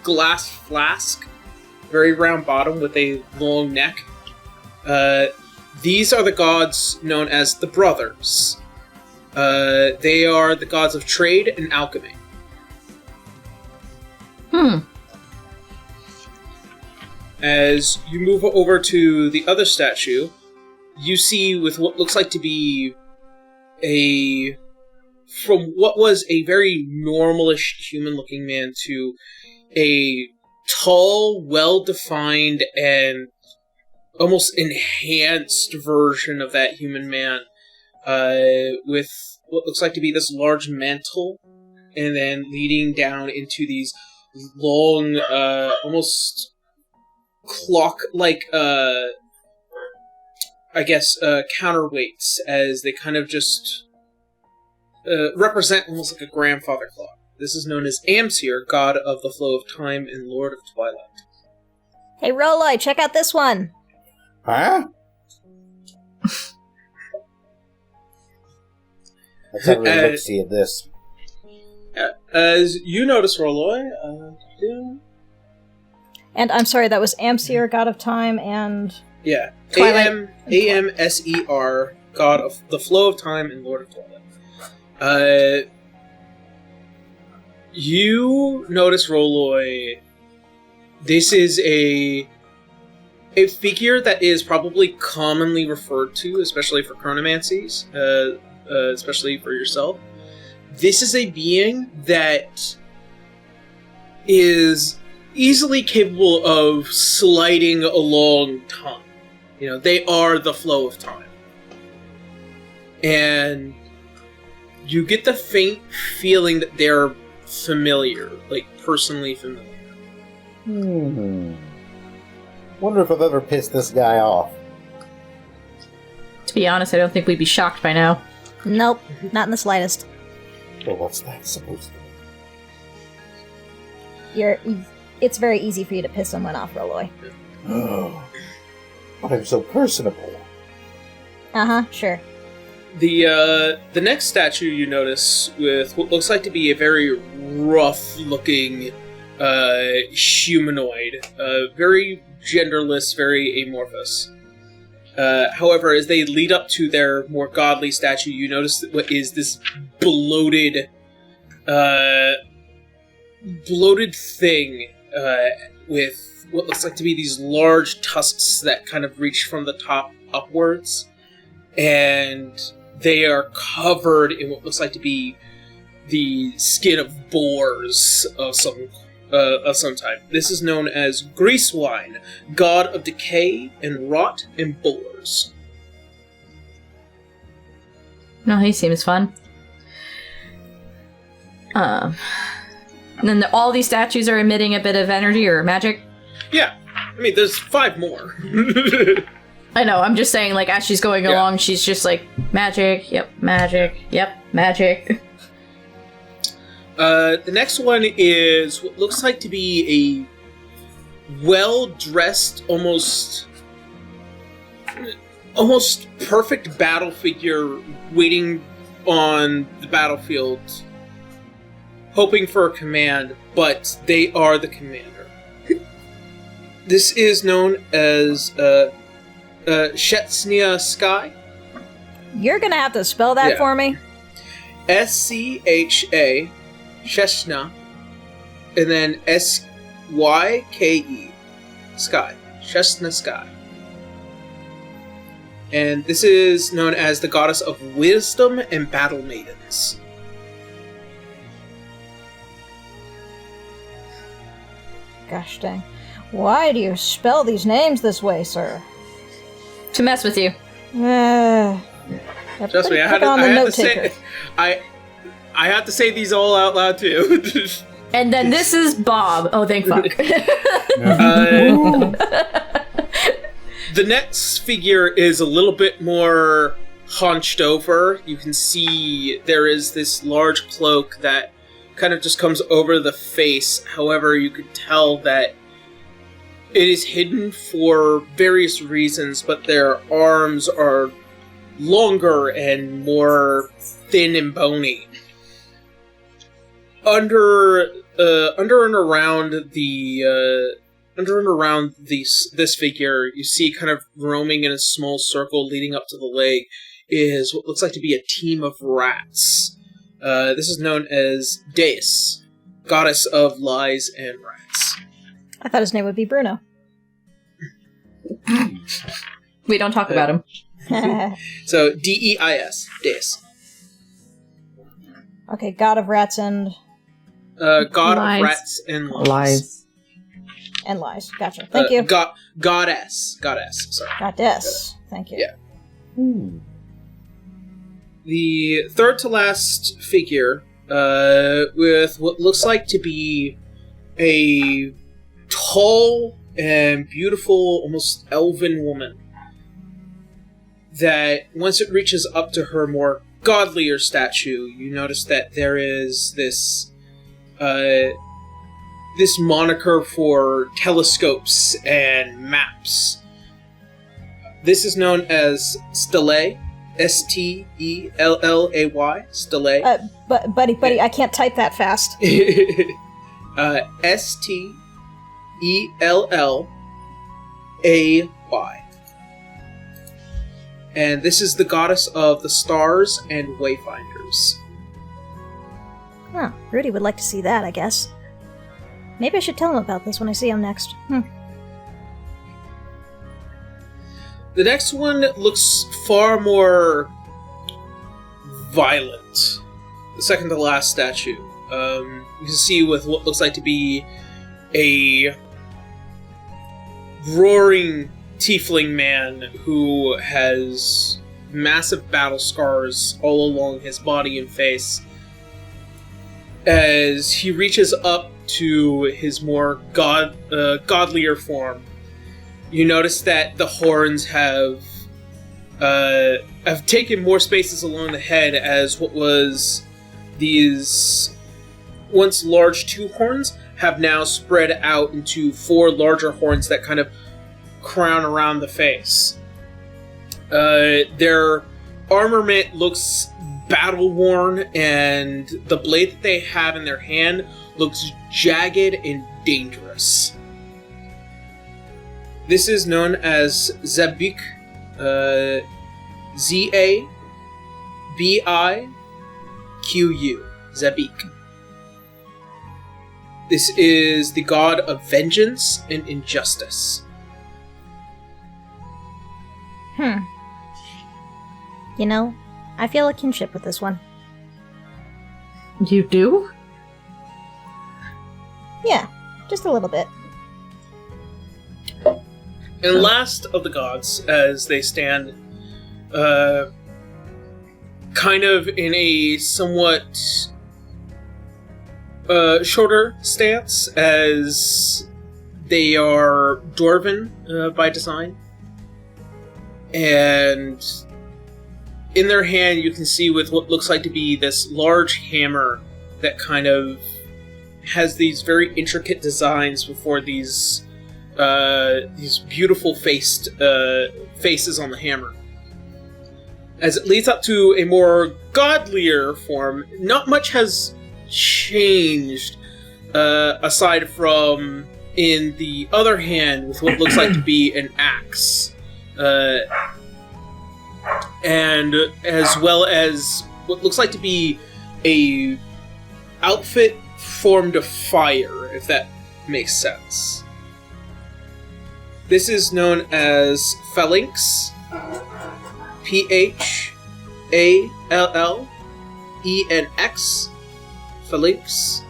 glass flask, very round bottom with a long neck. These are the gods known as the Brothers. They are the gods of trade and alchemy. As you move over to the other statue, you see with what looks like to be from what was a very normalish human-looking man to a tall, well-defined, and almost enhanced version of that human man, with what looks like to be this large mantle, and then leading down into these long, almost clock-like, counterweights, as they kind of just represent almost like a grandfather clock. This is known as Amsir, god of the flow of time and lord of twilight. Hey, Roloi, check out this one! Huh? Let's have a really look-see at this. As you notice, Roloi, And I'm sorry, that was Amsir, god of time, and... Yeah. Twilight. Amser, god of the flow of time and lord of twilight. You notice, Roloi, this is a figure that is probably commonly referred to, especially for chronomancies, especially for yourself. This is a being that is easily capable of sliding along time. You know, they are the flow of time. And you get the faint feeling that they're familiar, like personally familiar. Wonder if I've ever pissed this guy off. To be honest, I don't think we'd be shocked by now. Nope, not in the slightest. Well, what's that supposed to be? It's very easy for you to piss someone off, Roloi. Oh, but I'm so personable. Uh-huh, sure. The next statue you notice with what looks like to be a very rough-looking humanoid, very genderless, very amorphous. However, as they lead up to their more godly statue, you notice that what is this bloated thing with what looks like to be these large tusks that kind of reach from the top upwards, and they are covered in what looks like to be the skin of boars of some type. This is known as Greasewine, god of decay and rot and boars. No, he seems fun. And then all these statues are emitting a bit of energy or magic? Yeah. I mean, there's 5 more. I know, I'm just saying, like, as she's going along, she's just like, magic, yep, magic, yep, magic. The next one is what looks like to be a well-dressed, almost perfect battle figure waiting on the battlefield, hoping for a command, but they are the commander. This is known as Shetsnia Sky. You're gonna have to spell that for me. SCHA, Sheshna, and then SYKE, Sky. Sheshna Sky. And this is known as the goddess of wisdom and battle maidens. Gosh dang. Why do you spell these names this way, sir? To mess with you. Trust me, I had to say these all out loud too. And then this is Bob. Oh, thank fuck. The next figure is a little bit more hunched over. You can see there is this large cloak that kind of just comes over the face. However, you could tell that it is hidden for various reasons, but their arms are longer and more thin and bony. Under and around this figure, you see kind of roaming in a small circle leading up to the leg is what looks like to be a team of rats. This is known as Deus, goddess of lies and rats. I thought his name would be Bruno. We don't talk about him. So, Deis, Deus. Okay, god of rats and... God Lies. of rats and lies. Lies. And lies. Gotcha. Thank you. Goddess, sorry. Goddess. Thank you. Yeah. The third to last figure, with what looks like to be a tall and beautiful, almost elven woman, that once it reaches up to her more godlier statue, you notice that there is this moniker for telescopes and maps. This is known as Stellay, Stellay, Stellay. But buddy, I can't type that fast. Stellay. And this is the goddess of the stars and wayfinders. Huh. Rudy would like to see that, I guess. Maybe I should tell him about this when I see him next. The next one looks far more violent. The second to last statue. You can see with what looks like to be a roaring tiefling man who has massive battle scars all along his body and face. As he reaches up to his more godlier form, you notice that the horns have taken more spaces along the head, as what was these once large two horns have now spread out into four larger horns that kind of crown around the face. Their armament looks battle-worn, and the blade that they have in their hand looks jagged and dangerous. This is known as Zabiq, Z-A-B-I-Q-U, Zabiq. This is the god of vengeance and injustice. You know, I feel a kinship with this one. You do? Yeah, just a little bit. And last of the gods, as they stand, kind of in a somewhat shorter stance, as they are dwarven by design. And in their hand, you can see with what looks like to be this large hammer that kind of has these very intricate designs before these beautiful faces on the hammer. As it leads up to a more godlier form, not much has changed, aside from in the other hand with what looks like to be an axe. And as well as what looks like to be a outfit formed of fire, if that makes sense. This is known as Phalanx, P-H-A-L-L-E-N-X, Phalanx,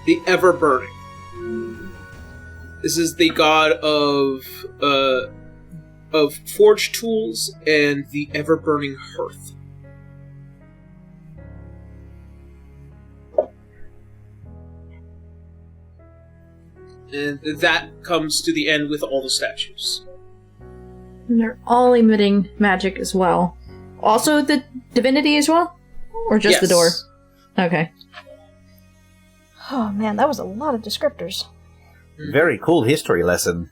the Ever-Burning. This is the god of forged tools and the ever-burning hearth. And that comes to the end with all the statues. And they're all emitting magic as well. Also the divinity as well? Or just Yes. the door? Okay. Oh man, that was a lot of descriptors. Very cool history lesson.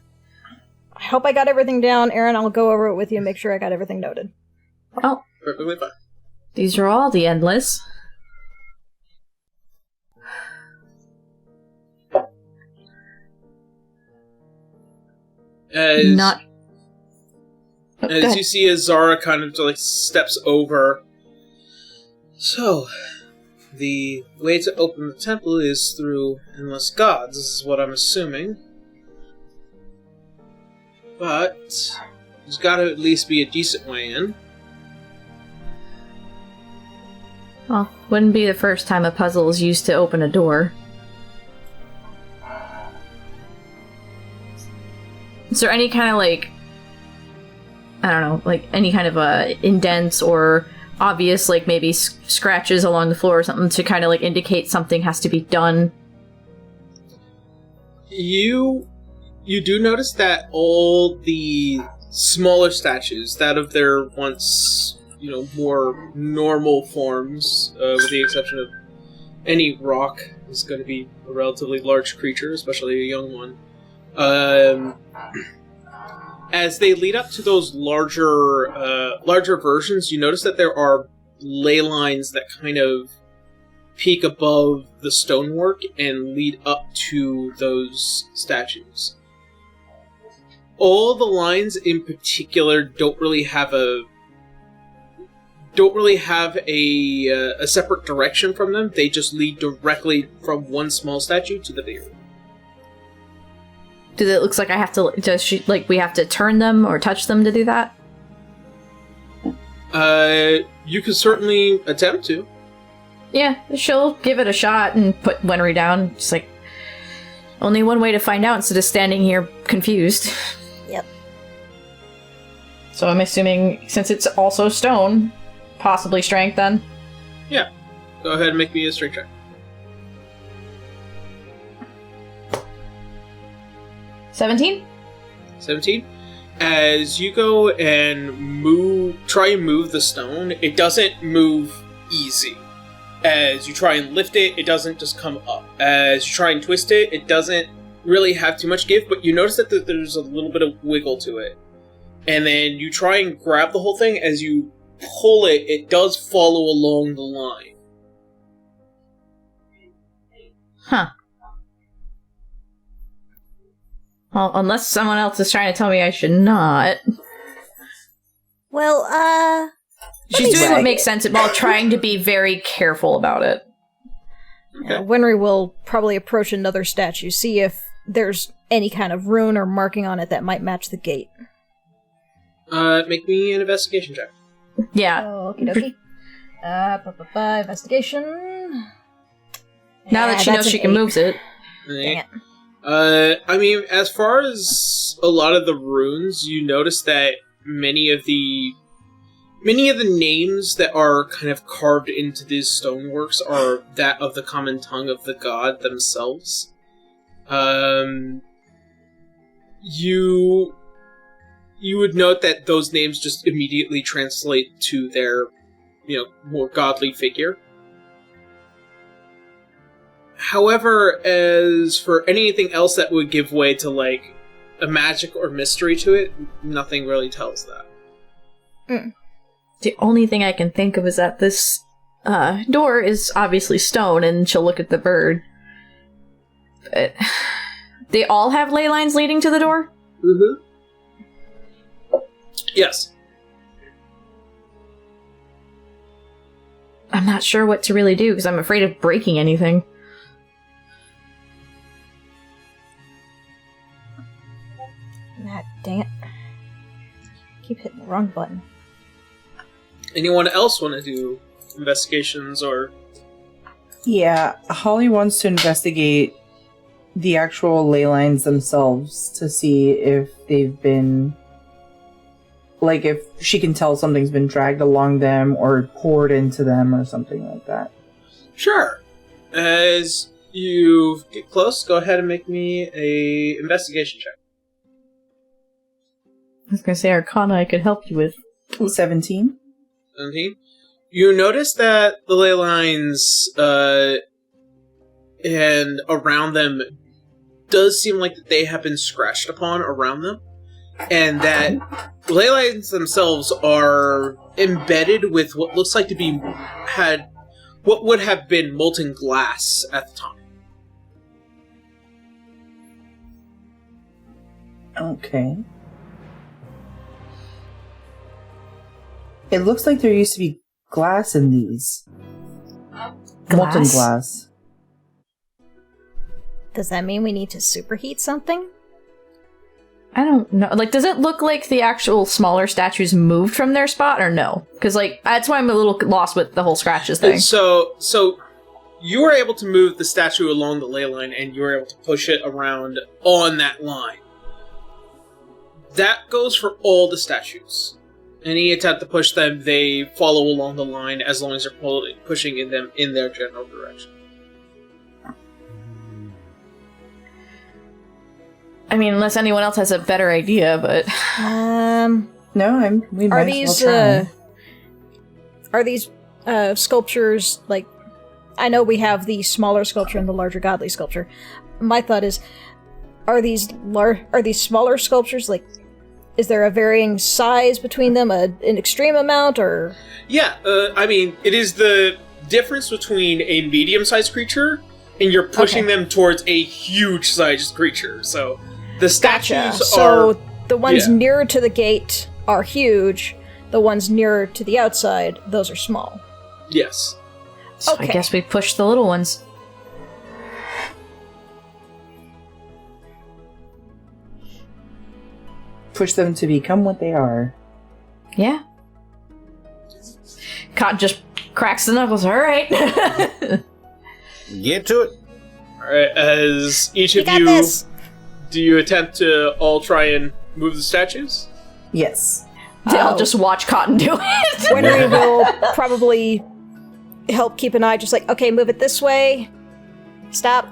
I hope I got everything down. Aaron, I'll go over it with you and make sure I got everything noted. Well, Perfectly fine. these are all the endless. Not. Oh, As you see, as Zara kind of like steps over. So, the way to open the temple is through endless gods. This is what I'm assuming. But there's got to at least be a decent way in. Well, wouldn't be the first time a puzzle is used to open a door. Is there any kind of like, I don't know, like any kind of indents or obvious like maybe scratches along the floor or something to kind of like indicate something has to be done? You do notice that all the smaller statues, that of their once, more normal forms, with the exception of any rock, is going to be a relatively large creature, especially a young one. As they lead up to those larger versions, you notice that there are ley lines that kind of peek above the stonework and lead up to those statues. All the lines in particular don't really have a separate direction from them. They just lead directly from one small statue to the bigger one. Does it looks like I have to? We have to turn them or touch them to do that? You could certainly attempt to. Yeah, she'll give it a shot and put Wenry down. Just like, only one way to find out instead of standing here confused. Yep. So I'm assuming, since it's also stone, possibly strength then? Yeah. Go ahead and make me a strength check. 17? 17. As you go and try and move the stone, it doesn't move easy. As you try and lift it, it doesn't just come up. As you try and twist it, it doesn't really have too much give, but you notice that there's a little bit of wiggle to it. And then you try and grab the whole thing. As you pull it, it does follow along the line. Huh. Well, unless someone else is trying to tell me I should not. Well, she's doing what makes sense while trying to be very careful about it. Winry will probably approach another statue, see if there's any kind of rune or marking on it that might match the gate. Make me an investigation check. Okie Yeah. dokie. Investigation. Now that she knows she can move it. Dang it. I mean, as far as a lot of the runes, you notice that many of the names that are kind of carved into these stoneworks are that of the common tongue of the god themselves. You would note that those names just immediately translate to their, more godly figure. However, as for anything else that would give way to, like, a magic or mystery to it, nothing really tells that. The only thing I can think of is that this door is obviously stone, and she'll look at the bird. But they all have ley lines leading to the door? Mm-hmm. Yes. I'm not sure what to really do, because I'm afraid of breaking anything. Dang it. Keep hitting the wrong button. Anyone else want to do investigations or... Yeah, Holly wants to investigate the actual ley lines themselves to see if they've been... Like, if she can tell something's been dragged along them or poured into them or something like that. Sure. As you get close, go ahead and make me a investigation check. I was gonna say Arcana I could help you with. 17? 17. You notice that the ley lines, and around them does seem like that they have been scratched upon around them, and that ley lines themselves are embedded with what looks like to be what would have been molten glass at the time. Okay. It looks like there used to be glass in these. Molten glass. Does that mean we need to superheat something? I don't know. Like, does it look like the actual smaller statues moved from their spot, or no? Because, like, that's why I'm a little lost with the whole scratches thing. So you were able to move the statue along the ley line, and you were able to push it around on that line. That goes for all the statues. Any attempt to push them, they follow along the line as long as they're pushing in them in their general direction. I mean, unless anyone else has a better idea, but No, we might as well try. Are these sculptures, like, I know we have the smaller sculpture and the larger godly sculpture. My thought is, are these smaller sculptures, like, is there a varying size between them, an extreme amount, or? Yeah, I mean, it is the difference between a medium-sized creature and you're pushing them towards a huge-sized creature. So the statues are... So the ones nearer to the gate are huge. The ones nearer to the outside, those are small. Yes. So I guess we push the little ones. Push them to become what they are. Yeah. Cot just cracks the knuckles. All right. Get to it. Alright, as each of got you... this. Do you attempt to all try and move the statues? Yes. I'll just watch Cotton do it. Winry will probably help keep an eye, just like, okay, move it this way. Stop.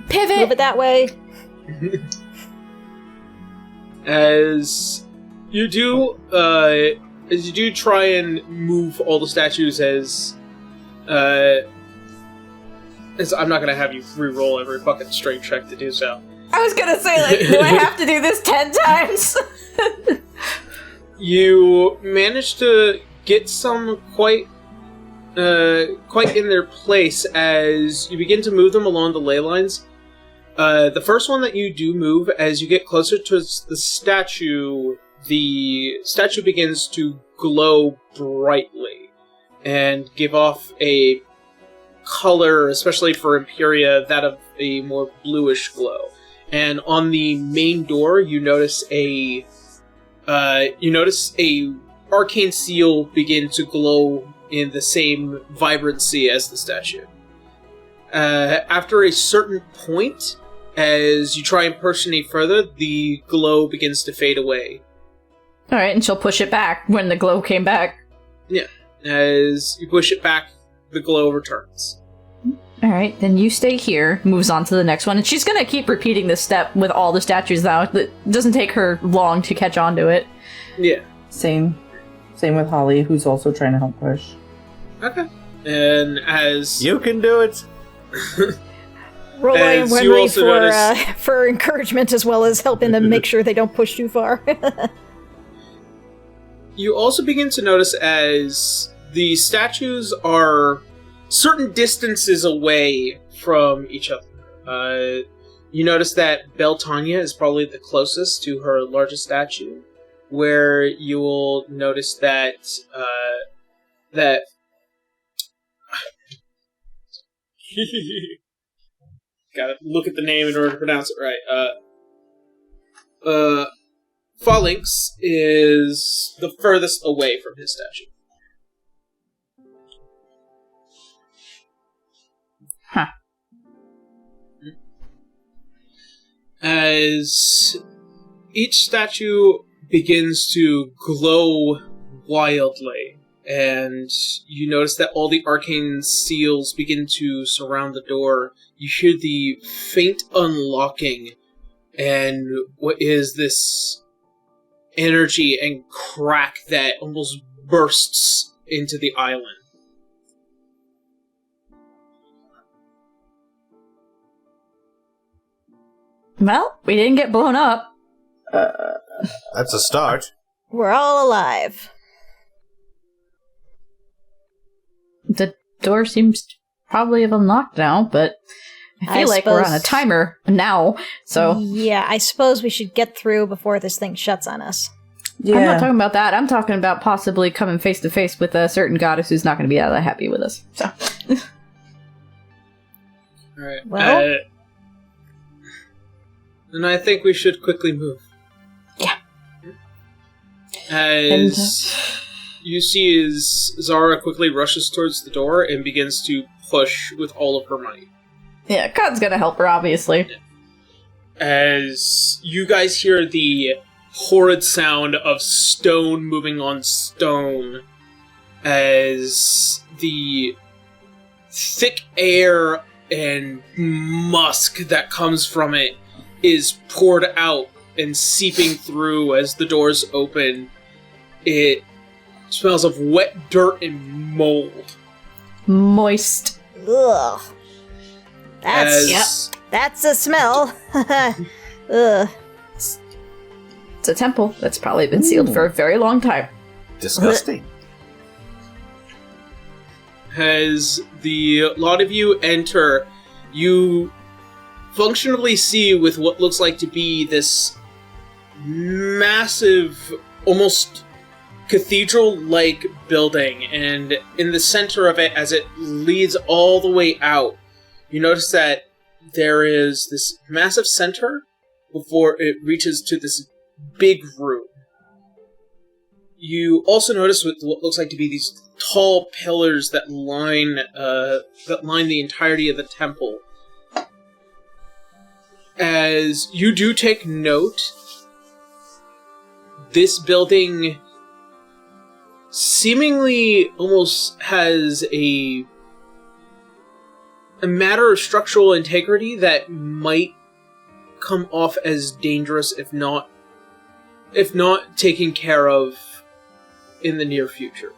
Pivot. Move it that way. As you do try and move all the statues as I'm not gonna have you re-roll every fucking strength check to do so. I was gonna say, like, do I have to do this 10 times? You manage to get some quite in their place as you begin to move them along the ley lines. The first one that you do move, as you get closer to the statue begins to glow brightly and give off a color, especially for Imperia, that of a more bluish glow. And on the main door, you notice a arcane seal begin to glow in the same vibrancy as the statue. After a certain point, as you try and push any further, the glow begins to fade away. Alright, and she'll push it back when the glow came back. Yeah. As you push it back, the glow returns. Alright, then you stay here, moves on to the next one, and she's gonna keep repeating this step with all the statues now. It doesn't take her long to catch on to it. Yeah. Same with Holly, who's also trying to help push. Okay. And as... You can do it! Roll and As you Winry also for, notice- for encouragement as well as helping them make sure they don't push too far. You also begin to notice as the statues are certain distances away from each other. You notice that Beltania is probably the closest to her largest statue, where you will notice that gotta look at the name in order to pronounce it right. Phalanx is the furthest away from his statue. Huh. As each statue begins to glow wildly, and you notice that all the arcane seals begin to surround the door, you hear the faint unlocking, and what is this energy and crack that almost bursts into the island. Well, we didn't get blown up. That's a start. We're all alive. The door seems probably have unlocked now, but I feel like we're on a timer now, so... Yeah, I suppose we should get through before this thing shuts on us. Yeah. I'm not talking about that. I'm talking about possibly coming face to face with a certain goddess who's not going to be that happy with us. So, All right. Well? And I think we should quickly move. Yeah. As you see, as Zara quickly rushes towards the door and begins to push with all of her might. yeah, God's going to help her, obviously. As you guys hear the horrid sound of stone moving on stone, as the thick air and musk that comes from it is poured out and seeping through as the doors open. It smells of wet dirt and mold. Moist. Ugh. That's a smell. Ugh. It's a temple that's probably been sealed for a very long time. Disgusting. As the lot of you enter, you functionally see with what looks like to be this massive, almost cathedral-like building, and in the center of it, as it leads all the way out, you notice that there is this massive center before it reaches to this big room. You also notice what looks like to be these tall pillars that line the entirety of the temple. As you do take note, this building seemingly almost has a matter of structural integrity that might come off as dangerous if not taken care of in the near future.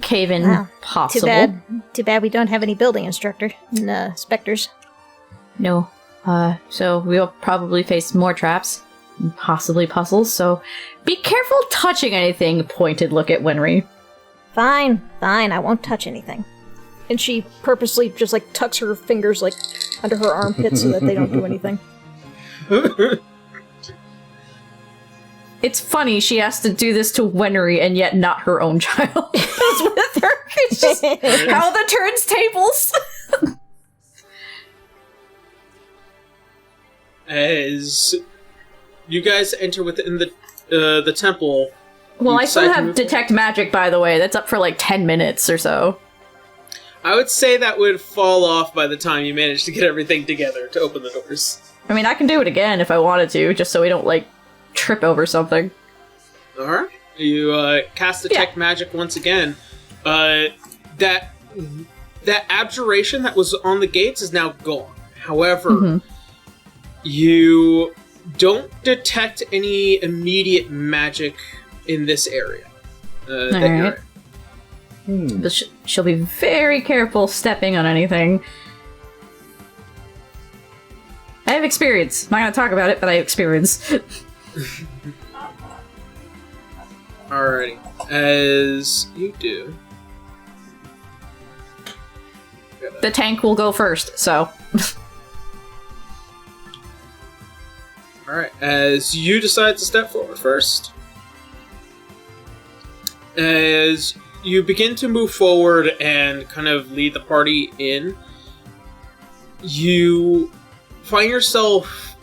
Cave-in Wow. possible. Too bad we don't have any building inspectors. No. So we'll probably face more traps. And possibly puzzles, so be careful touching anything. Pointed look at Winry. Fine, I won't touch anything. And she purposely just, tucks her fingers, under her armpits so that they don't do anything. It's funny she has to do this to Winry and yet not her own child is with her. It's just how the turns tables. As you guys enter within the temple... Well, you I still decide to have move Detect Magic, by the way. That's up for 10 minutes or so. I would say that would fall off by the time you manage to get everything together to open the doors. I mean, I can do it again if I wanted to, just so we don't, trip over something. Alright. You cast Detect Magic once again. That abjuration that was on the gates is now gone. However, you don't detect any immediate magic in this area. Alright. But she'll be very careful stepping on anything. I have experience. I'm not going to talk about it, but I have experience. Alrighty. As you do... The tank will go first, so... Alright, as you decide to step forward first, as you begin to move forward and kind of lead the party in, you find yourself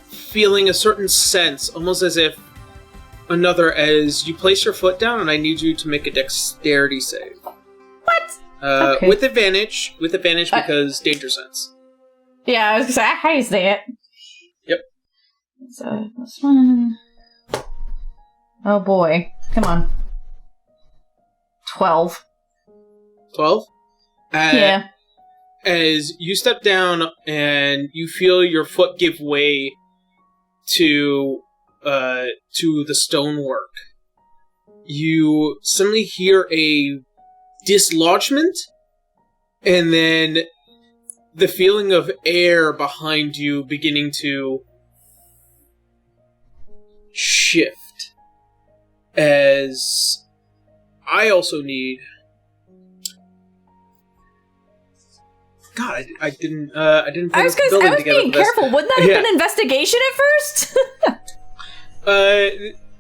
feeling a certain sense, almost as if as you place your foot down, and I need you to make a dexterity save. What? Okay. With advantage because danger sense. Yeah, I was going to say, how do you say it? Yep. So, this one... Oh boy. Come on. 12. 12? Yeah. As you step down and you feel your foot give way to the stonework, you suddenly hear a dislodgement, and then the feeling of air behind you beginning to shift as I also need... God, I didn't. I didn't. I was being careful. Wouldn't that have been an investigation at first?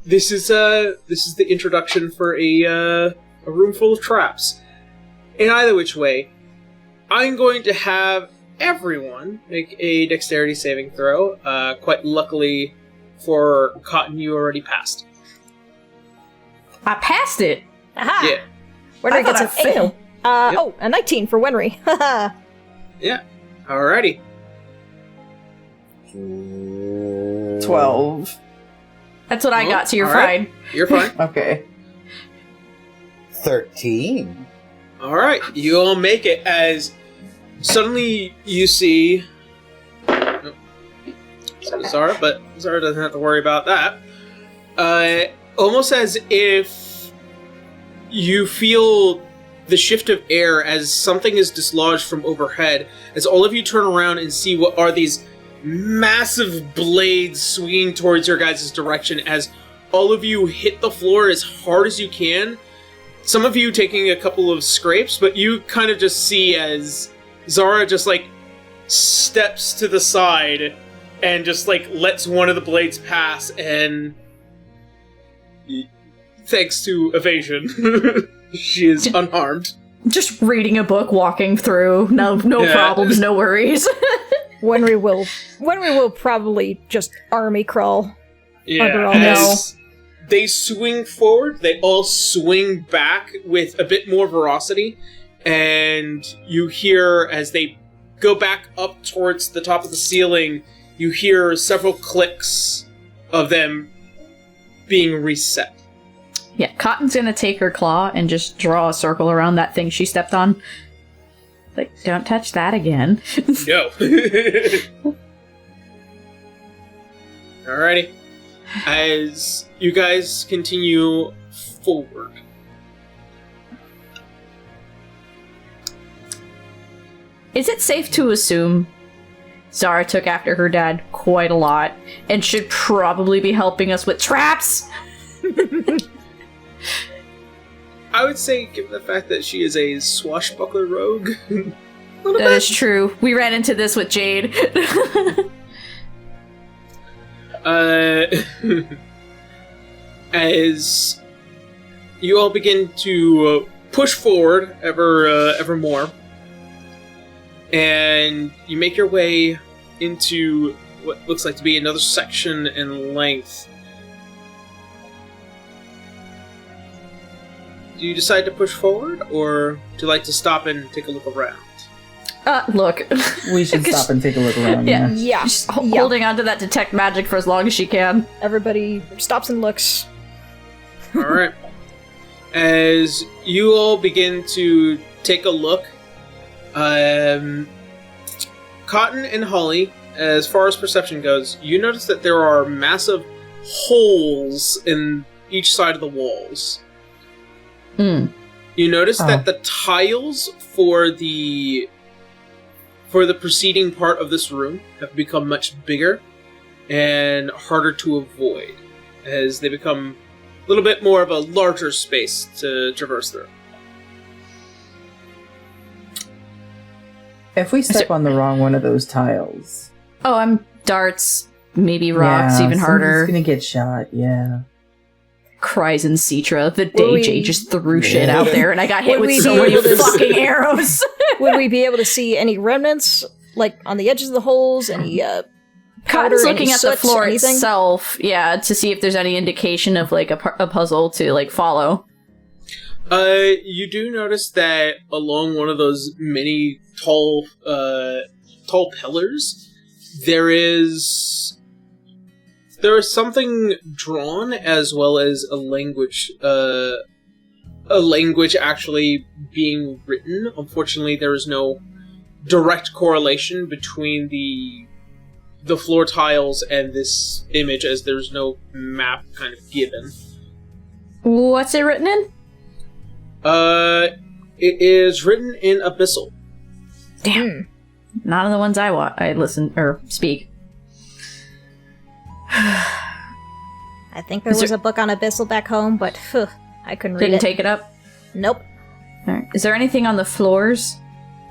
This is the introduction for a room full of traps. In either which way, I'm going to have everyone make a dexterity saving throw. Quite luckily for Cotton, you already passed. I passed it. Aha! Yeah. Wenry gets I an failed. 8. Oh, a 19 for Wenry. Haha. Yeah. Alrighty. 12. That's what I got, so you're alright. fine. You're fine. Okay. 13. Alright, you all make it as suddenly you see... Oh, so Zara, but Zara doesn't have to worry about that. Almost as if you feel the shift of air as something is dislodged from overhead, as all of you turn around and see what are these massive blades swinging towards your guys' direction as all of you hit the floor as hard as you can. Some of you taking a couple of scrapes, but you kind of just see as Zara just, like, steps to the side and just, like, lets one of the blades pass, and thanks to evasion, she is unharmed. Just reading a book, walking through. No problems, no worries. Wenry will probably just army crawl under all as this. they swing forward, they all swing back with a bit more ferocity, and you hear as they go back up towards the top of the ceiling, you hear several clicks of them being reset. Yeah, Cotton's gonna take her claw and just draw a circle around that thing she stepped on. Like, don't touch that again. No. Alrighty. As you guys continue forward. Is it safe to assume Zara took after her dad quite a lot and should probably be helping us with traps? I would say, given the fact that she is a swashbuckler rogue, That is true. We ran into this with Jade. As you all begin to push forward ever more, and you make your way into what looks like to be another section in length. Do you decide to push forward, or do you like to stop and take a look around? Look. We should stop and take a look around. Yeah. Yeah. She's holding onto that detect magic for as long as she can. Everybody stops and looks. Alright. As you all begin to take a look, Cotton and Holly, as far as perception goes, you notice that there are massive holes in each side of the walls. You notice that the tiles for the preceding part of this room have become much bigger and harder to avoid, as they become a little bit more of a larger space to traverse through. If we step on the wrong one of those tiles... Oh, I'm darts, maybe rocks, even harder. Somebody's gonna get shot, yeah. Cries in Citra the day Jay just threw shit out there and I got hit Would with we so be many able to fucking arrows. Would we be able to see any remnants, like on the edges of the holes? Any powder? Cotton's looking any at the soot, floor anything? itself, yeah, to see if there's any indication of like a puzzle to like follow. You do notice that along one of those many tall pillars, there is something drawn, as well as a language actually being written. Unfortunately, there is no direct correlation between the floor tiles and this image, as there's no map kind of given. What's it written in? It is written in Abyssal. Damn. None of the ones I listen or speak. I think there was a book on Abyssal back home, but I couldn't read it. Didn't take it up? Nope. Alright. Is there anything on the floors?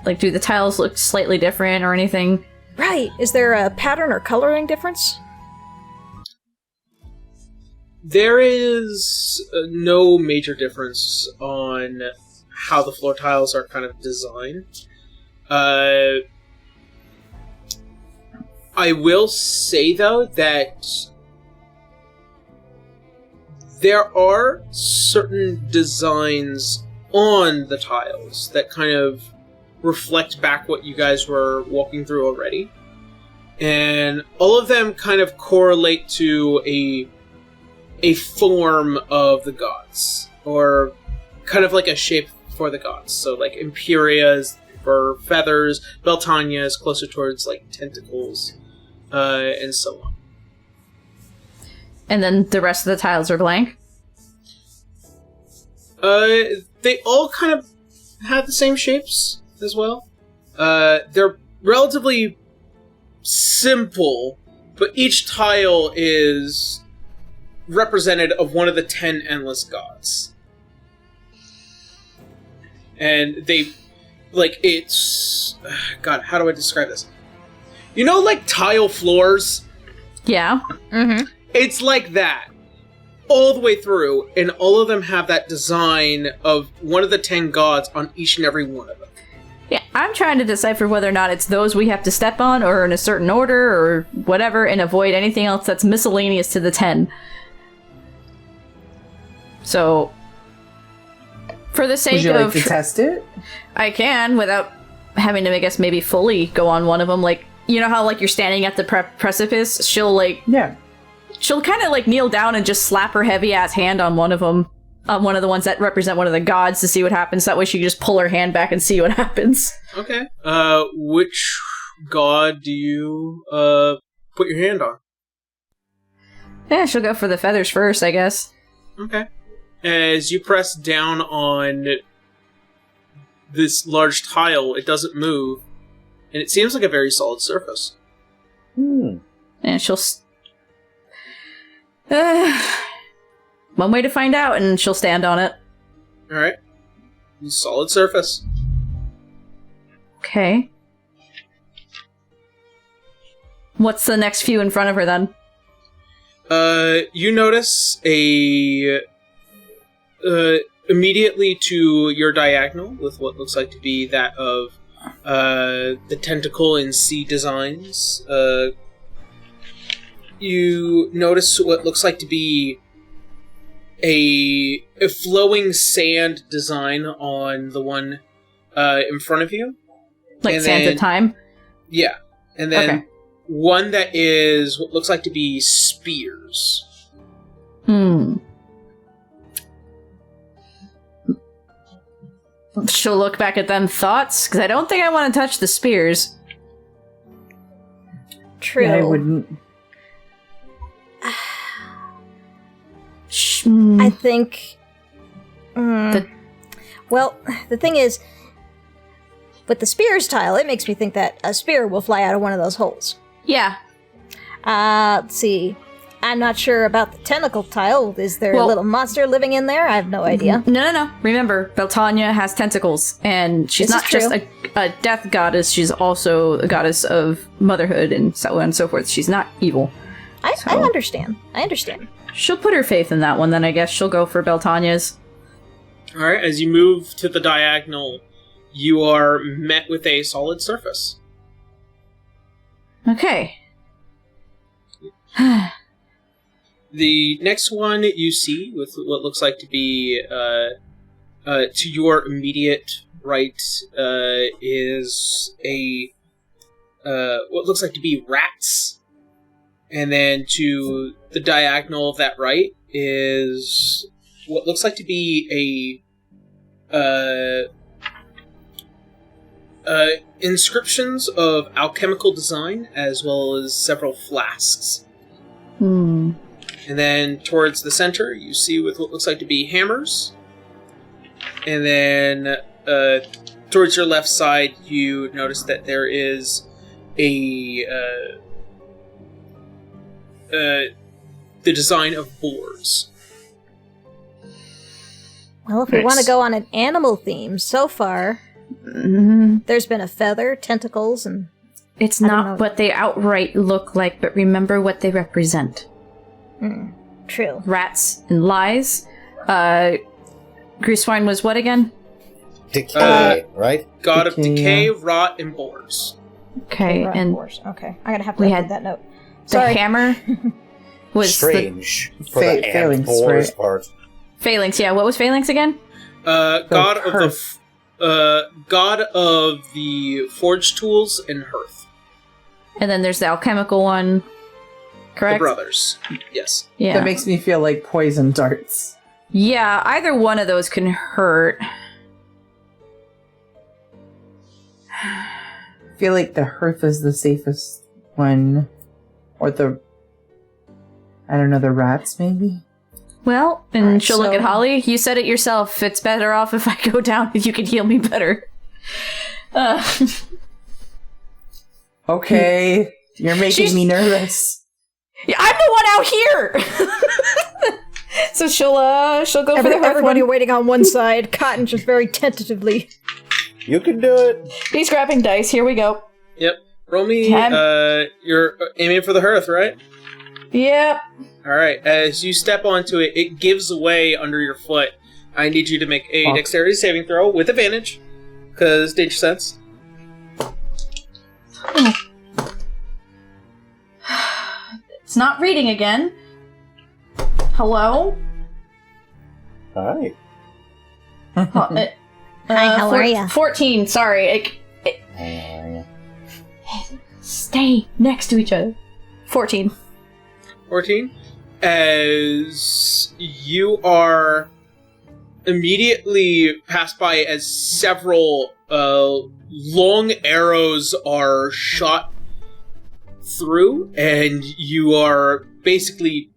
Like, do the tiles look slightly different or anything? Right. Is there a pattern or coloring difference? There is no major difference on how the floor tiles are kind of designed. I will say, though, that there are certain designs on the tiles that kind of reflect back what you guys were walking through already. And all of them kind of correlate to a form of the gods, or kind of like a shape for the gods. So like Imperia's for feathers, Beltania is closer towards like tentacles, and so on. And then the rest of the tiles are blank? They all kind of have the same shapes as well. They're relatively simple, but each tile is represented of one of the 10 endless gods. And they, like, it's... God, how do I describe this? You know, like, tile floors? Yeah. Mm-hmm. It's like that. All the way through, and all of them have that design of one of the 10 gods on each and every one of them. Yeah, I'm trying to decipher whether or not it's those we have to step on, or in a certain order, or whatever, and avoid anything else that's miscellaneous to the 10. So, for the sake Would you of... like to test it? I can, without having to, I guess, maybe fully go on one of them. Like, you know how, like, you're standing at the precipice? She'll, like... Yeah. She'll kind of, like, kneel down and just slap her heavy-ass hand on one of them. On one of the ones that represent one of the gods to see what happens. That way she can just pull her hand back and see what happens. Okay. Which god do you, put your hand on? Yeah, she'll go for the feathers first, I guess. Okay. As you press down on this large tile, it doesn't move, and it seems like a very solid surface. And she'll... one way to find out, and she'll stand on it. Alright. Solid surface. Okay. What's the next few in front of her, then? You notice immediately to your diagonal, with what looks like to be that of the tentacle and sea designs, you notice what looks like to be a flowing sand design on the one in front of you. Like and Sands of then, Time? Yeah. And then Okay. one that is what looks like to be spears. She'll look back at them. Thoughts? Because I don't think I want to touch the spears. True. Yeah, I wouldn't. I think... Well, the thing is, with the spears tile, it makes me think that a spear will fly out of one of those holes. Yeah. Let's see. I'm not sure about the tentacle tile. Is there a little monster living in there? I have no idea. No. Remember, Beltania has tentacles, and she's This not is just true. a death goddess, she's also a goddess of motherhood and so on and so forth. She's not evil. I So- understand. I understand. She'll put her faith in that one, then I guess she'll go for Beltania's. Alright, as you move to the diagonal, you are met with a solid surface. Okay. The next one you see, with what looks like to be to your immediate right, is a what looks like to be rats. And then to the diagonal of that right is what looks like to be inscriptions of alchemical design, as well as several flasks. And then towards the center, you see with what looks like to be hammers. And then towards your left side, you notice that there is the design of boars. Well, if we want to go on an animal theme, so far, there's been a feather, tentacles, and... It's not what they outright look like, but remember what they represent. True. Rats and lies. Greasewine was what again? Decay, right? God of decay, rot, and boars. Okay, and okay, I'm gonna have to we update had that note. the Sorry. hammer was Strange for the phalanx, boars right? part. Phalanx. Yeah, what was Phalanx again? God of the forge tools and hearth. And then there's the alchemical one. Correct. The brothers. Yes. Yeah. That makes me feel like poison darts. Yeah, either one of those can hurt. I feel like the hearth is the safest one. Or the... I don't know, the rats, maybe? Well, and Alright, she'll look so- at Holly. You said it yourself. It's better off if I go down and you can heal me better. Okay, you're making me nervous. Yeah, I'm the one out here! So she'll go for the hearth Everybody one. waiting on one side, Cotton just very tentatively. You can do it. He's grabbing dice. Here we go. Yep. Roll me. Ten. You're aiming for the hearth, right? Yep. All right. As you step onto it, it gives away under your foot. I need you to make a Fuck. dexterity saving throw with advantage, because danger sense. It's not reading again. Hello? Hi. Hi, how are ya? 14, sorry. Stay next to each other. 14. 14. As you are immediately passed by as several long arrows are shot through, and you are basically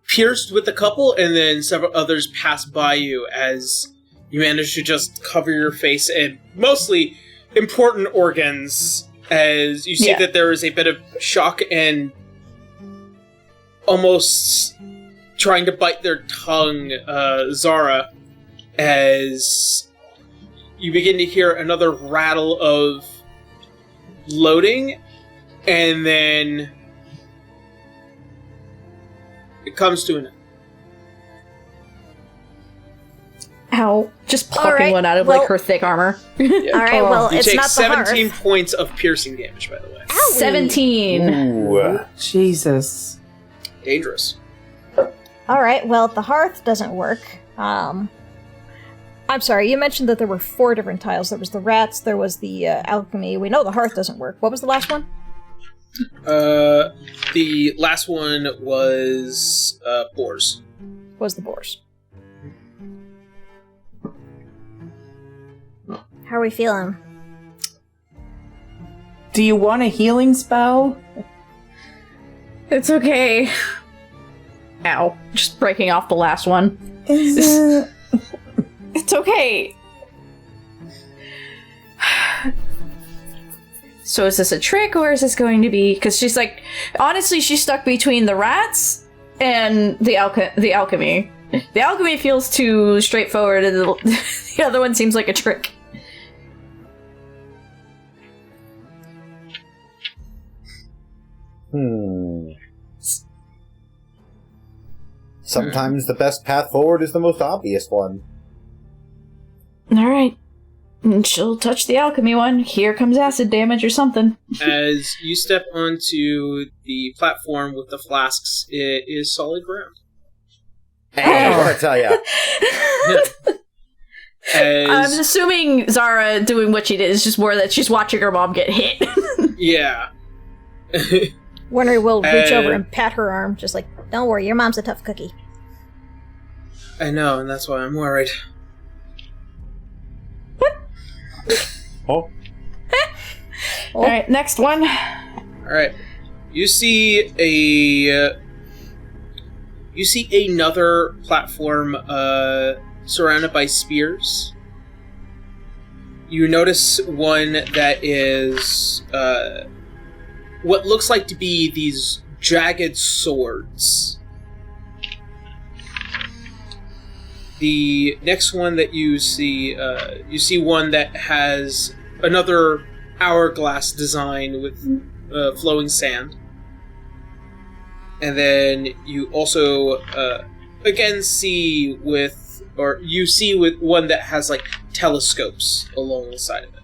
pierced with a couple, and then several others pass by you as you manage to just cover your face and mostly important organs, as you see that there is a bit of shock and almost trying to bite their tongue, Zara, as you begin to hear another rattle of loading, and then it comes to an end. Ow. Just All plucking right, one out of well- like her thick armor. All right, well, You it's take not the 17 hearth. points of piercing damage, by the way. 17. Ooh. Jesus. Dangerous. All right, well, the hearth doesn't work. I'm sorry, you mentioned that there were 4 different tiles. There was the rats, there was the alchemy. We know the hearth doesn't work. What was the last one? The last one was boars. Was the boars. How are we feeling? Do you want a healing spell? It's okay. Ow. Just breaking off the last one. Is it? It's okay. So is this a trick, or is this going to be... Because she's like... Honestly, she's stuck between the rats and the alchemy. The alchemy feels too straightforward, and the other one seems like a trick. Sometimes the best path forward is the most obvious one. Alright. She'll touch the alchemy one. Here comes acid damage or something. As you step onto the platform with the flasks, it is solid ground. Hey, what I tell ya? I'm As, assuming Zara doing what she did is just more that she's watching her mom get hit. yeah. Winry will reach over and pat her arm, just like, don't worry, your mom's a tough cookie. I know, and that's why I'm worried. Oh, Alright, next one. Alright. You see another platform surrounded by spears. you notice one that is what looks like to be these jagged swords. The next one that you see one that has another hourglass design with flowing sand. And then you also again see with one that has like telescopes along the side of it.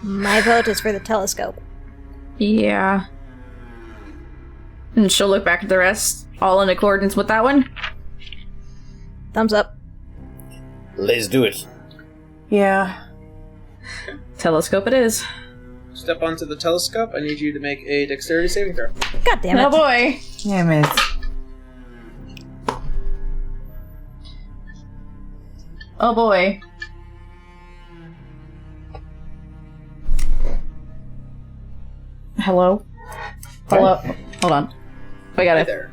My vote is for the telescope. Yeah. And she'll look back at the rest, all in accordance with that one. Thumbs up. Let's do it. Yeah. Telescope it is. Step onto the telescope. I need you to make a dexterity saving throw. God damn it. Oh boy. Damn it. Oh boy. Hello? Hello? Hold on. I got Hi it. there.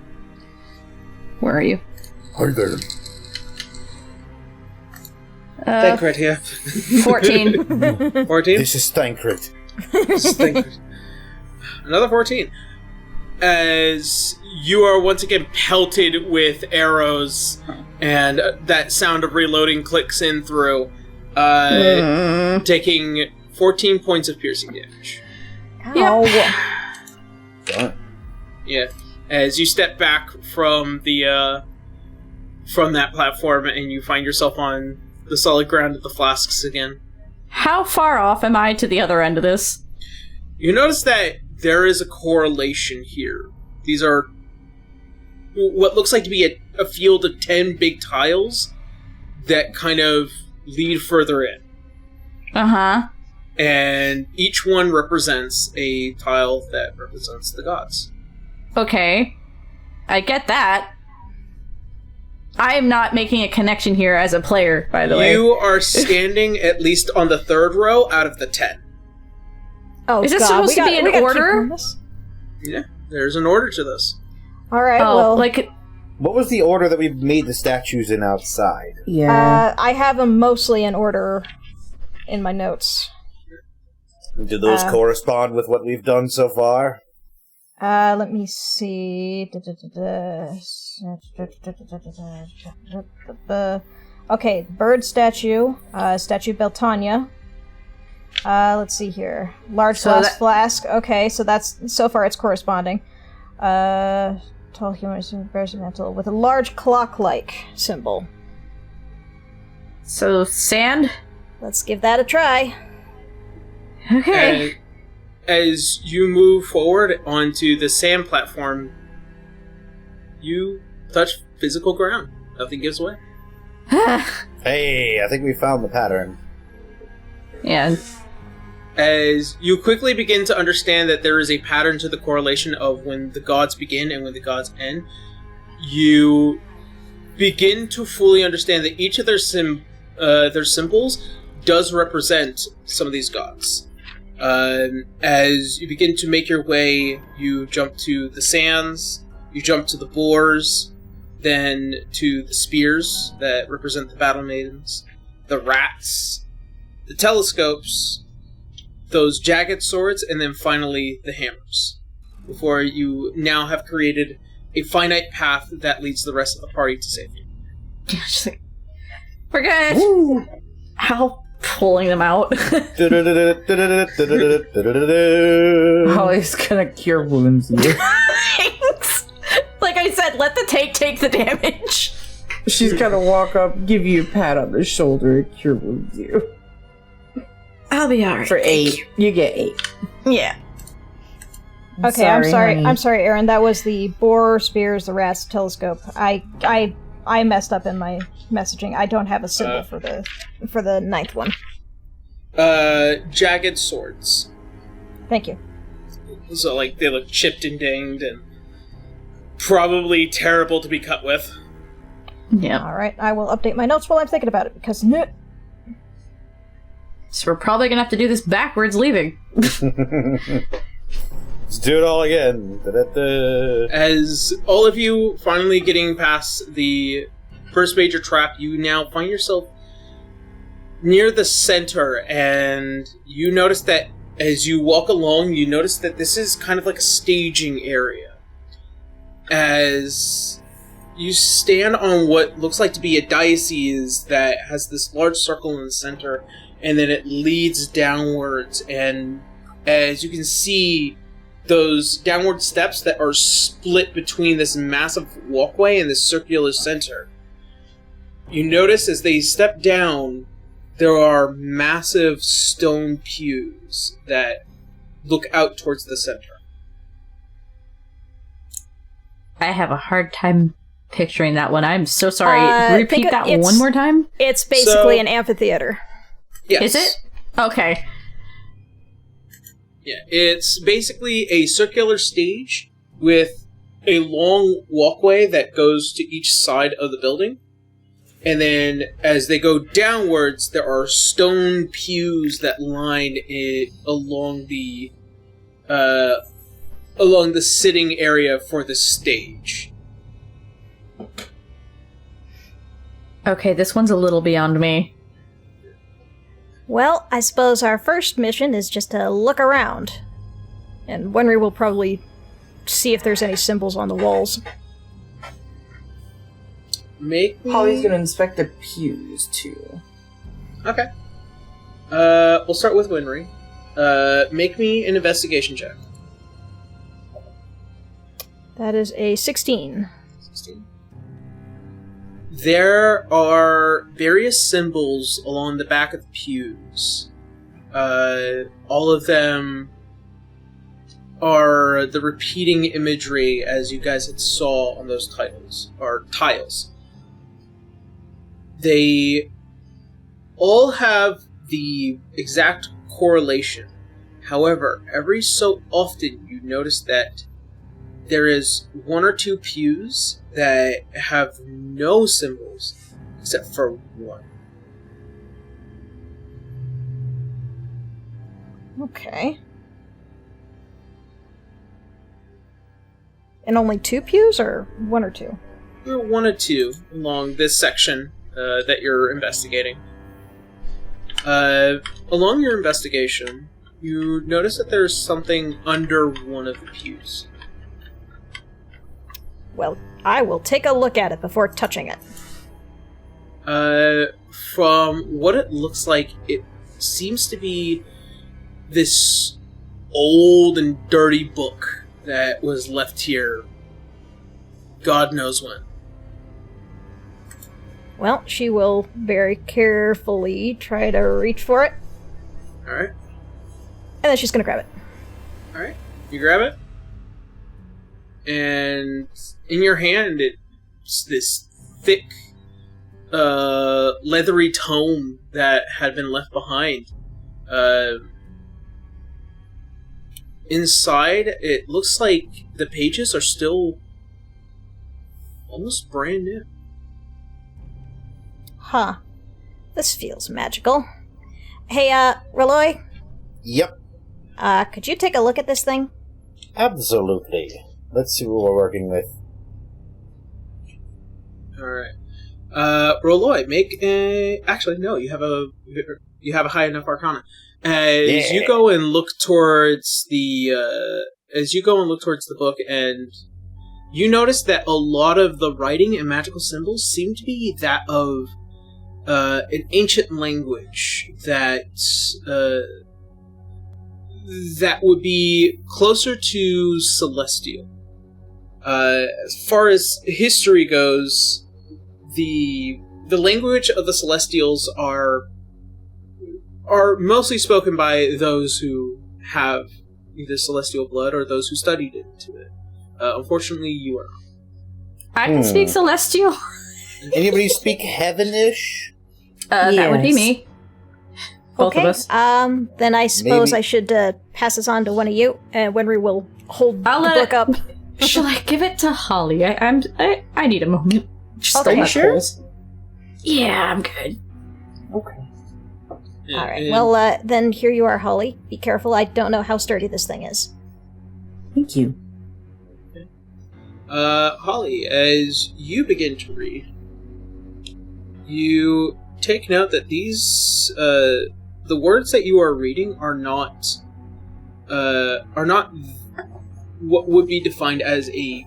Where are you? Hi there. Thancred here. 14. 14? This is Thancred. Another 14. As you are once again pelted with arrows, and that sound of reloading clicks in through, taking 14 points of piercing damage. Ow. Done. Yeah. As you step back from the from that platform, and you find yourself on the solid ground of the flasks again. How far off am I to the other end of this? You notice that there is a correlation here. These are what looks like to be a field of 10 big tiles that kind of lead further in. Uh-huh. And each one represents a tile that represents the gods. Okay. I get that. I am not making a connection here as a player, by the way. You are standing at least on the third row out of the 10. Oh, Is this God. supposed to be in we gotta keep order? doing this? Yeah, there's an order to this. Alright, Oh, well... like, What was the order that we made the statues in outside? Yeah. I have them mostly in order in my notes. Do those correspond with what we've done so far? Let me see. Okay, bird statue, statue Beltania. Let's see here. Large glass flask. Okay, so that's so far it's corresponding. Tall human bears mantle with a large clock-like symbol. so sand? Let's give that a try. Okay. And as you move forward onto the sand platform, you touch physical ground. Nothing gives way. Hey, I think we found the pattern. Yeah. As you quickly begin to understand that there is a pattern to the correlation of when the gods begin and when the gods end, you begin to fully understand that each of their symbols does represent some of these gods. As you begin to make your way, you jump to the sands, you jump to the boars, then to the spears that represent the battle maidens, the rats, the telescopes, those jagged swords, and then finally the hammers. Before you now have created a finite path that leads the rest of the party to safety. We're good. Woo. How pulling them out? Holly's gonna cure wounds you. Thanks. Like I said, let the take the damage. She's gonna walk up, give you a pat on the shoulder, and cure wounds you. I'll be alright. For 8. You get 8. Yeah. Okay, I'm sorry. honey. I'm sorry, Aaron. That was the boar, spears, the rats, telescope. I messed up in my messaging. I don't have a symbol for the ninth one. Jagged swords. Thank you. So, like, they look chipped and dinged and probably terrible to be cut with. Yeah. All right, I will update my notes while I'm thinking about it because So we're probably gonna have to do this backwards leaving. Let's do it all again. Da-da-da. As all of you finally getting past the first major trap, you now find yourself near the center, and you notice that as you walk along, you notice that this is kind of like a staging area. As you stand on what looks like to be a dais that has this large circle in the center, and then it leads downwards, and as you can see, those downward steps that are split between this massive walkway and this circular center. You notice as they step down, there are massive stone pews that look out towards the center. I have a hard time picturing that one. I'm so sorry. Repeat that one more time? It's basically an amphitheater. Yes. Is it? Okay. Yeah, it's basically a circular stage with a long walkway that goes to each side of the building. And then as they go downwards, there are stone pews that line it along the sitting area for the stage. Okay, this one's a little beyond me. Well, I suppose our first mission is just to look around. And Wenry will probably see if there's any symbols on the walls. Holly's gonna inspect the pews, too. Okay. We'll start with Winry. Make me an investigation check. That is a 16. 16. There are various symbols along the back of the pews. All of them are the repeating imagery as you guys had saw on those tiles. They all have the exact correlation. However, every so often you notice that there is one or two pews that have no symbols except for one. Okay. And only 2 pews, or 1 or 2? One or two along this section that you're investigating. Along your investigation, you notice that there's something under one of the pews. Well, I will take a look at it before touching it. From what it looks like, it seems to be this old and dirty book that was left here God knows when. Well, she will very carefully try to reach for it. Alright. And then she's gonna grab it. Alright. You grab it. And in your hand, it's this thick, leathery tome that had been left behind. Inside, it looks like the pages are still almost brand new. Huh. This feels magical. Hey, Reloy? Yep, Could you take a look at this thing? absolutely. Let's see what we're working with. Alright. Roloi, make a... Actually, no, you have a high enough arcana. As you go and look towards the book, and you notice that a lot of the writing and magical symbols seem to be that of an ancient language that would be closer to Celestial. As far as history goes, the language of the Celestials are mostly spoken by those who have either Celestial blood or those who studied into it. Unfortunately, you are not. I can speak Celestial. Anybody speak Heavenish? That would be me. Both of us. Then I suppose Maybe. I should pass this on to one of you, and Wenry will hold I'll the let book it- up. Shall I give it to Holly? I need a moment. Okay. Are you sure? Yeah, I'm good. Okay. Alright, well, then here you are, Holly. Be careful, I don't know how sturdy this thing is. Thank you. Holly, as you begin to read, you take note that these the words that you are reading are not what would be defined as a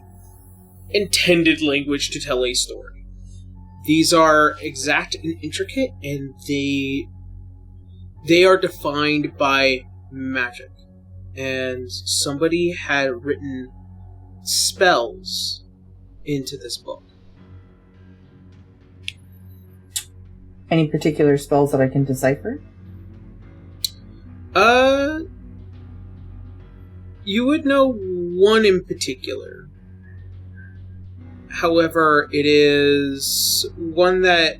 intended language to tell a story. These are exact and intricate, and they are defined by magic. And somebody had written spells into this book. Any particular spells that I can decipher? You would know one in particular. However, it is one that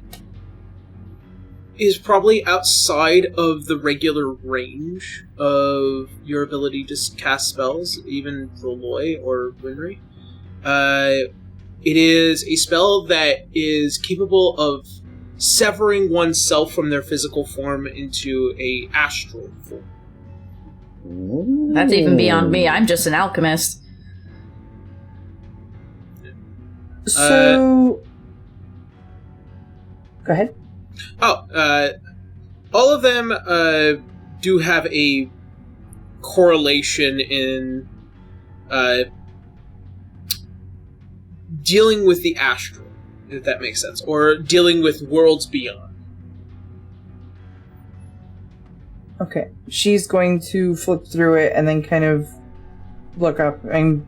is probably outside of the regular range of your ability to cast spells, even for Loy or Winry. It is a spell that is capable of severing oneself from their physical form into a astral form. That's even beyond me. I'm just an alchemist. So... Go ahead. All of them do have a correlation in dealing with the astral, if that makes sense, or dealing with worlds beyond. Okay. She's going to flip through it and then kind of look up and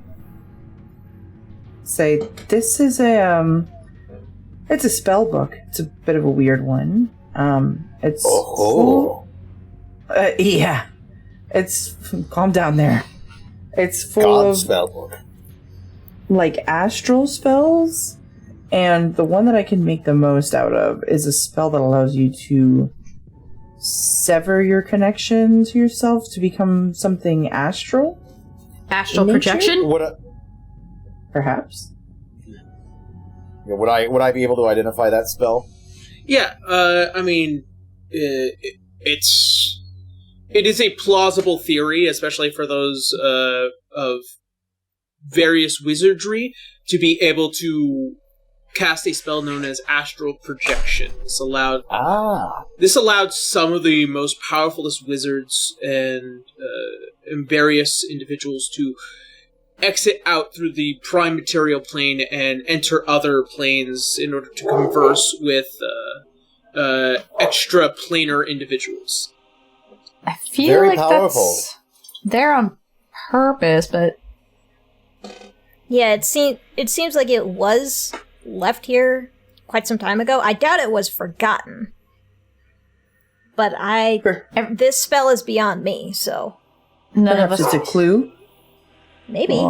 say, this is it's a spell book. It's a bit of a weird one. It's full... yeah. It's... Calm down there. It's full God's of... spell book. like, astral spells, and the one that I can make the most out of is a spell that allows you to sever your connection to yourself to become something astral? Astral projection? Perhaps. Yeah, would I be able to identify that spell? Yeah, I mean, it is a plausible theory, especially for those of various wizardry, to be able to cast a spell known as astral projection. This allowed some of the most powerfulest wizards and various individuals to exit out through the prime material plane and enter other planes in order to converse with extra planar individuals. I feel Very like powerful. that's there on purpose, but Yeah, it seems like it was left here quite some time ago. I doubt it was forgotten. But this spell is beyond me, so none of Perhaps us. it's a clue, maybe.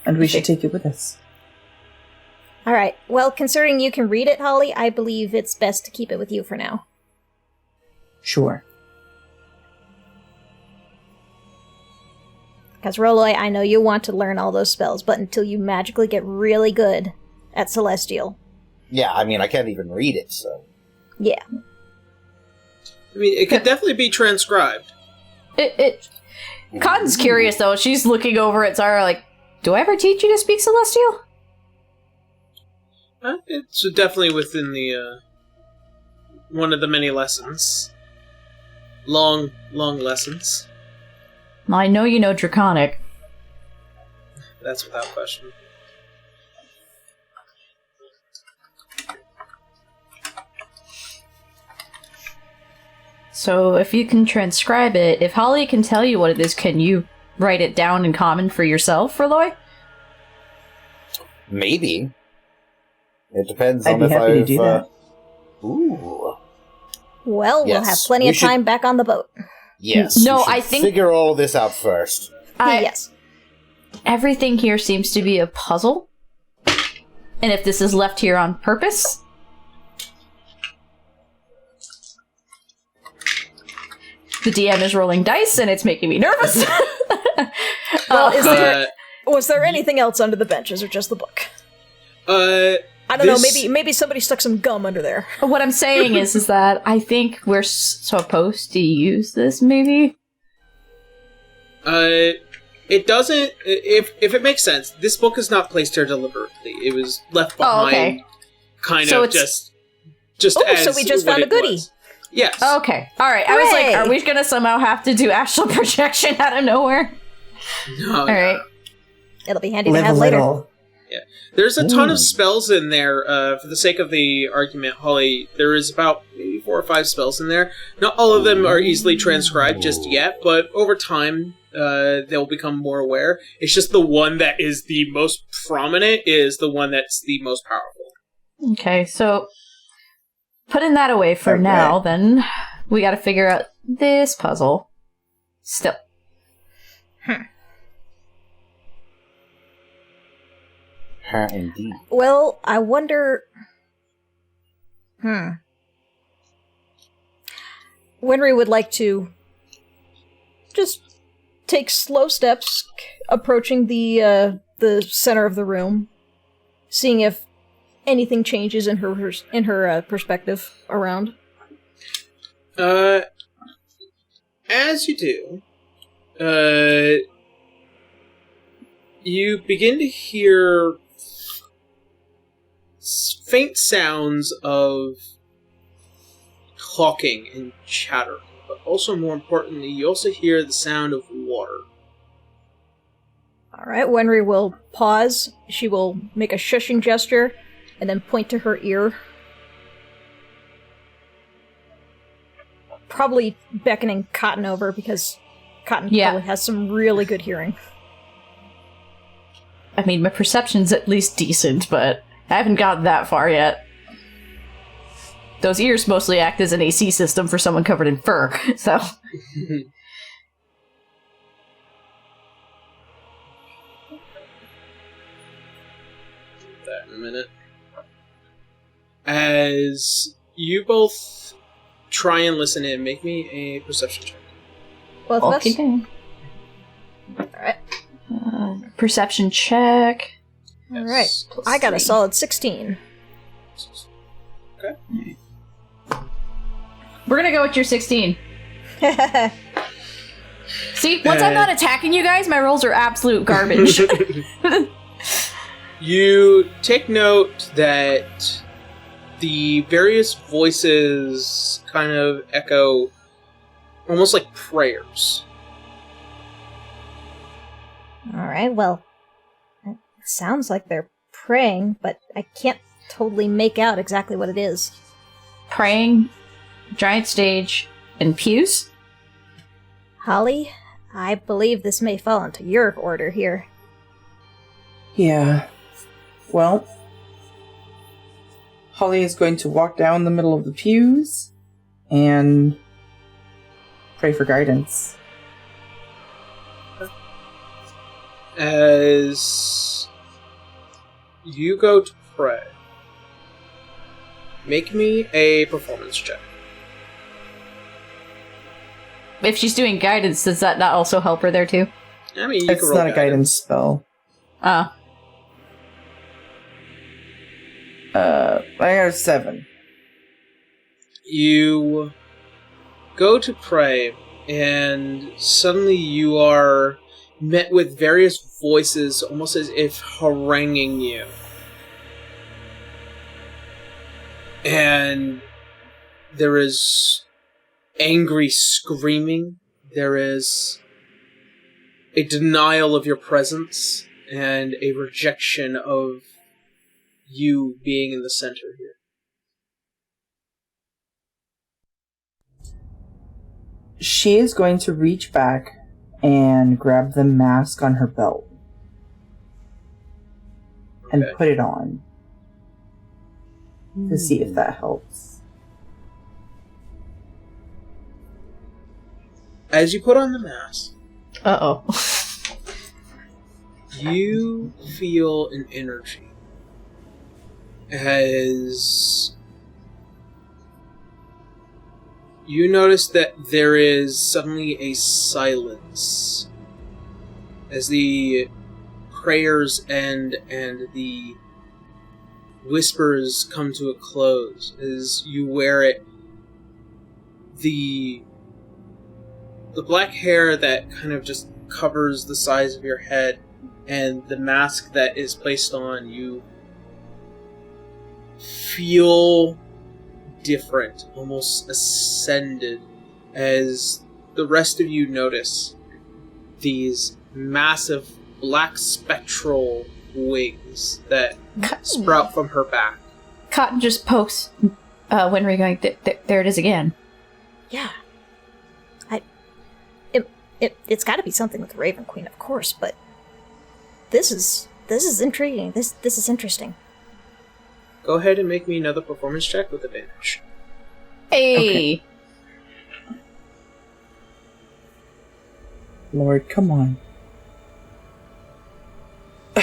and we should take it with us. Alright, well, considering you can read it, Holly, I believe it's best to keep it with you for now. Sure. Because Roloy, I know you want to learn all those spells, but until you magically get really good at Celestial. Yeah, I mean, I can't even read it, so... Yeah. I mean, it could definitely be transcribed. Cotton's curious though. She's looking over at Zara like, "Do I ever teach you to speak Celestial?" It's definitely within the one of the many lessons. Long lessons. I know you know Draconic. That's without question. So if you can transcribe it, if Holly can tell you what it is, can you write it down in common for yourself, Roy? Maybe. It depends I'd on be if happy to I've... do that. Ooh. Well, we'll have Yes, plenty we of should- time back on the boat. Yes. No, we should I think- figure all this out first. Yes. Everything here seems to be a puzzle. And if this is left here on purpose... The DM is rolling dice, and it's making me nervous. Well, was there anything else under the benches, or just the book? I don't know. Maybe somebody stuck some gum under there. What I'm saying is that I think we're supposed to use this, maybe? It doesn't... If it makes sense, this book is not placed here deliberately. It was left behind, okay. kind So of it's just Just Oh, as so we just what found a it goodie. was. Yes. Okay. All right. I was like, Hooray! are we gonna somehow have to do astral projection out of nowhere? No, All right. It'll be handy to Live a have later. little. There's a ton of spells in there. For the sake of the argument, Holly, there is about maybe 4 or 5 spells in there. Not all of them are easily transcribed just yet, but over time, they'll become more aware. It's just the one that is the most prominent is the one that's the most powerful. Okay. So putting that away for Okay. now, then we got to figure out this puzzle. Still. Indeed. Well, I wonder... Winry would like to just take slow steps approaching the center of the room, seeing if anything changes in her perspective around. As you do, you begin to hear faint sounds of talking and chatter, but also more importantly, you also hear the sound of water. Alright, Winry will pause. She will make a shushing gesture, and then point to her ear. Probably beckoning Cotton over, because Cotton probably has some really good hearing. I mean, my perception's at least decent, but I haven't gotten that far yet. Those ears mostly act as an AC system for someone covered in fur, so... That in a minute. As you both try and listen in, make me a perception check. Both of us? Okay. Alright. Perception check. Alright. Plus I got a 3. solid 16. Okay. We're gonna go with your 16. See, once I'm not attacking you guys, my rolls are absolute garbage. You take note that the various voices kind of echo almost like prayers. Alright, well, it sounds like they're praying, but I can't totally make out exactly what it is. Praying, giant stage, and pews? Holly, I believe this may fall into your order here. Yeah. Well, Holly is going to walk down the middle of the pews and pray for guidance. As you go to pray, make me a performance check. If she's doing guidance, does that not also help her there too? I mean, you It's can roll not a guidance spell. I got a 7. You go to pray, and suddenly you are met with various voices, almost as if haranguing you. And there is angry screaming, there is a denial of your presence, and a rejection of you being in the center here. She is going to reach back and grab the mask on her belt and Okay. put it on to see if that helps. As you put on the mask, Uh-oh. you feel an energy as you notice that there is suddenly a silence as the prayers end and the whispers come to a close. As you wear it, the black hair that kind of just covers the size of your head and the mask that is placed on, you feel different, almost ascended, as the rest of you notice these massive black spectral wings that sprout from her back. Cotton just pokes Winry going, there it is again. Yeah. It's got to be something with the Raven Queen, of course, but this is intriguing. This is interesting. Go ahead and make me another performance check with advantage. Hey! Okay. Lord, come on. 2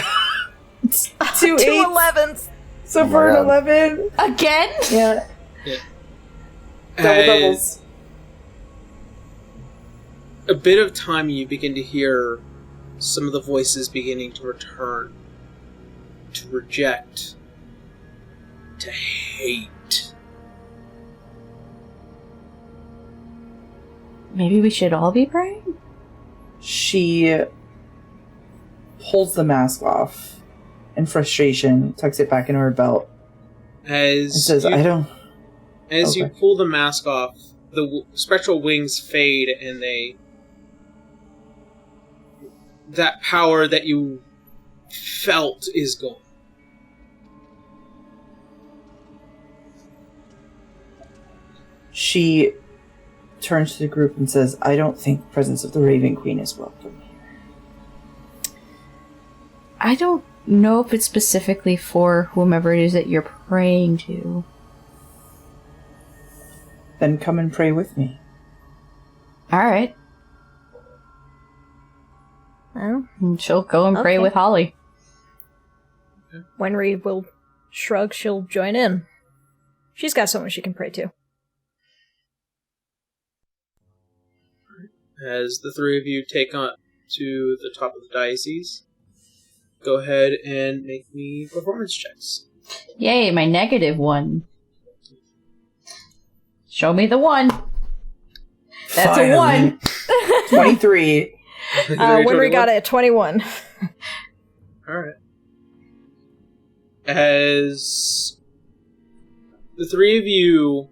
11s. So for an 11. Again? Yeah. As Doubles. a bit of time, you begin to hear some of the voices beginning to return, to reject, to hate. Maybe we should all be praying? She pulls the mask off in frustration, tucks it back into her belt, and says, As you Okay. pull the mask off, the spectral wings fade, and that power that you felt is gone. She turns to the group and says, I don't think the presence of the Raven Queen is welcome here. I don't know if it's specifically for whomever it is that you're praying to. Then come and pray with me. Alright. Well, She'll go and pray Okay. with Holly. Winry will shrug. She'll join in. She's got someone she can pray to. As the three of you take on to the top of the diocese, go ahead and make me performance checks. Yay, my -1. Show me the 1. That's a 1. 23. Winry got it at 21. Alright. As the three of you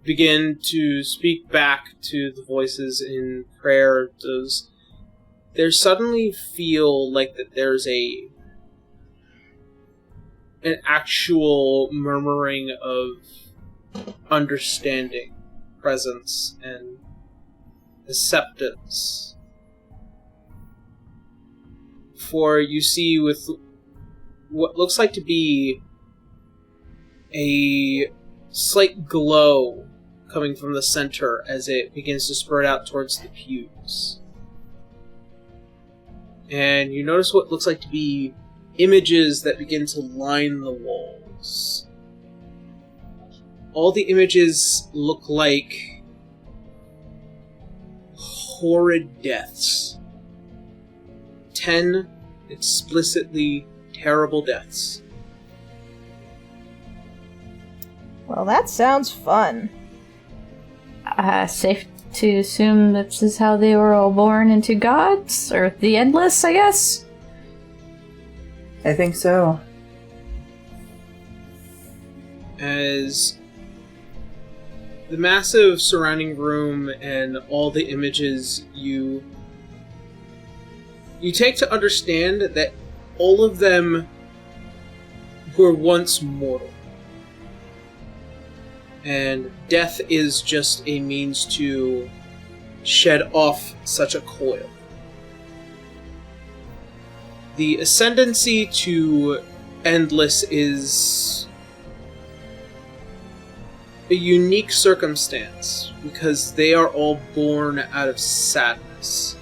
begin to speak back to the voices in prayer, there suddenly feel like that there's an actual murmuring of understanding, presence, and acceptance. For you see with what looks like to be a slight glow coming from the center as it begins to spread out towards the pews. And you notice what looks like to be images that begin to line the walls. All the images look like horrid deaths. 10 explicitly terrible deaths. Well, that sounds fun. Safe to assume this is how they were all born into gods? Or the Endless, I guess? I think so. As the massive surrounding room and all the images you take to understand that all of them were once mortal. And death is just a means to shed off such a coil. The ascendancy to Endless is a unique circumstance because they are all born out of sadness.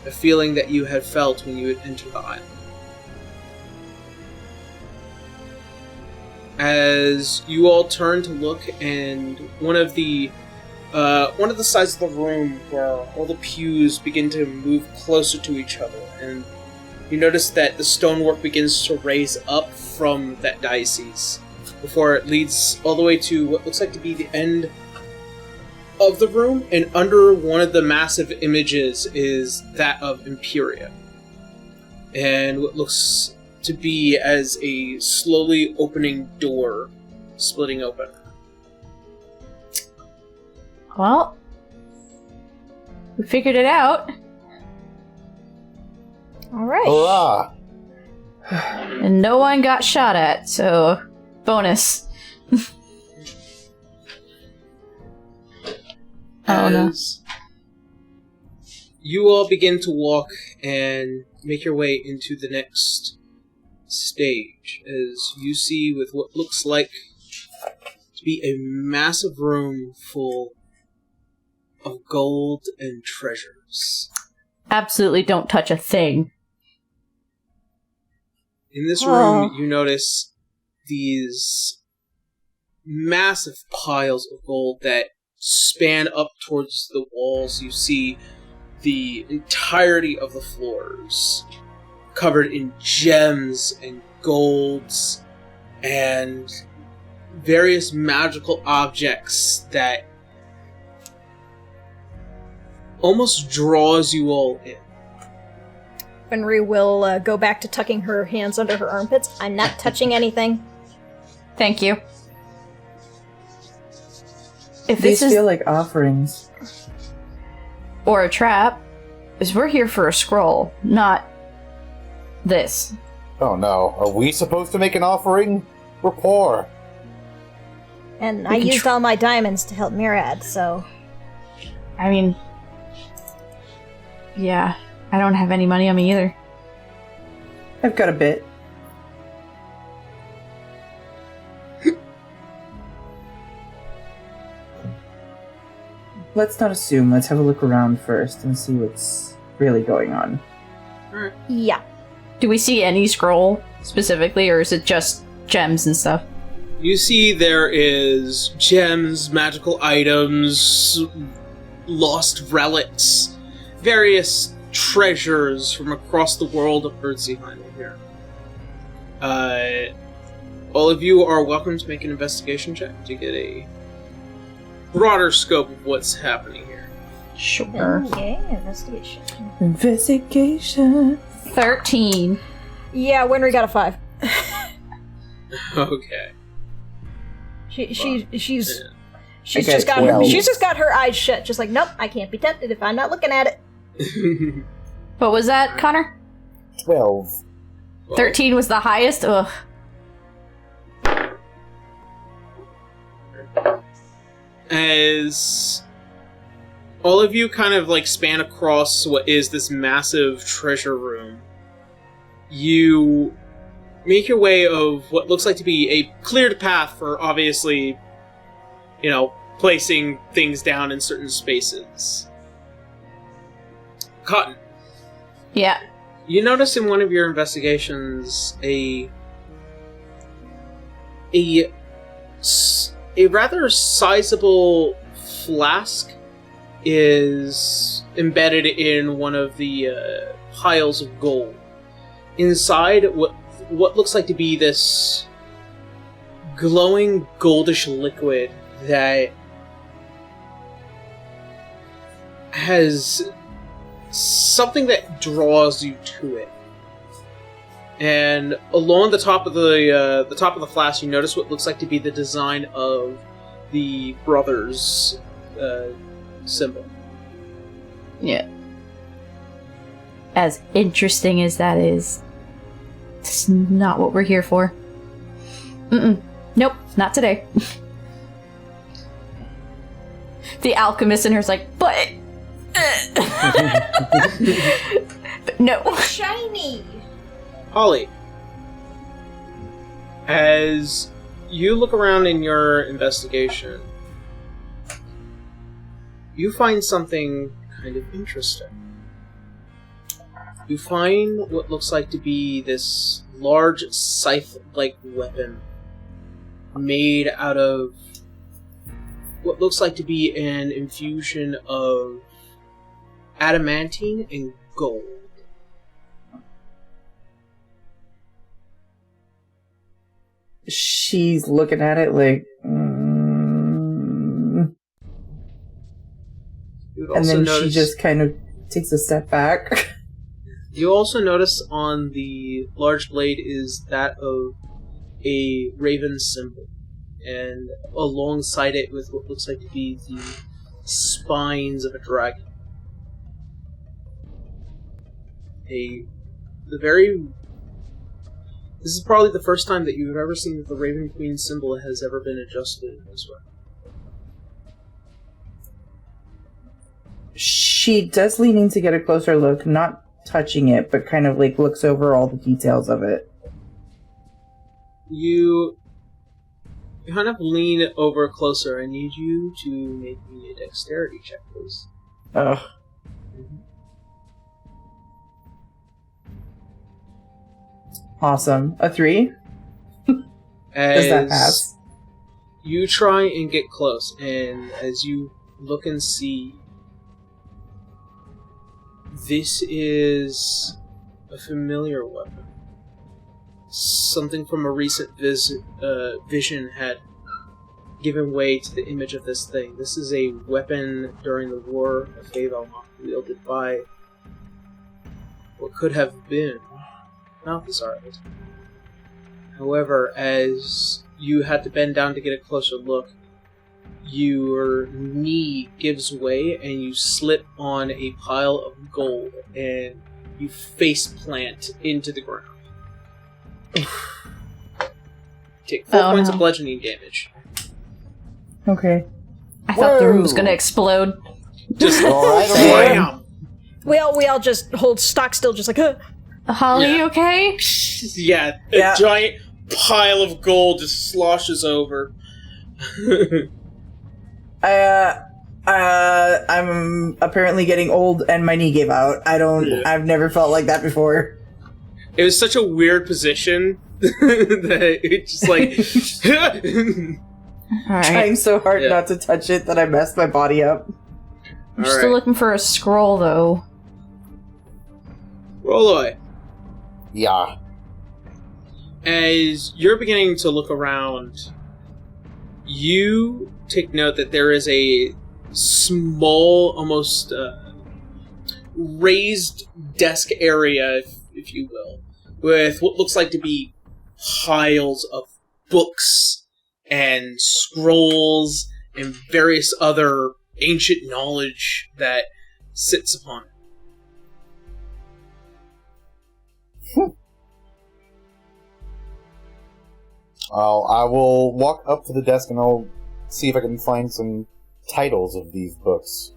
A feeling that you had felt when you had entered the island. As you all turn to look, and one of the sides of the room where all the pews begin to move closer to each other, and you notice that the stonework begins to raise up from that diocese before it leads all the way to what looks like to be the end of the room, and under one of the massive images is that of Imperia. And what looks to be as a slowly opening door splitting open. Well, we figured it out. All right. Hurrah! And no one got shot at, so bonus. Oh no. As you all begin to walk and make your way into the next stage, as you see with what looks like to be a massive room full of gold and treasures. Absolutely don't touch a thing. In this room, you notice these massive piles of gold that span up towards the walls. You see the entirety of the floors covered in gems and golds and various magical objects that almost draws you all in. Fenrir will go back to tucking her hands under her armpits. I'm not touching anything. Thank you. If These this is feel like offerings. or a trap, is we're here for a scroll, not this. Oh no, are we supposed to make an offering? We're poor. And I used all my diamonds to help Murad, so... I mean, yeah, I don't have any money on me either. I've got a bit. Let's not assume. Let's have a look around first and see what's really going on. Yeah. Do we see any scroll specifically, or is it just gems and stuff? You see there is gems, magical items, lost relics, various treasures from across the world of Earthseeheim here. All of you are welcome to make an investigation check to get a broader scope of what's happening here. Sure. Okay, investigation. Investigation. 13. Yeah, Winry got a 5. Okay. She's I just got got her, 12. she's just got her eyes shut, just like, nope, I can't be tempted if I'm not looking at it. What was that, Connor? 12. 13 was the highest? Ugh. As all of you kind of like span across what is this massive treasure room, you make your way of what looks like to be a cleared path for obviously, placing things down in certain spaces. Cotton, Yeah. you notice in one of your investigations a rather sizable flask is embedded in one of the piles of gold. Inside, what looks like to be this glowing goldish liquid that has something that draws you to it. And along the top of the flask, you notice what looks like to be the design of the brothers' symbol. Yeah. As interesting as that is, it's not what we're here for. Nope, not today. The alchemist in her's like, but no. Shiny! Holly, as you look around in your investigation, you find something kind of interesting. You find what looks like to be this large scythe-like weapon made out of what looks like to be an infusion of adamantine and gold. She's looking at it like, You would and also then notice, she just kind of takes a step back. You also notice on the large blade is that of a raven symbol. and alongside it with what looks like to be the spines of a dragon. This is probably the first time that you've ever seen that the Raven Queen symbol has ever been adjusted in this way. She does lean in to get a closer look, not touching it, but kind of like looks over all the details of it. You kind of lean over closer. I need you to make me a dexterity check, please. Ugh. Awesome. A 3? Does that pass? You try and get close, and as you look and see, this is a familiar weapon. Something from a recent vision had given way to the image of this thing. This is a weapon during the War of Favelmark, wielded by what could have been Malthazard. However, as you had to bend down to get a closer look, your knee gives way and you slip on a pile of gold and you face plant into the ground. Take 4 points of bludgeoning damage. Okay. I thought the room was gonna explode. Just Alright, bam! We all just hold stock still, just like, Holly, you okay? Yeah, a giant pile of gold just sloshes over. I'm apparently getting old and my knee gave out. I've never felt like that before. It was such a weird position that it just like... Alright. Trying so hard not to touch it that I messed my body up. I'm still looking for a scroll, though. Roll away. Yeah. As you're beginning to look around, you take note that there is a small, almost raised desk area, if you will, with what looks like to be piles of books and scrolls and various other ancient knowledge that sits upon it. I will walk up to the desk and I'll see if I can find some titles of these books.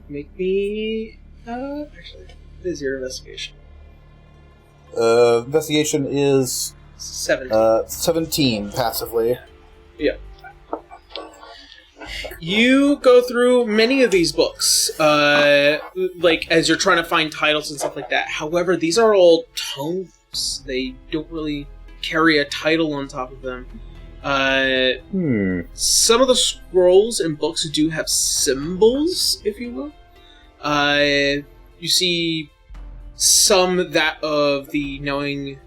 Make me... actually, what is your investigation? Investigation is... 17. 17, passively. Yeah. You go through many of these books, like, as you're trying to find titles and stuff like that. However, these are all tomes. They don't really carry a title on top of them. Some of the scrolls and books do have symbols, if you will. You see some that of the knowing,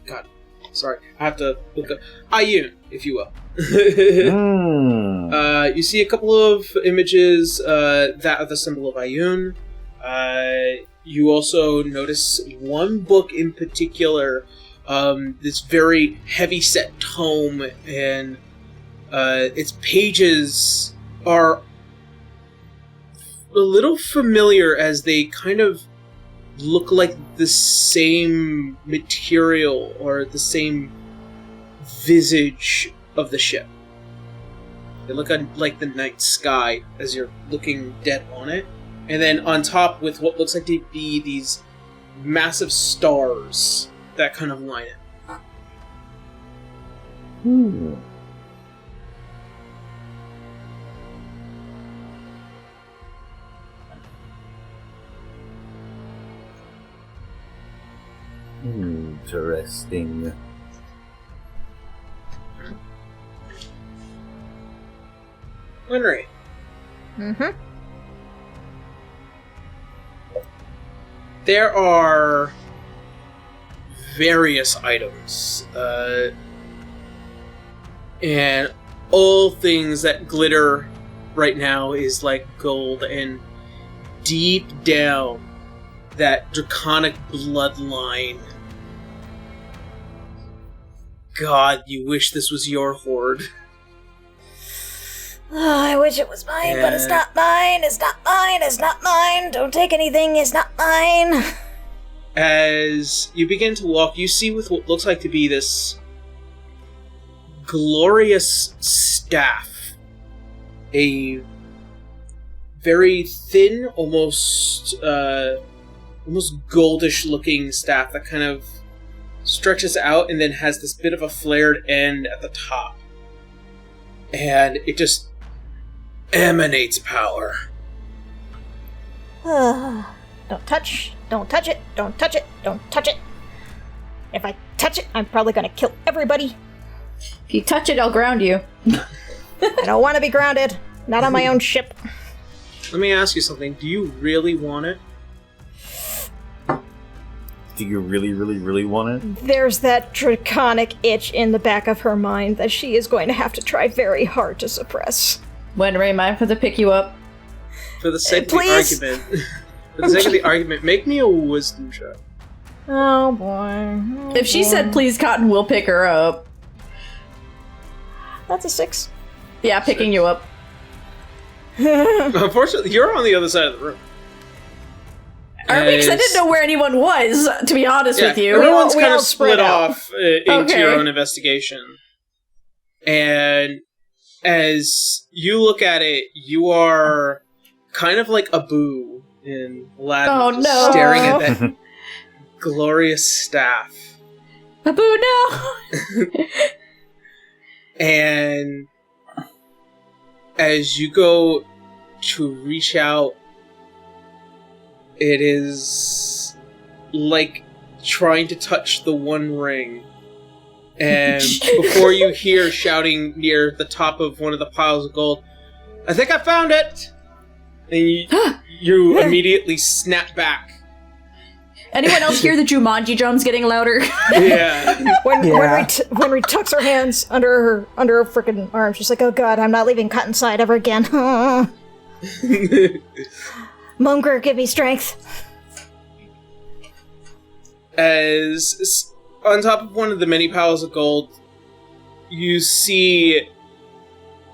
God, sorry, I have to look up Ayun, if you will. You see a couple of images that of the symbol of Ayun. You also notice one book in particular, this very heavy-set tome, and its pages are a little familiar as they kind of look like the same material or the same visage of the ship. They look like the night sky as you're looking dead on it. And then on top with what looks like to be these massive stars that kind of line it. Interesting. Winry. There are various items, and all things that glitter right now is like gold, and deep down that draconic bloodline. God, you wish this was your horde. Oh, I wish it was mine, but it's not mine, it's not mine, it's not mine. Don't take anything, it's not mine. As you begin to walk, you see with what looks like to be this glorious staff. A very thin, almost goldish-looking staff that kind of stretches out and then has this bit of a flared end at the top. And it just emanates power. Don't touch it, don't touch it, don't touch it. If I touch it, I'm probably gonna kill everybody. If you touch it, I'll ground you. I don't want to be grounded. Not on my own ship. Let me ask you something. Do you really want it? Do you really, really, really want it? There's that draconic itch in the back of her mind that she is going to have to try very hard to suppress. Wenry, mind for to pick you up? For the sake of the Please? argument. For the sake of the argument, make me a wisdom check. Oh boy. Oh, If she boy. said please, Cotton, we'll pick her up. That's a 6. Yeah, picking you up. Unfortunately, you're on the other side of the room. Because I didn't know where anyone was, to be honest with you. Everyone's We kind all of split spread out. off into Okay. your own investigation. And as you look at it, you are kind of like Abu in Aladdin, Oh, just no. staring at that glorious staff. Abu, no! And as you go to reach out, it is like trying to touch the One Ring. And before you hear shouting near the top of one of the piles of gold, I think I found it! And you immediately snap back. Anyone else hear the Jumanji drums getting louder? Yeah. When Yeah. Henry tucks her hands under her freaking arm, she's like, "Oh God, I'm not leaving Cotton side ever again." Mungrer, give me strength. As on top of one of the many piles of gold, you see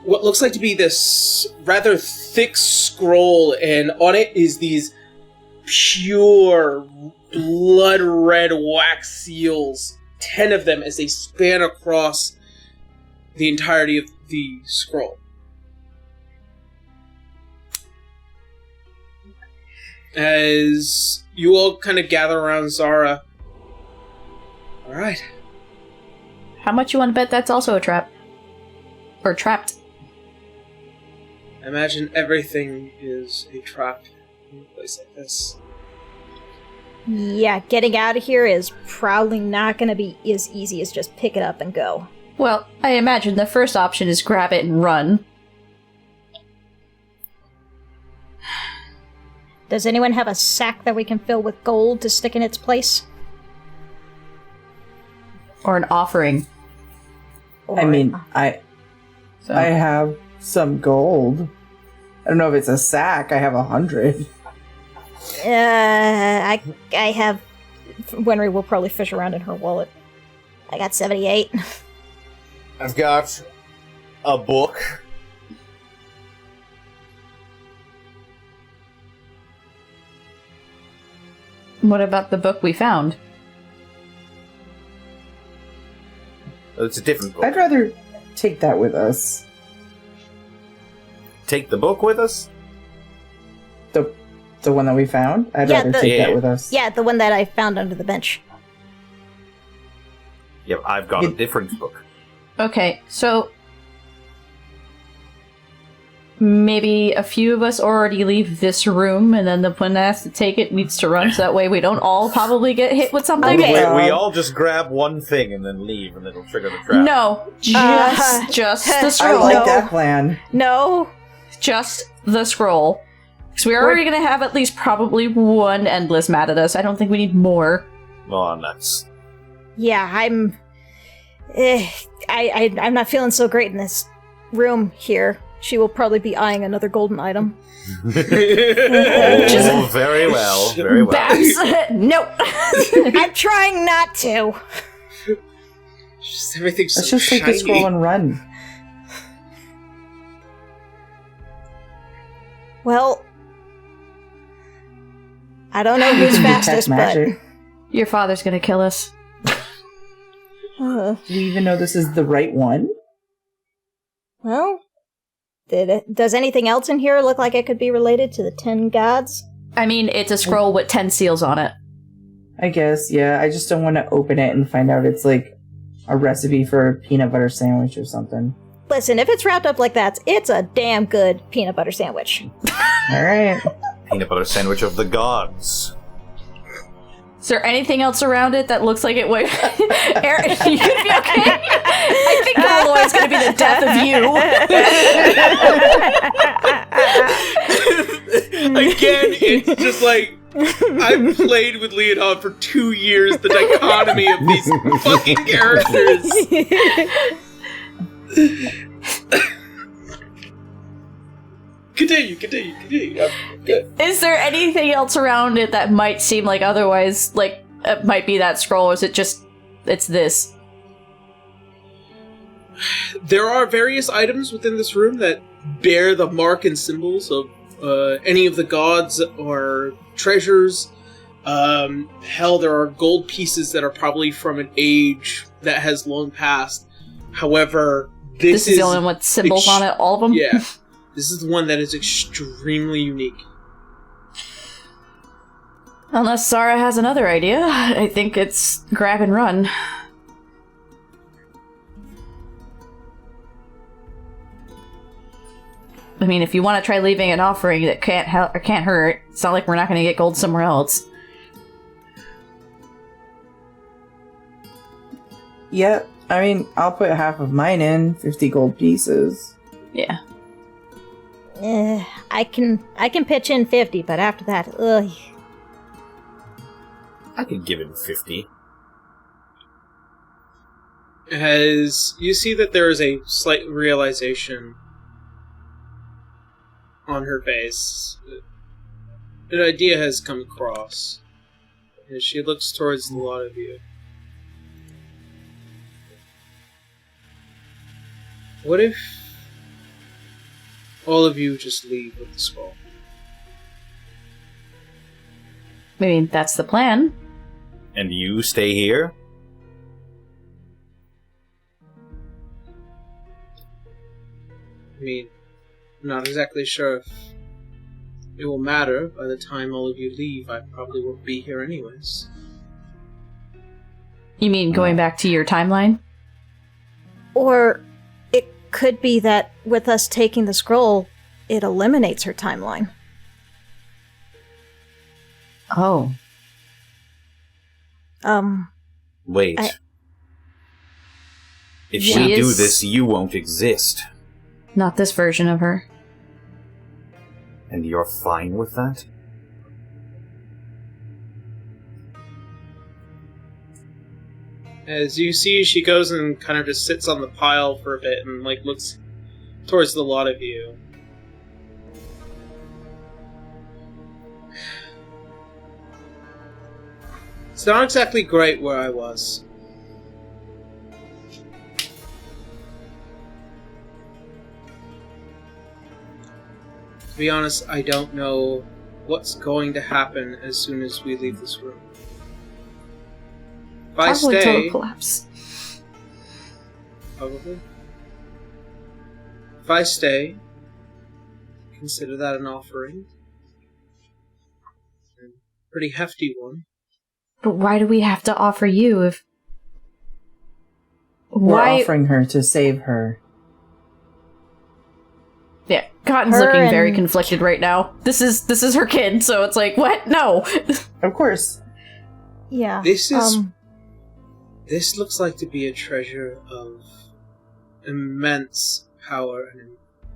what looks like to be this rather thick scroll, and on it is these pure blood red wax seals, 10 of them as they span across the entirety of the scroll. As you all kind of gather around Zara. Alright. How much you want to bet that's also a trap? Or trapped? I imagine everything is a trap in a place like this. Yeah, getting out of here is probably not going to be as easy as just pick it up and go. Well, I imagine the first option is grab it and run. Does anyone have a sack that we can fill with gold to stick in its place? Or an offering. I mean, I So. have some gold. I don't know if it's a sack. I have 100. I have... Wenry will probably fish around in her wallet. I got 78. I've got a book. What about the book we found? It's a different book. I'd rather take that with us. Take the book with us? The one that we found? I'd Yeah, rather the- take Yeah. that with us. Yeah, the one that I found under the bench. Yep, I've got a different book. Okay, so maybe a few of us already leave this room, and then the one that has to take it needs to run, so that way we don't all probably get hit with something. Okay. We all just grab one thing and then leave, and it'll trigger the trap. No, just the I scroll. like No. that plan. No. Just the scroll. Because we're already going to have at least probably one endless mad at us. I don't think we need more. Oh, nuts. Yeah, I'm... I'm not feeling so great in this room here. She will probably be eyeing another golden item. Oh, very well, very well. Babs! No! I'm trying not to. Just everything's Let's so just take shiny. the scroll and run. Well, I don't know who's fastest, but... Magic. Your father's gonna kill us. Do we even know this is the right one? Well, does anything else in here look like it could be related to the 10 gods? I mean, it's a scroll with 10 seals on it. I guess, yeah. I just don't want to open it and find out it's like a recipe for a peanut butter sandwich or something. Listen, if it's wrapped up like that, it's a damn good peanut butter sandwich. Alright. Peanut butter sandwich of the gods. Is there anything else around it that looks like it would... Aaron, you gonna be okay? I think Malloy's gonna be the death of you. Again, it's just like, I've played with Leonard for 2 years, the dichotomy of these fucking characters. Continue. Is there anything else around it that might seem like otherwise, like, it might be that scroll, or is it just, it's this? There are various items within this room that bear the mark and symbols of any of the gods or treasures. Hell, there are gold pieces that are probably from an age that has long passed. However, this is the only one with symbols on it, all of them? Yeah. This is the one that is extremely unique. Unless Zara has another idea, I think it's grab and run. I mean, if you want to try leaving an offering that can't help or can't hurt, it's not like we're not going to get gold somewhere else. Yeah, I mean, I'll put half of mine in, 50 gold pieces. Yeah. I can pitch in 50, but after that, ugh. I could give it 50. As you see that there is a slight realization on her face, an idea has come across, as she looks towards the lot of you. What if all of you just leave with the scroll? I mean, that's the plan. And you stay here? I mean, I'm not exactly sure if it will matter. By the time all of you leave, I probably won't be here anyways. You mean going back to your timeline? Or it could be that with us taking the scroll, it eliminates her timeline. Oh. Wait. If She we do is- this, you won't exist. Not this version of her. And you're fine with that? As you see, she goes and kind of just sits on the pile for a bit and like looks towards the lot of you. It's not exactly great where I was. To be honest, I don't know what's going to happen as soon as we leave this room. If I Probably stay, total collapse. probably. If I stay, consider that an offering. A pretty hefty one. But why do we have to offer you if... We're Why... offering her to save her. Yeah, Cotton's Her looking very and- conflicted right now. This is her kid, so it's like, what? No! Of course. Yeah. This looks like to be a treasure of immense power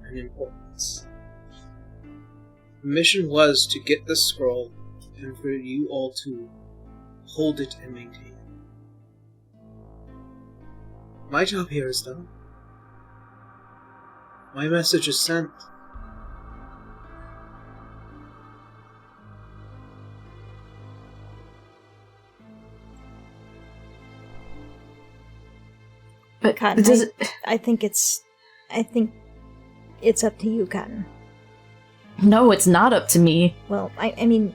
and importance. The mission was to get the scroll and for you all to hold it and maintain it. My job here is done. My message is sent. But Cotton, does it... I think it's up to you, Cotton. No, it's not up to me. Well, I mean,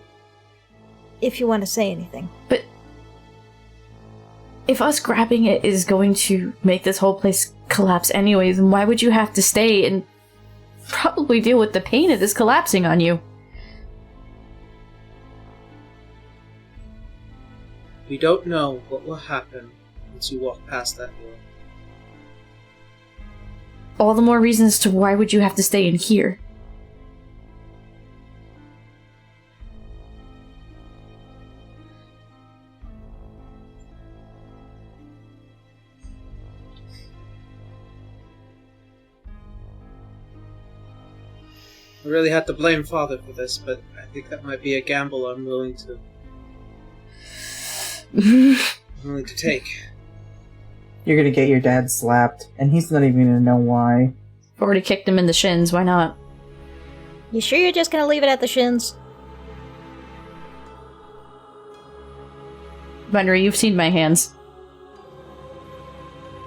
if you want to say anything. But if us grabbing it is going to make this whole place collapse anyway, then why would you have to stay and probably deal with the pain of this collapsing on you? We don't know what will happen once you walk past that door. All the more reasons to why would you have to stay in here? I really had to blame Father for this, but I think that might be a gamble I'm willing to take. You're gonna get your dad slapped, and he's not even gonna know why. I've already kicked him in the shins, why not? You sure you're just gonna leave it at the shins? Venry, you've seen my hands.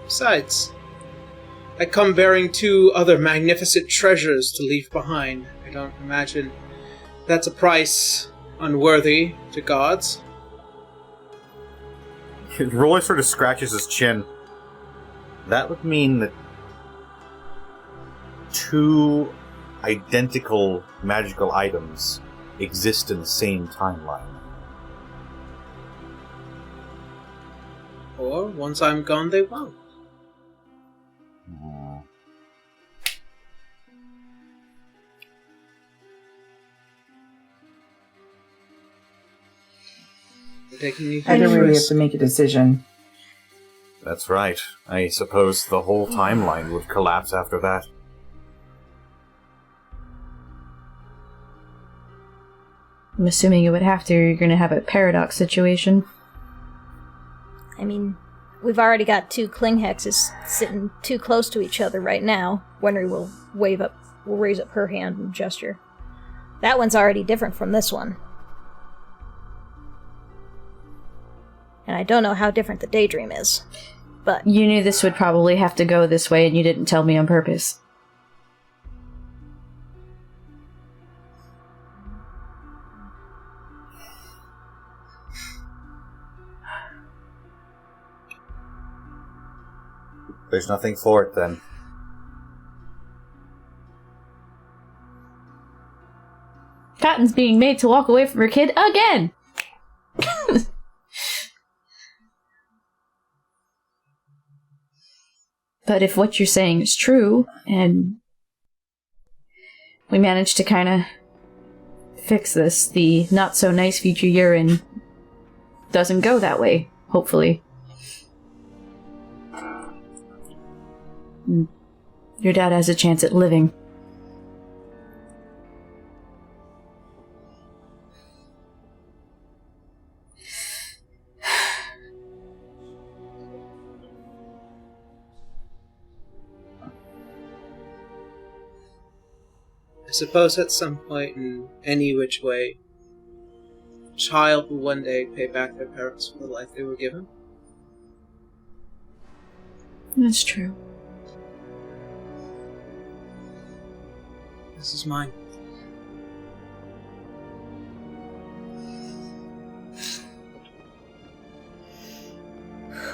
Besides, I come bearing 2 other magnificent treasures to leave behind. I don't imagine that's a price unworthy to gods. Roy sort of scratches his chin. That would mean that 2 identical magical items exist in the same timeline. Or, once I'm gone, they won't. Taking you Either way, we have first. to make a decision. That's right. I suppose the whole timeline would collapse after that. I'm assuming it would have to, or you're gonna have a paradox situation. I mean, we've already got 2 cling hexes sitting too close to each other right now. Wenry will raise up her hand and gesture. That one's already different from this one. And I don't know how different the daydream is, but... You knew this would probably have to go this way, and you didn't tell me on purpose. There's nothing for it, then. Cotton's being made to walk away from her kid again! But if what you're saying is true, and we managed to kind of fix this, the not-so-nice future you're in doesn't go that way, hopefully. Your dad has a chance at living. I suppose at some point, in any which way, a child will one day pay back their parents for the life they were given. That's true. This is mine.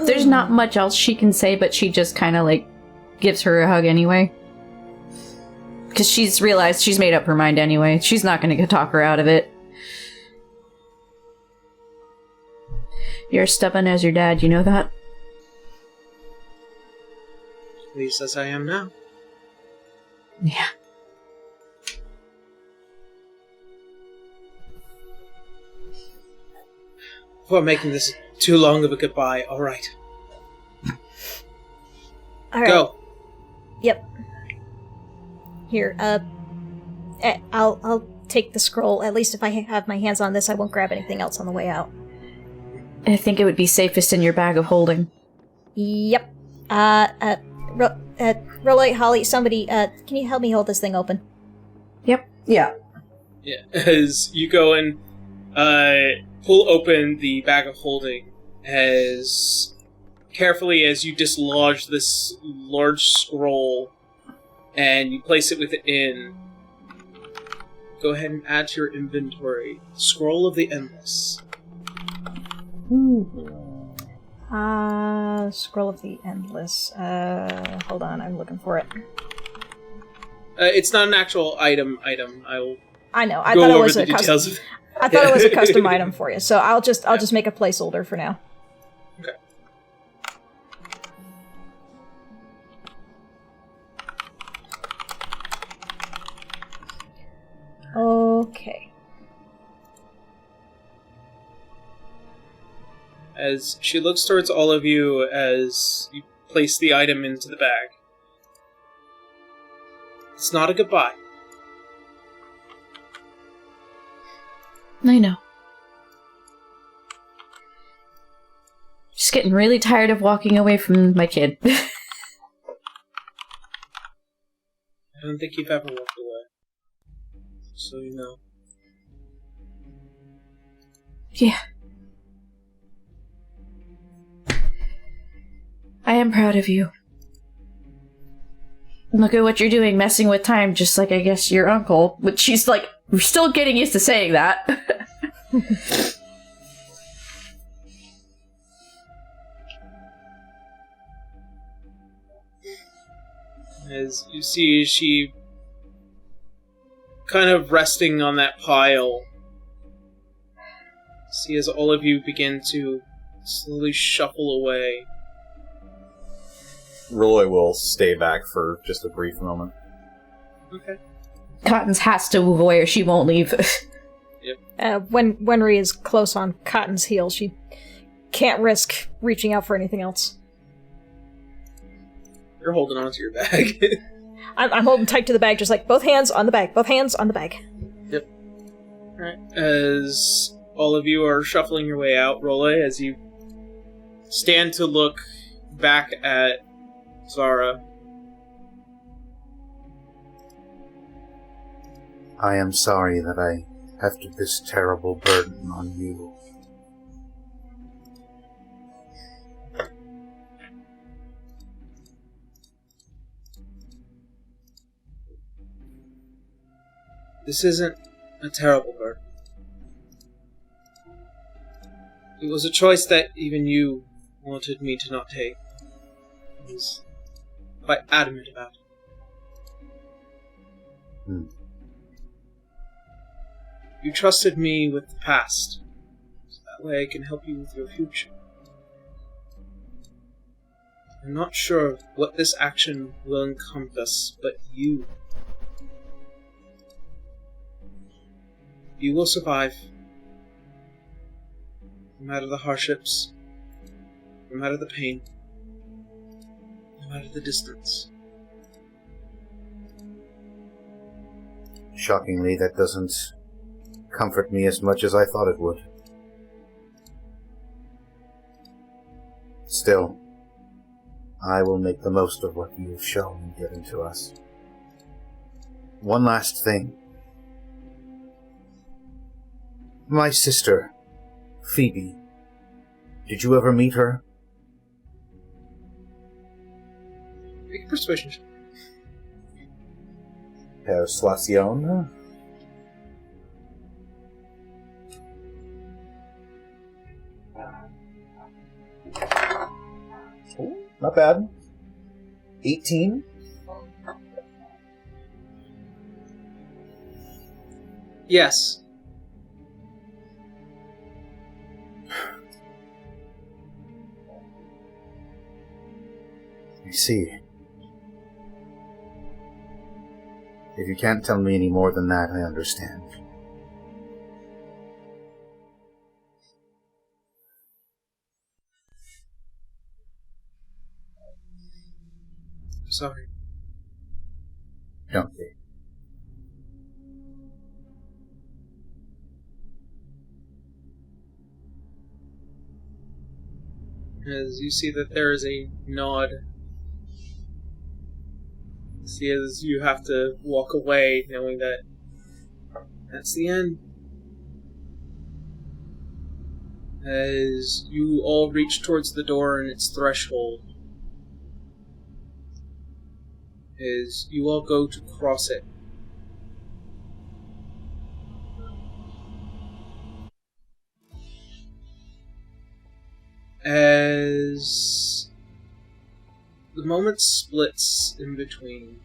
There's not much else she can say, but she just kind of, like, gives her a hug anyway. Because she's realized she's made up her mind anyway. She's not going to talk her out of it. You're as stubborn as your dad, you know that? At least as I am now. Yeah. Before making this too long of a goodbye, alright. Alright. Go. Yep. Here, I'll take the scroll. At least if I have my hands on this, I won't grab anything else on the way out. I think it would be safest in your bag of holding. Yep. Rolite, Holly, somebody, can you help me hold this thing open? Yeah. Yeah, as you go and pull open the bag of holding, as carefully as you dislodge this large scroll and you place it within. Go ahead and add to your inventory. Scroll of the Endless. Scroll of the Endless. Hold on, I'm looking for it. It's not an actual item. I know. I thought it was a custom. I thought it was a custom item for you, so I'll just make a placeholder for now. Okay. Okay. As she looks towards all of you as you place the item into the bag. It's not a goodbye. I know. Just getting really tired of walking away from my kid. I don't think you've ever walked away. So you know. Yeah. I am proud of you. Look at what you're doing, messing with time, just like I guess your uncle. But she's like, we're still getting used to saying that. As you see, she kind of resting on that pile. See as all of you begin to slowly shuffle away. Roy will stay back for just a brief moment. Okay. Cottons has to move away or she won't leave. When Wenry is close on Cotton's heels, she can't risk reaching out for anything else. You're holding on to your bag. I'm holding tight to the bag, just like both hands on the bag, both hands on the bag. Yep. Alright. As all of you are shuffling your way out, Role, as you stand to look back at Zara. I am sorry that I hefted this terrible burden on you. This isn't a terrible burden. It was a choice that even you wanted me to not take. I was quite adamant about it. You trusted me with the past, so that way I can help you with your future. I'm not sure what this action will encompass, but you. You will survive. No matter the hardships, no matter the pain, no matter the distance. Shockingly, that doesn't comfort me as much as I thought it would. Still, I will make the most of what you've shown and given to us. One last thing. My sister, Phoebe. Did you ever meet her? Make a persuasion check. Persuasion. Oh, not bad. 18. Yes. I see. If you can't tell me any more than that, I understand. Sorry. Don't be. As you see that there is a nod See, as you have to walk away, knowing that that's the end. As you all reach towards the door and its threshold, as you all go to cross it, as the moment splits in between,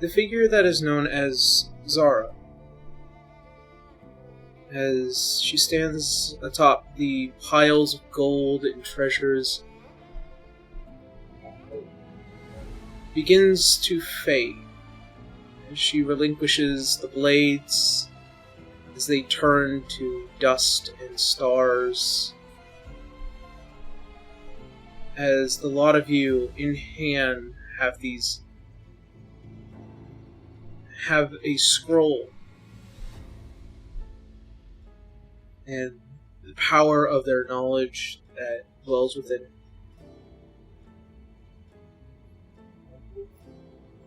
the figure that is known as Zara, as she stands atop the piles of gold and treasures, begins to fade as she relinquishes the blades as they turn to dust and stars, as the lot of you in hand have a scroll and the power of their knowledge that dwells within it.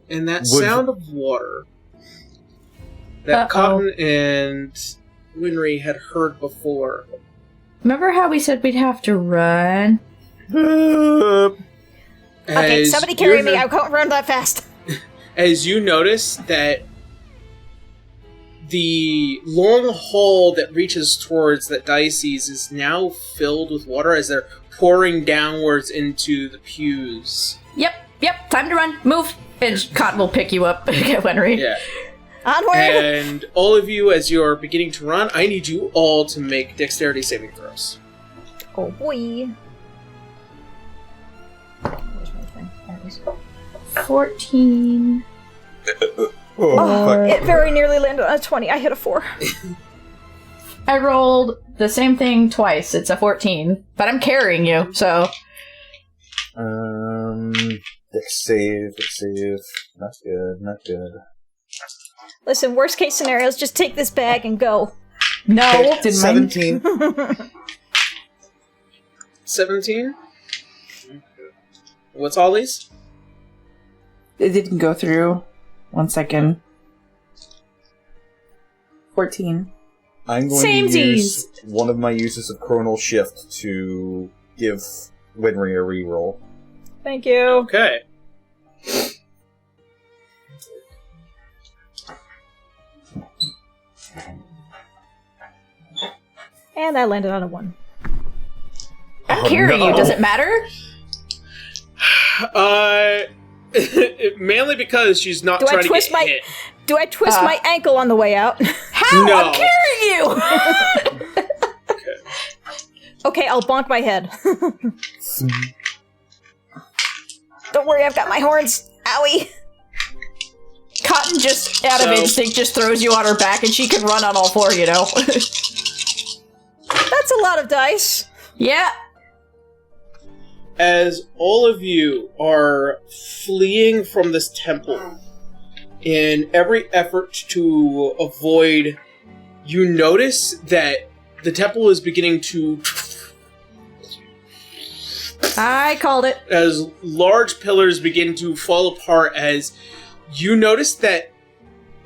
And that sound of water that Cotton and Winry had heard before. Remember how we said we'd have to run? Okay, somebody carry me. I can't run that fast. As you notice that the long hall that reaches towards that diocese is now filled with water as they're pouring downwards into the pews. Yep, time to run. Move! And Cotton will pick you up, Winry. Yeah. Onward! And all of you, as you're beginning to run, I need you all to make dexterity saving throws. Oh boy. Where's my thing? There it is. 14. It very nearly landed on a 20. I hit a 4. I rolled the same thing twice. It's a 14. But I'm carrying you, so... Dex save. Not good. Listen, worst case scenario is just take this bag and go. No. 17. 17? What's all these? It didn't go through. 1 second. 14. I'm going to use one of my uses of Chronal Shift to give Winry a reroll. Thank you. Okay. And I landed on a 1. I'm carrying you. Does it matter? Mainly because she's not trying to get hit. Do I twist my ankle on the way out? How? No. I'm carrying you! Okay, I'll bonk my head. Don't worry, I've got my horns. Owie. Cotton just, out of instinct, just throws you on her back and she can run on all four, you know? That's a lot of dice. Yeah. As all of you are fleeing from this temple, in every effort to avoid, you notice that the temple is beginning to... I called it. As large pillars begin to fall apart, as you notice that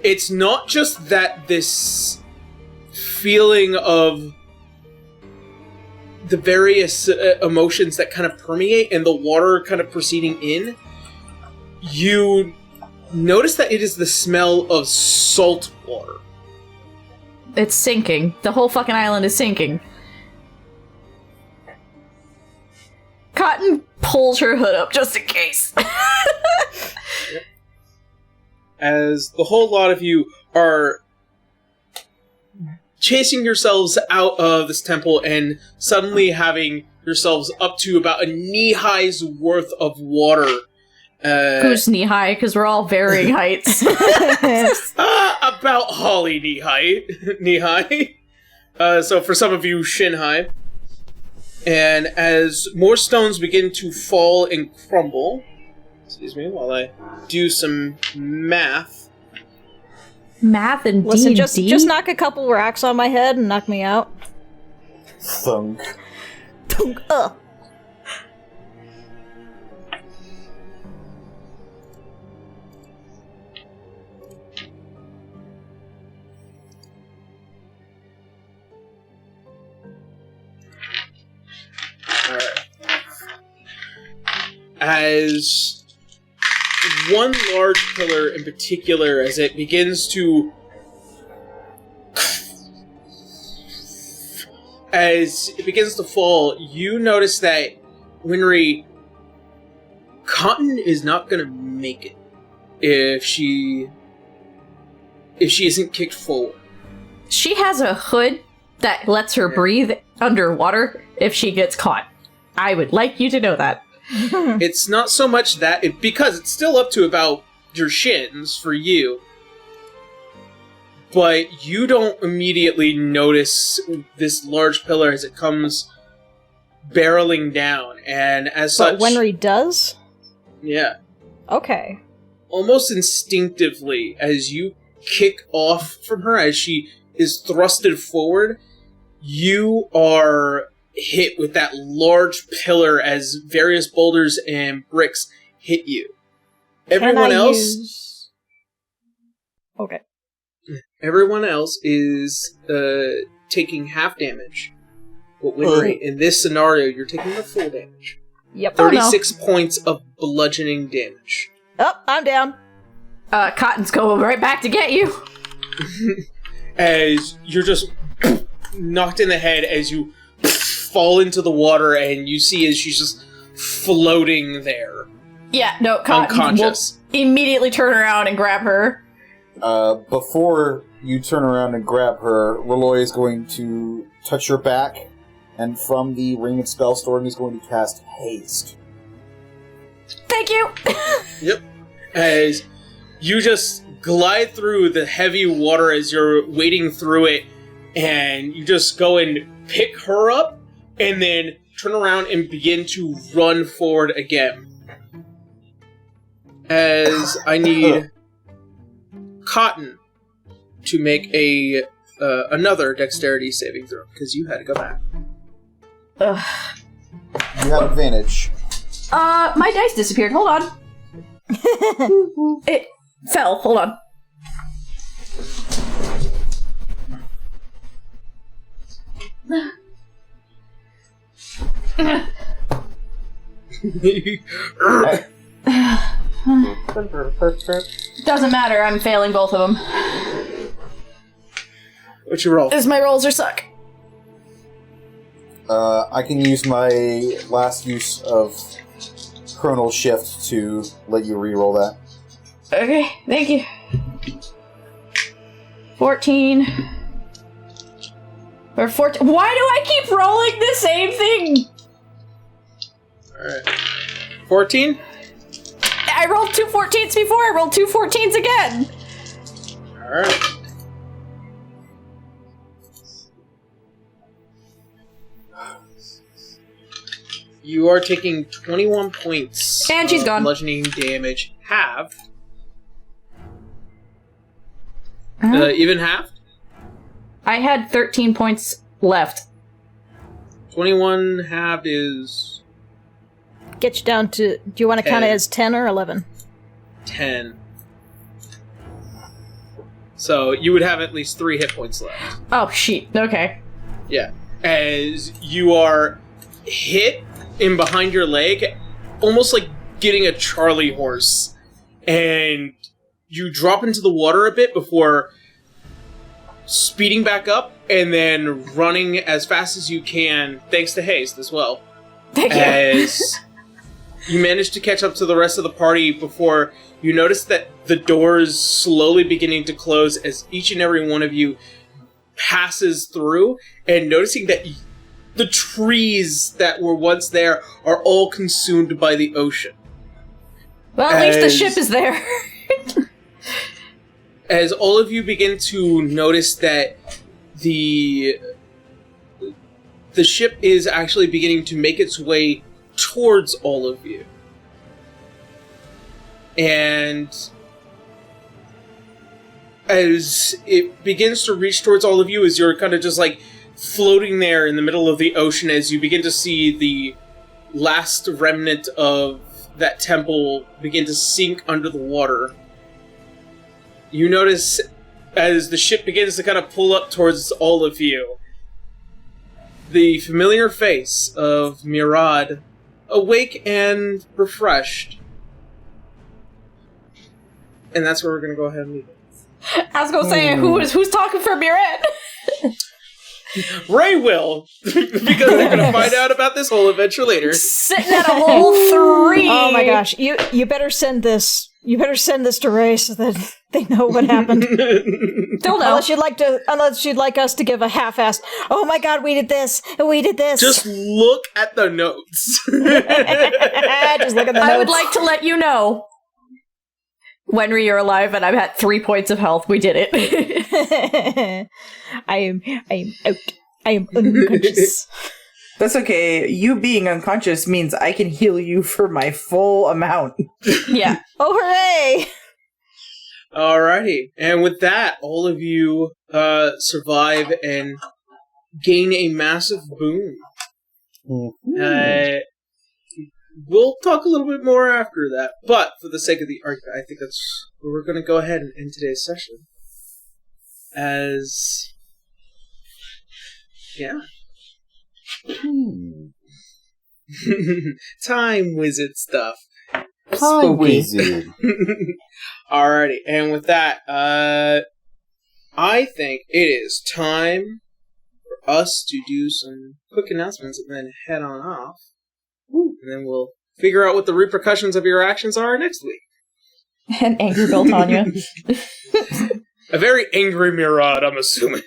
it's not just that this feeling of the various emotions that kind of permeate and the water kind of proceeding in, you notice that it is the smell of salt water. It's sinking. The whole fucking island is sinking. Cotton pulls her hood up just in case. As the whole lot of you are chasing yourselves out of this temple and suddenly having yourselves up to about a knee-high's worth of water. Who's knee-high? Because we're all varying heights. About Holly knee-high. So for some of you, shin-high. And as more stones begin to fall and crumble, excuse me, while I do some math. Math and Listen, D&D? just knock a couple rocks on my head and knock me out. Thunk. Thunk. as one large pillar in particular, as it begins to fall, you notice that Winry, Cotton is not going to make it if she isn't kicked forward. She has a hood that lets her breathe underwater if she gets caught. I would like you to know that. It's not so much that, because it's still up to about your shins for you, but you don't immediately notice this large pillar as it comes barreling down, and as such... But Winry does? Yeah. Okay. Almost instinctively, as you kick off from her, as she is thrusted forward, you are hit with that large pillar as various boulders and bricks hit you. Everyone else... Okay. Everyone else is taking half damage. But Winry, in this scenario, you're taking the full damage. Yep. 36 points of bludgeoning damage. Oh, I'm down. Cotton's going right back to get you. As you're just knocked in the head as you fall into the water, and you see as she's just floating there. Yeah, no, Cotton unconscious. Will immediately turn around and grab her. Before you turn around and grab her, Reloy is going to touch her back, and from the Ring of Spellstorm, he's going to cast Haste. Thank you! Yep. As you just glide through the heavy water as you're wading through it, and you just go and pick her up, and then turn around and begin to run forward again. As I need Cotton to make another dexterity saving throw, because you had to go back. You have advantage. My dice disappeared. Hold on. It fell. Hold on. Doesn't matter. I'm failing both of them. What's your roll? Because my rolls are suck. I can use my last use of Chronal Shift to let you re-roll that. Okay, thank you. 14. Or 14. Why do I keep rolling the same thing? Alright. 14? I rolled 2 14s before, I rolled 2 14s again! Alright. You are taking 21 points and she's gone. Bludgeoning damage. Halved. Even halved? I had 13 points left. 21 halved is... Get you down to... Do you want to count it as 10 or 11? 10. So you would have at least 3 hit points left. Oh, shit. Okay. Yeah. As you are hit in behind your leg, almost like getting a Charlie horse. And you drop into the water a bit before speeding back up and then running as fast as you can, thanks to haste as well. Thank you. As you manage to catch up to the rest of the party before you notice that the doors slowly beginning to close as each and every one of you passes through, and noticing that the trees that were once there are all consumed by the ocean. Well, at least the ship is there. As all of you begin to notice that the ship is actually beginning to make its way towards all of you. And as it begins to reach towards all of you, as you're kind of just like floating there in the middle of the ocean, as you begin to see the last remnant of that temple begin to sink under the water, you notice as the ship begins to kind of pull up towards all of you, the familiar face of Mirad awake and refreshed. And that's where we're going to go ahead and leave it. I was gonna say, who's talking for Mirette? Ray will, because they're going to find out about this whole adventure later. Sitting at a whole 3. Oh my gosh, you better send this. You better send this to Ray so that they know what happened. Don't know. Unless you'd like us to give a half-assed. Oh my god, we did this. We did this. Just look at the notes. Just look at the notes. I would like to let you know. When you're alive and I'm at 3 points of health, we did it. I am out. I am unconscious. That's okay. You being unconscious means I can heal you for my full amount. Yeah. Oh, hooray! Alrighty. And with that, all of you survive and gain a massive boon. We'll talk a little bit more after that, but for the sake of the argument, I think that's where we're going to go ahead and end today's session. Time wizard stuff. Time wizard. Alrighty, and with that, I think it is time for us to do some quick announcements and then head on off. And then we'll figure out what the repercussions of your actions are next week. An angry Bill Tanya. A very angry Murad, I'm assuming.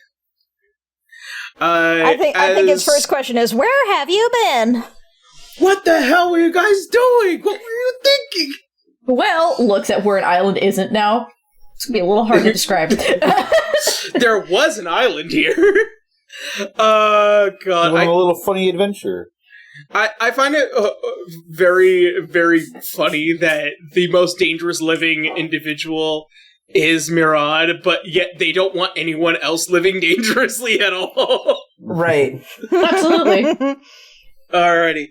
I think his first question is, where have you been? What the hell were you guys doing? What were you thinking? Well, looks at where an island isn't now. It's gonna be a little hard to describe. There was an island here. God. A little funny adventure. I find it very, very funny that the most dangerous living individual is Murad, but yet they don't want anyone else living dangerously at all. Right. Absolutely. Alrighty.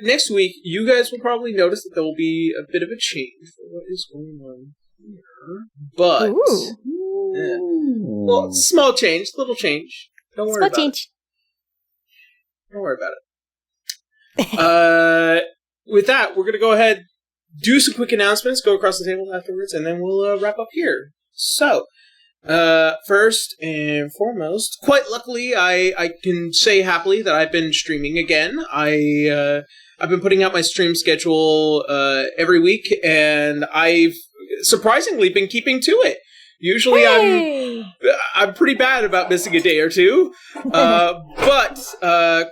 Next week, you guys will probably notice that there will be a bit of a change for what is going on here. But... well, small change, little change. Don't worry about it. Don't worry about it. With that, we're going to go ahead, do some quick announcements, go across the table afterwards, and then we'll wrap up here. So, first and foremost, quite luckily, I can say happily that I've been streaming again. I've been putting out my stream schedule every week, and I've surprisingly been keeping to it. Usually I'm pretty bad about missing a day or two, but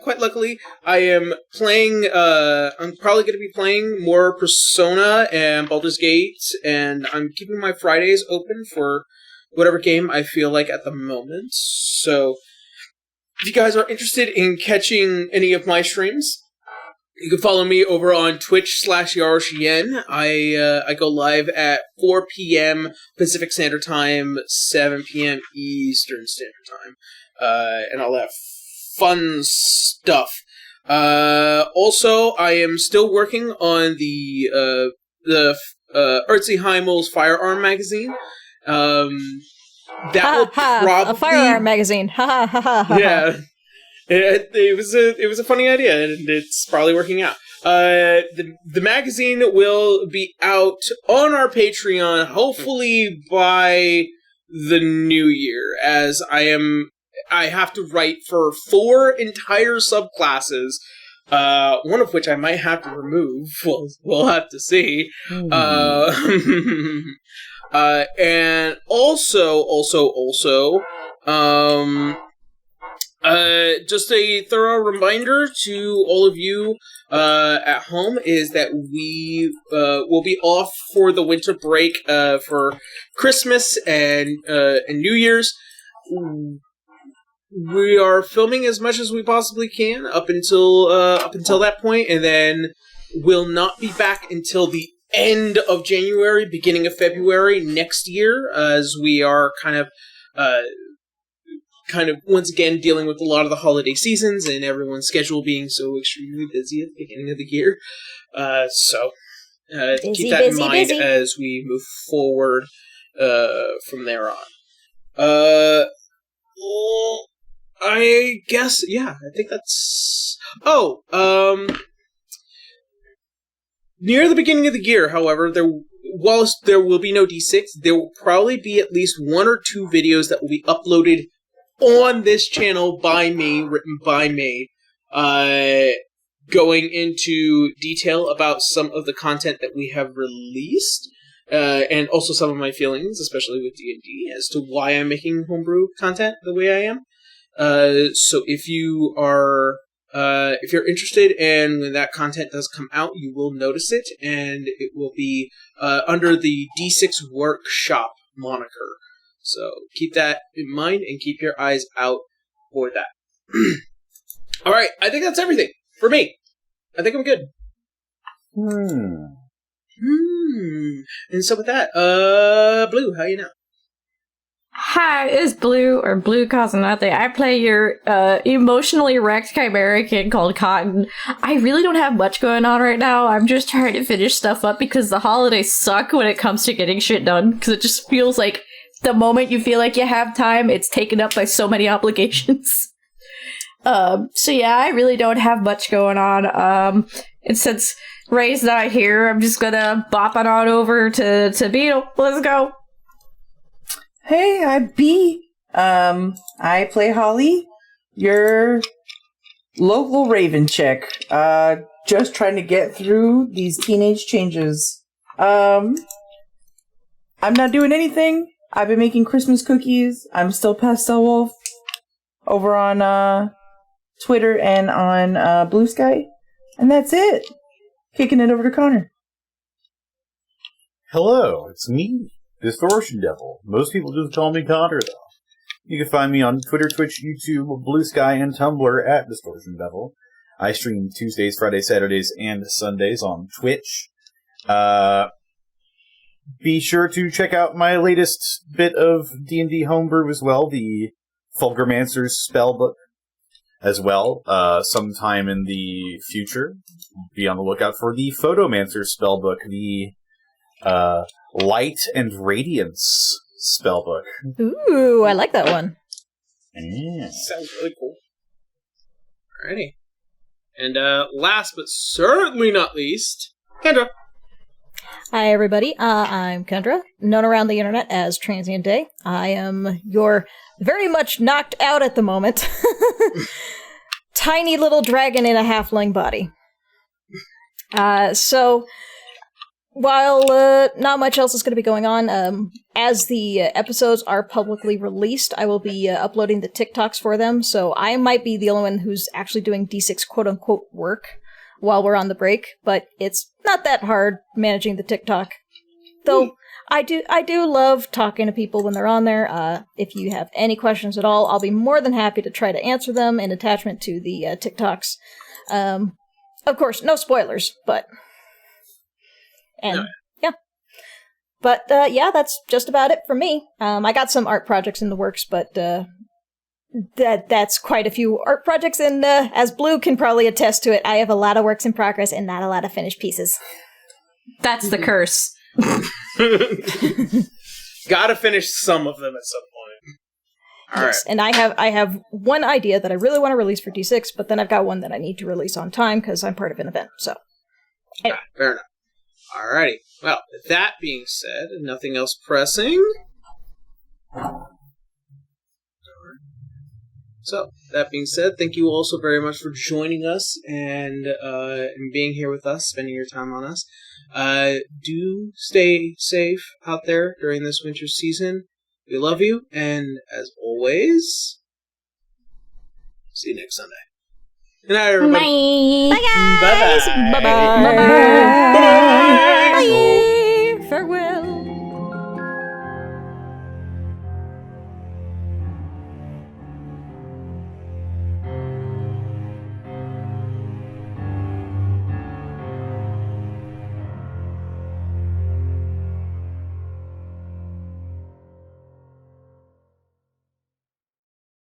quite luckily I am playing, I'm probably going to be playing more Persona and Baldur's Gate, and I'm keeping my Fridays open for whatever game I feel like at the moment. So if you guys are interested in catching any of my streams, you can follow me over on Twitch/YaroshYen. I go live at 4 p.m. Pacific Standard Time, 7 p.m. Eastern Standard Time, and all that fun stuff. Also, I am still working on the Ertzi Heimel's Firearm magazine. That will probably a firearm magazine. Ha ha ha ha. Yeah. It was a funny idea, and it's probably working out. The magazine will be out on our Patreon, hopefully by the new year, as I have to write for 4 entire subclasses, one of which I might have to remove. We'll have to see. And also, just a thorough reminder to all of you at home is that we will be off for the winter break for Christmas and New Year's. We are filming as much as we possibly can up until that point, and then we'll not be back until the end of January, beginning of February next year, as we are kind of once again dealing with a lot of the holiday seasons and everyone's schedule being so extremely busy at the beginning of the year. So keep that in mind as we move forward from there on. I guess, yeah, I think that's... near the beginning of the year, however, whilst there will be no D6, there will probably be at least 1 or 2 videos that will be uploaded on this channel by me, written by me, going into detail about some of the content that we have released, and also some of my feelings, especially with D&D, as to why I'm making homebrew content the way I am. So if you are, if you're interested, and when that content does come out, you will notice it, and it will be under the D6 Workshop moniker. So keep that in mind, and keep your eyes out for that. All right, I think that's everything for me. I think I'm good. And so with that, Blue, how you now? Hi, it's Blue, or Blue Cousin Nothing. I play your emotionally wrecked chimera kid called Cotton. I really don't have much going on right now. I'm just trying to finish stuff up because the holidays suck when it comes to getting shit done. Because it just feels like the moment you feel like you have time, it's taken up by so many obligations. So yeah, I really don't have much going on. And since Ray's not here, I'm just gonna bop it on over to Beetle. Let's go. Hey, I'm B. I play Holly, your local Raven chick. Just trying to get through these teenage changes. I'm not doing anything. I've been making Christmas cookies. I'm still Pastel Wolf over on Twitter and on Blue Sky. And that's it. Kicking it over to Connor. Hello, it's me, Distortion Devil. Most people just call me Connor, though. You can find me on Twitter, Twitch, YouTube, Blue Sky, and Tumblr at Distortion Devil. I stream Tuesdays, Fridays, Saturdays, and Sundays on Twitch. Be sure to check out my latest bit of D&D homebrew as well, the Fulgurmancer's Spellbook as well, sometime in the future. Be on the lookout for the Photomancer's Spellbook, the Light and Radiance Spellbook. Ooh, I like that one. Yeah. Sounds really cool. Alrighty. And last but certainly not least, Kendra. Hi, everybody. I'm Kendra, known around the internet as Transient Day. I am your very much knocked out at the moment tiny little dragon in a halfling body. So, while not much else is going to be going on, as the episodes are publicly released, I will be uploading the TikToks for them, so I might be the only one who's actually doing D6 quote-unquote work while we're on the break, but it's not that hard managing the TikTok. Though, I do love talking to people when they're on there. If you have any questions at all, I'll be more than happy to try to answer them in attachment to the TikToks. Of course, no spoilers, but... And, yeah. But, yeah, that's just about it for me. I got some art projects in the works, but, that's quite a few art projects, and, as Blue can probably attest to it, I have a lot of works in progress and not a lot of finished pieces. That's the curse. Gotta finish some of them at some point. All yes, right. and I have one idea that I really want to release for D6, but then I've got one that I need to release on time because I'm part of an event, so... Anyway. Fair enough. Alrighty. Well, with that being said, nothing else pressing. So, that being said, thank you all so very much for joining us and being here with us, spending your time on us. Do stay safe out there during this winter season. We love you, and as always, see you next Sunday. Good night, everybody. Bye. Bye, guys! Bye-bye. Bye-bye! Bye-bye.